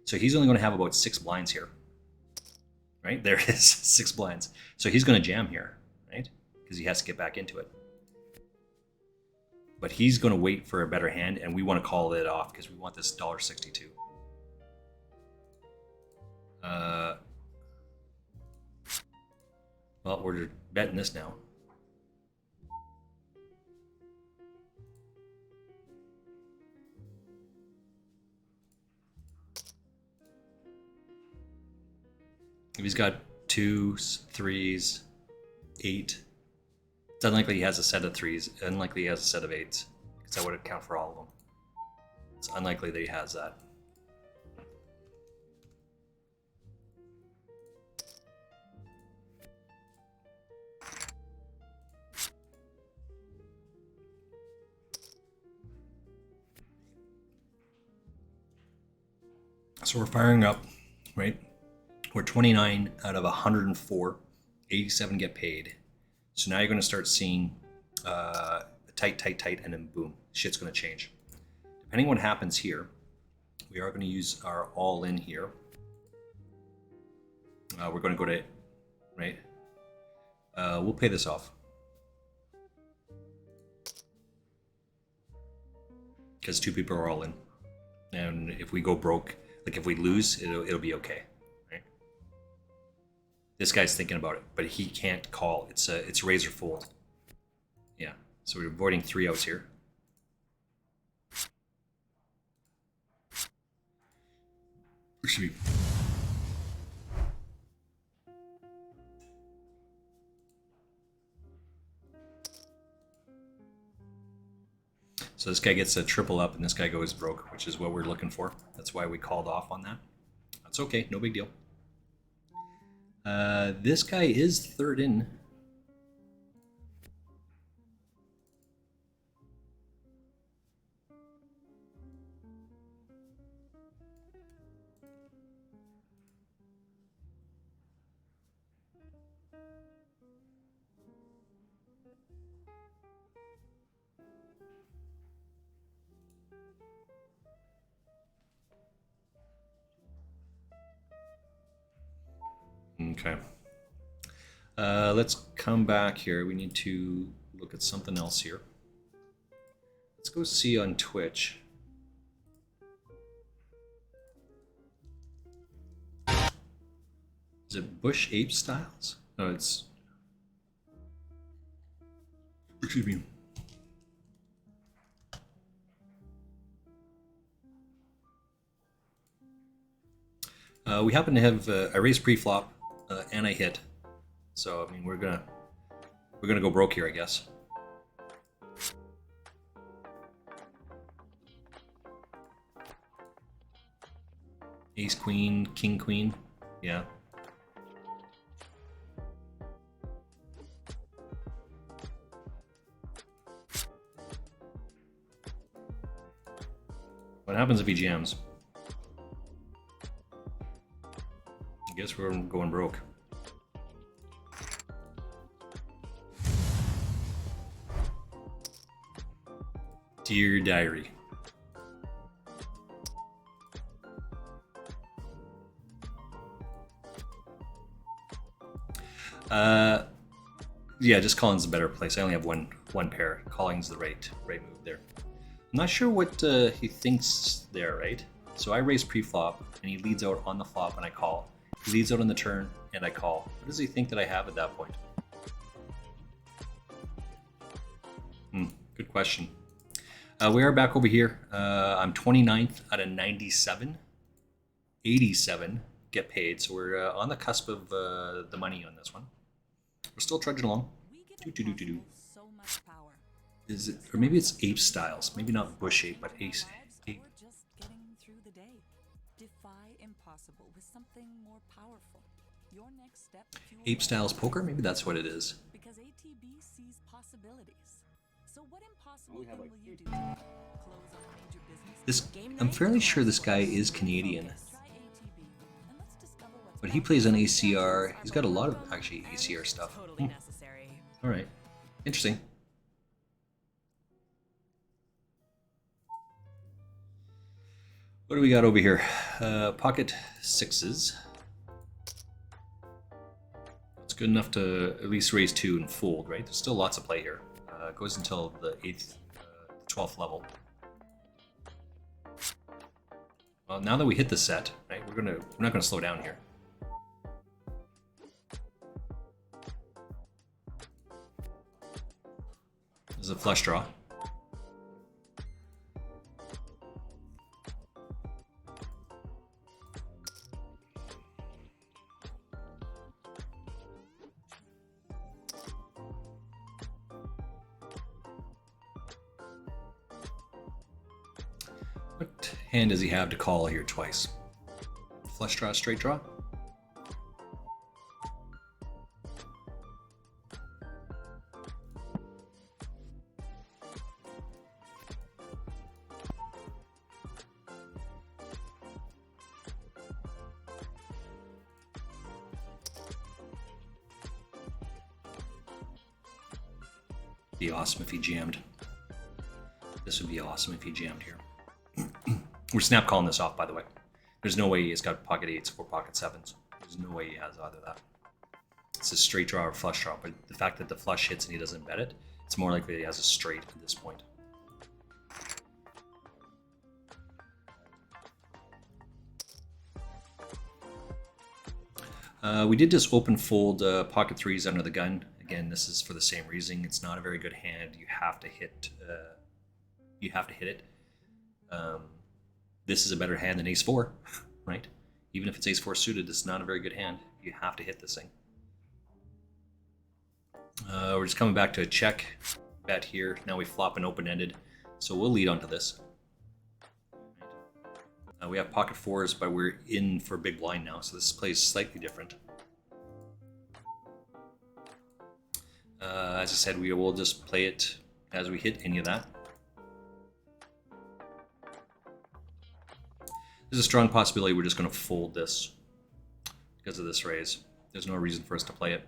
So he's only gonna have about 6 blinds here. Right, there it is, 6 blinds. So he's gonna jam here, right? Because he has to get back into it. But he's going to wait for a better hand, and we want to call it off because we want this $1.62. Well, we're betting this now. If he's got 2s, 3s, 8, it's unlikely he has a set of 3s, unlikely he has a set of 8s, because that would account for all of them. It's unlikely that he has that. So we're firing up, right? We're 29 out of 104. 87 get paid. So now you're going to start seeing tight, and then boom, shit's going to change. Depending on what happens here, we are going to use our all in here. We're going to go to, right? We'll pay this off. Because 2 people are all in. And if we go broke, like if we lose, it'll be okay, right? This guy's thinking about it, but he can't call. It's razor fold. Yeah, so we're avoiding 3 outs here. Should be. So this guy gets a triple up and this guy goes broke, which is what we're looking for. That's why we called off on that. That's okay, no big deal. This guy is third in. Okay. Let's come back here. We need to look at something else here. Let's go see on Twitch. Is it Bush Ape Styles? No, it's... Excuse me. We happen to have I raised pre-flop and I hit, so I mean we're gonna go broke here, I guess. Ace queen, king queen, yeah. What happens if he jams? I guess we're going broke. Dear diary. Yeah, just calling's a better place. I only have one pair. Calling's the right move there. I'm not sure what he thinks there, right? So I raise pre-flop, and he leads out on the flop, and I call. He leads out on the turn, and I call. What does he think that I have at that point? Good question. We are back over here. I'm 29th out of 97. 87 get paid, so we're on the cusp of the money on this one. We're still trudging along. Do. So much power. Is it, or maybe it's Ape Styles. Maybe not Bush Ape, but Ace Ape. Or just getting through the day. Defy impossible with something more powerful. Your next step. Ape Styles Poker? Maybe that's what it is. Because ATB sees possibilities. So what impossible thing will you do? Close on a major business? This, Game I'm night? fairly sure this guy is Canadian, Try ATB and let's discover what's but he plays on ACR. He's got a lot of actually ACR stuff. totally necessary. All right, interesting. What do we got over here? Pocket sixes. It's good enough to at least raise 2 and fold, right? There's still lots of play here. It goes until the 12th level. Well, now that we hit the set, right, we're not gonna slow down here. This is a flush draw. What hand does he have to call here twice? Flush draw, straight draw? Be awesome if he jammed. This would be awesome if he jammed here. We're snap calling this off, by the way. There's no way he's got pocket 8s or pocket 7s. There's no way he has either of that. It's a straight draw or flush draw, but the fact that the flush hits and he doesn't bet it, it's more likely he has a straight at this point. We did just open fold pocket 3s under the gun. Again, this is for the same reason. It's not a very good hand. You have to hit. It. This is a better hand than ace 4, right? Even if it's ace 4 suited, it's not a very good hand. You have to hit this thing. We're just coming back to a check bet here. Now we flop an open-ended, so we'll lead onto this. We have pocket 4s, but we're in for big blind now, so this plays slightly different. As I said, we will just play it as we hit any of that. There's a strong possibility we're just going to fold this because of this raise. There's no reason for us to play it.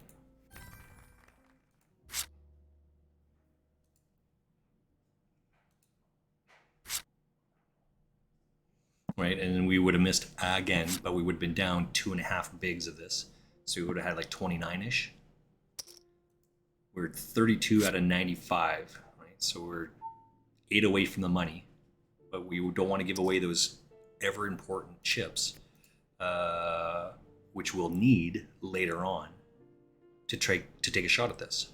Right, and then we would have missed again, but we would have been down 2.5 bigs of this. So we would have had like 29-ish. We're 32 out of 95, right? So we're 8 away from the money, but we don't want to give away those ever important chips, which we'll need later on to take a shot at this.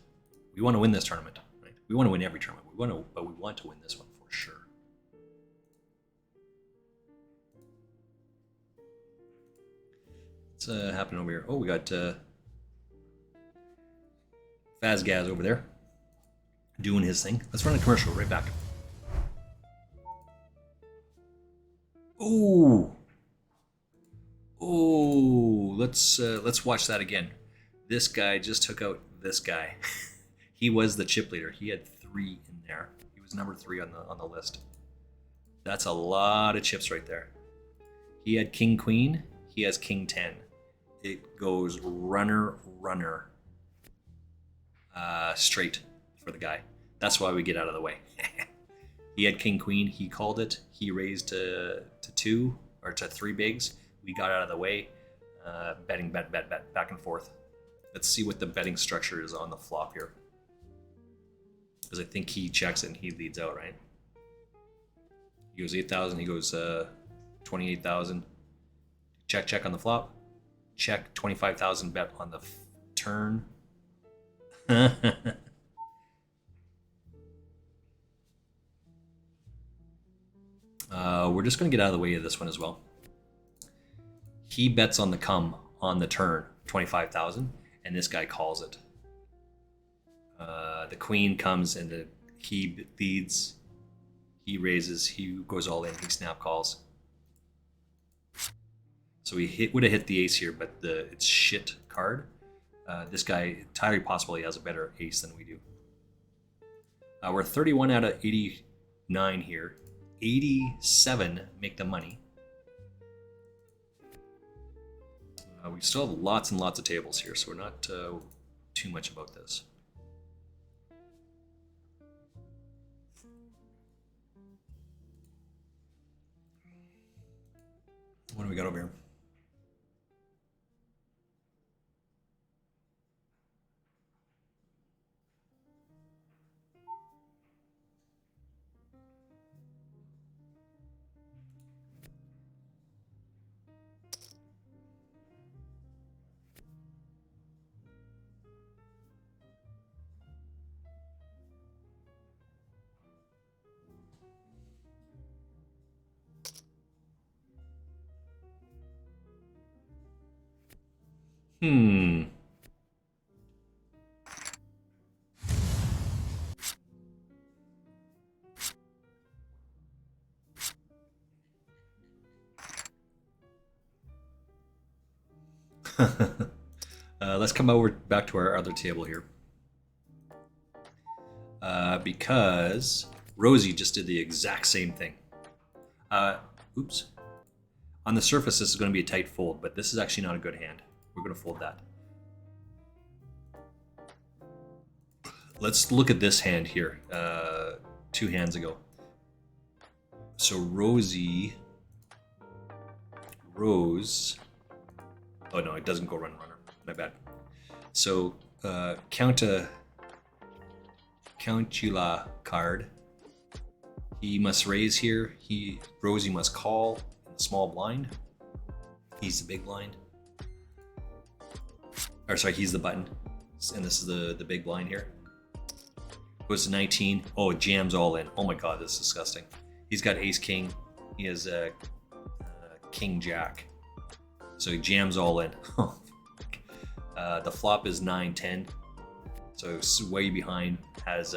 We want to win this tournament, right? We want to win every tournament. But we want to win this one for sure. What's happening over here? Oh, we got Fazgaz over there doing his thing. Let's run a commercial right back. Oh, let's watch that again. This guy just took out this guy. He was the chip leader. He had 3 in there. He was number 3 on the list. That's a lot of chips right there. He had king queen. He has king 10. It goes runner straight for the guy. That's why we get out of the way. He had king queen. He called it. He raised to 2 or to 3 bigs. We got out of the way. Betting, bet, back and forth. Let's see what the betting structure is on the flop here. Because I think he checks it and he leads out, right? He goes 8,000. He goes 28,000. Check on the flop. Check 25,000 bet on the turn. We're just going to get out of the way of this one as well. He bets on the come on the turn, 25,000, and this guy calls it. The queen comes and he leads. He raises. He goes all in. He snap calls. So we would have hit the ace here, but it's shit card. This guy entirely possibly has a better ace than we do. We're 31 out of 89 here. 87 make the money. We still have lots and lots of tables here, so we're not too much about this. What do we got over here? Hmm. Let's come over back to our other table here. Because Rosie just did the exact same thing. Oops. On the surface, this is going to be a tight fold, but this is actually not a good hand. We're going to fold that. Let's look at this hand here, 2 hands ago. So Rose. Oh no, it doesn't go runner. My bad. So Countula card. He must raise here. Rosie must call in the small blind. He's the big blind. Or sorry, he's the button, and this is the big blind here. Goes to 19. Oh, it jams all in. Oh my god, this is disgusting. He's got ace king. He has king jack. So he jams all in. The flop is 9-10. So it's way behind. Has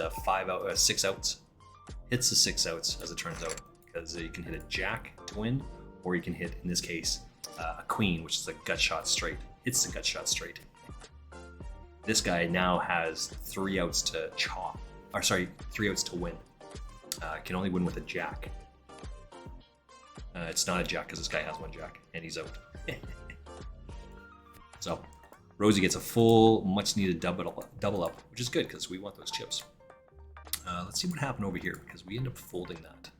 6 outs. Hits the 6 outs as it turns out, because you can hit a jack to win, or you can hit, in this case, a queen, which is a gut shot straight. It's the gut shot straight. This guy now has 3 outs to chop. Or sorry, 3 outs to win. Can only win with a jack. It's not a jack because this guy has 1 jack and he's out. So Rosie gets a full, much needed double up, which is good because we want those chips. Let's see what happened over here, because we end up folding that.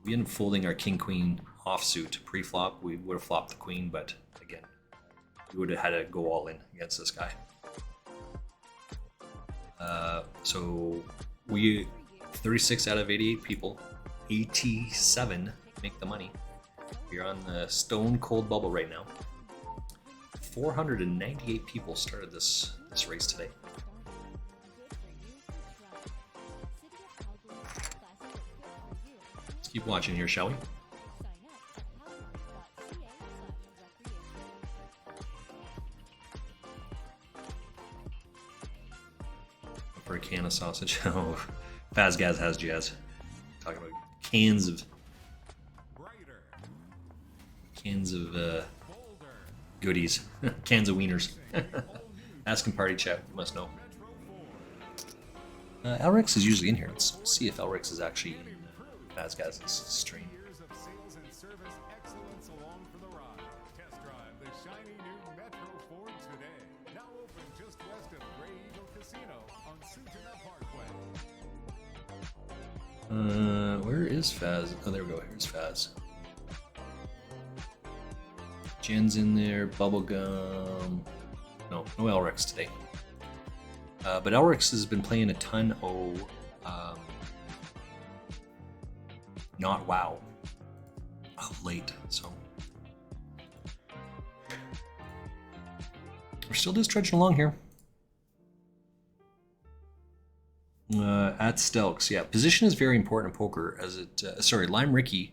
We end up folding our king queen offsuit pre-flop. We would have flopped the queen, but again, we would have had to go all in against this guy. So we 36 out of 88 people, 87 make the money. We're on the stone cold bubble right now. 498 people started this race today. Let's keep watching here, shall we? For a can of sausage. Oh, Fazgaz has jazz. Talking about cans of goodies. Cans of wieners. Ask him party chat, you must know. Elrix is usually in here. Let's see if Elrix is actually in Fazgaz's stream. Where is Faz? Oh, there we go. Here's Faz. Jen's in there. Bubblegum. No Elrix today. But Elrix has been playing a ton of not WoW of late, so we're still just trudging along here. At Stelks, yeah. Position is very important in poker, as it. Sorry, Lime Ricky.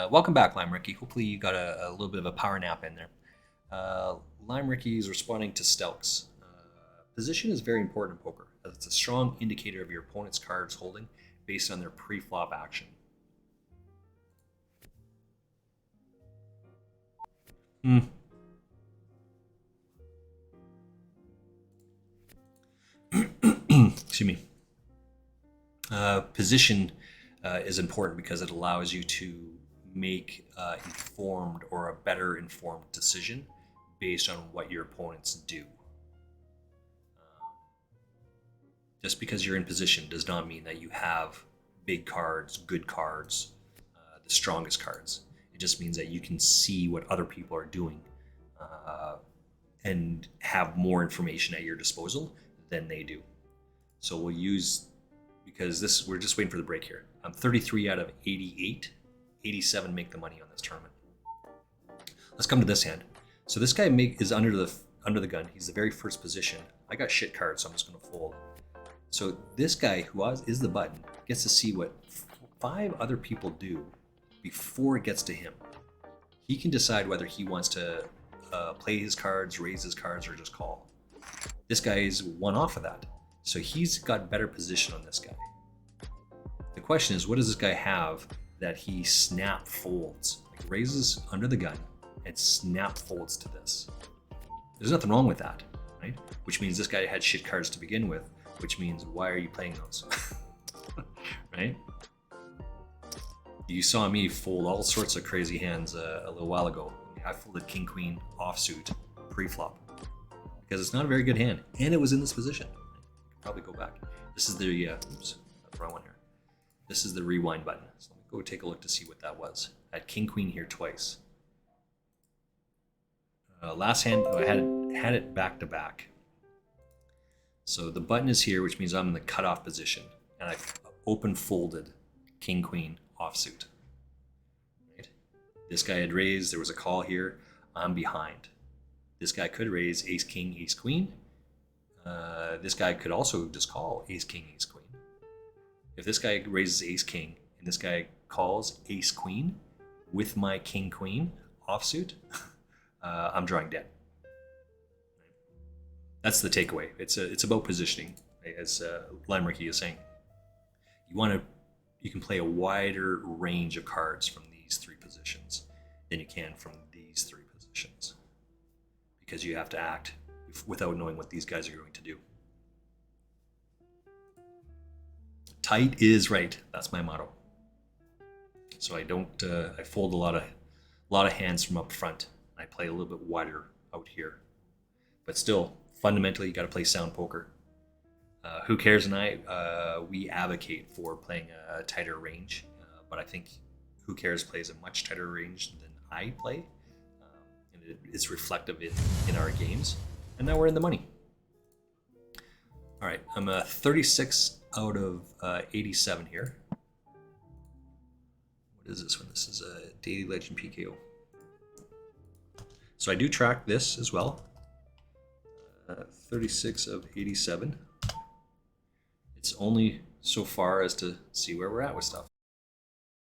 Welcome back, Lime Ricky. Hopefully you got a little bit of a power nap in there. Lime Ricky is responding to Stelks. Position is very important in poker, as it's a strong indicator of your opponent's cards holding based on their pre-flop action. Excuse me. Position is important because it allows you to make informed or a better informed decision based on what your opponents do. Just because you're in position does not mean that you have big cards, good cards, the strongest cards. It just means that you can see what other people are doing and have more information at your disposal than they do. So we'll use, because we're just waiting for the break here. 33 out of 88, 87 make the money on this tournament. Let's come to this hand. So this guy is under the gun. He's the very first position. I got shit cards, so I'm just going to fold. So this guy, who is the button, gets to see what 5 other people do before it gets to him. he can decide whether he wants to play his cards, raise his cards, or just call. This guy is one off of that. So he's got better position on this guy. The question is, what does this guy have that he snap folds? Like raises under the gun and snap folds to this. There's nothing wrong with that, right? Which means this guy had shit cards to begin with, which means why are you playing those? Right? You saw me fold all sorts of crazy hands a little while ago. I folded king queen offsuit pre-flop because it's not a very good hand, and it was in this position. Probably go back. This is the oops, that's the wrong one here. This is the rewind button. So let me go take a look to see what that was. I had king queen here twice. Last hand, I had it back to back. So the button is here, which means I'm in the cutoff position, and I open folded king queen offsuit. Right? This guy had raised. There was a call here. I'm behind. This guy could raise ace king ace queen. This guy could also just call ace king ace queen. If this guy raises ace king and this guy calls ace queen with my king queen offsuit, I'm drawing dead. That's the takeaway. It's about positioning, right? As Limericky is saying. You can play a wider range of cards from these three positions than you can from these three positions, because you have to act without knowing what these guys are going to do. Tight is right. That's my motto. So I don't. I fold a lot of hands from up front. I play a little bit wider out here, but still, fundamentally, you got to play sound poker. Who Cares and I, we advocate for playing a tighter range, but I think Who Cares plays a much tighter range than I play, and it's reflective in our games. And now we're in the money. All right, I'm 36 out of 87 here. What is this one? This is a Daily Legend PKO. So I do track this as well. 36 of 87. It's only so far as to see where we're at with stuff.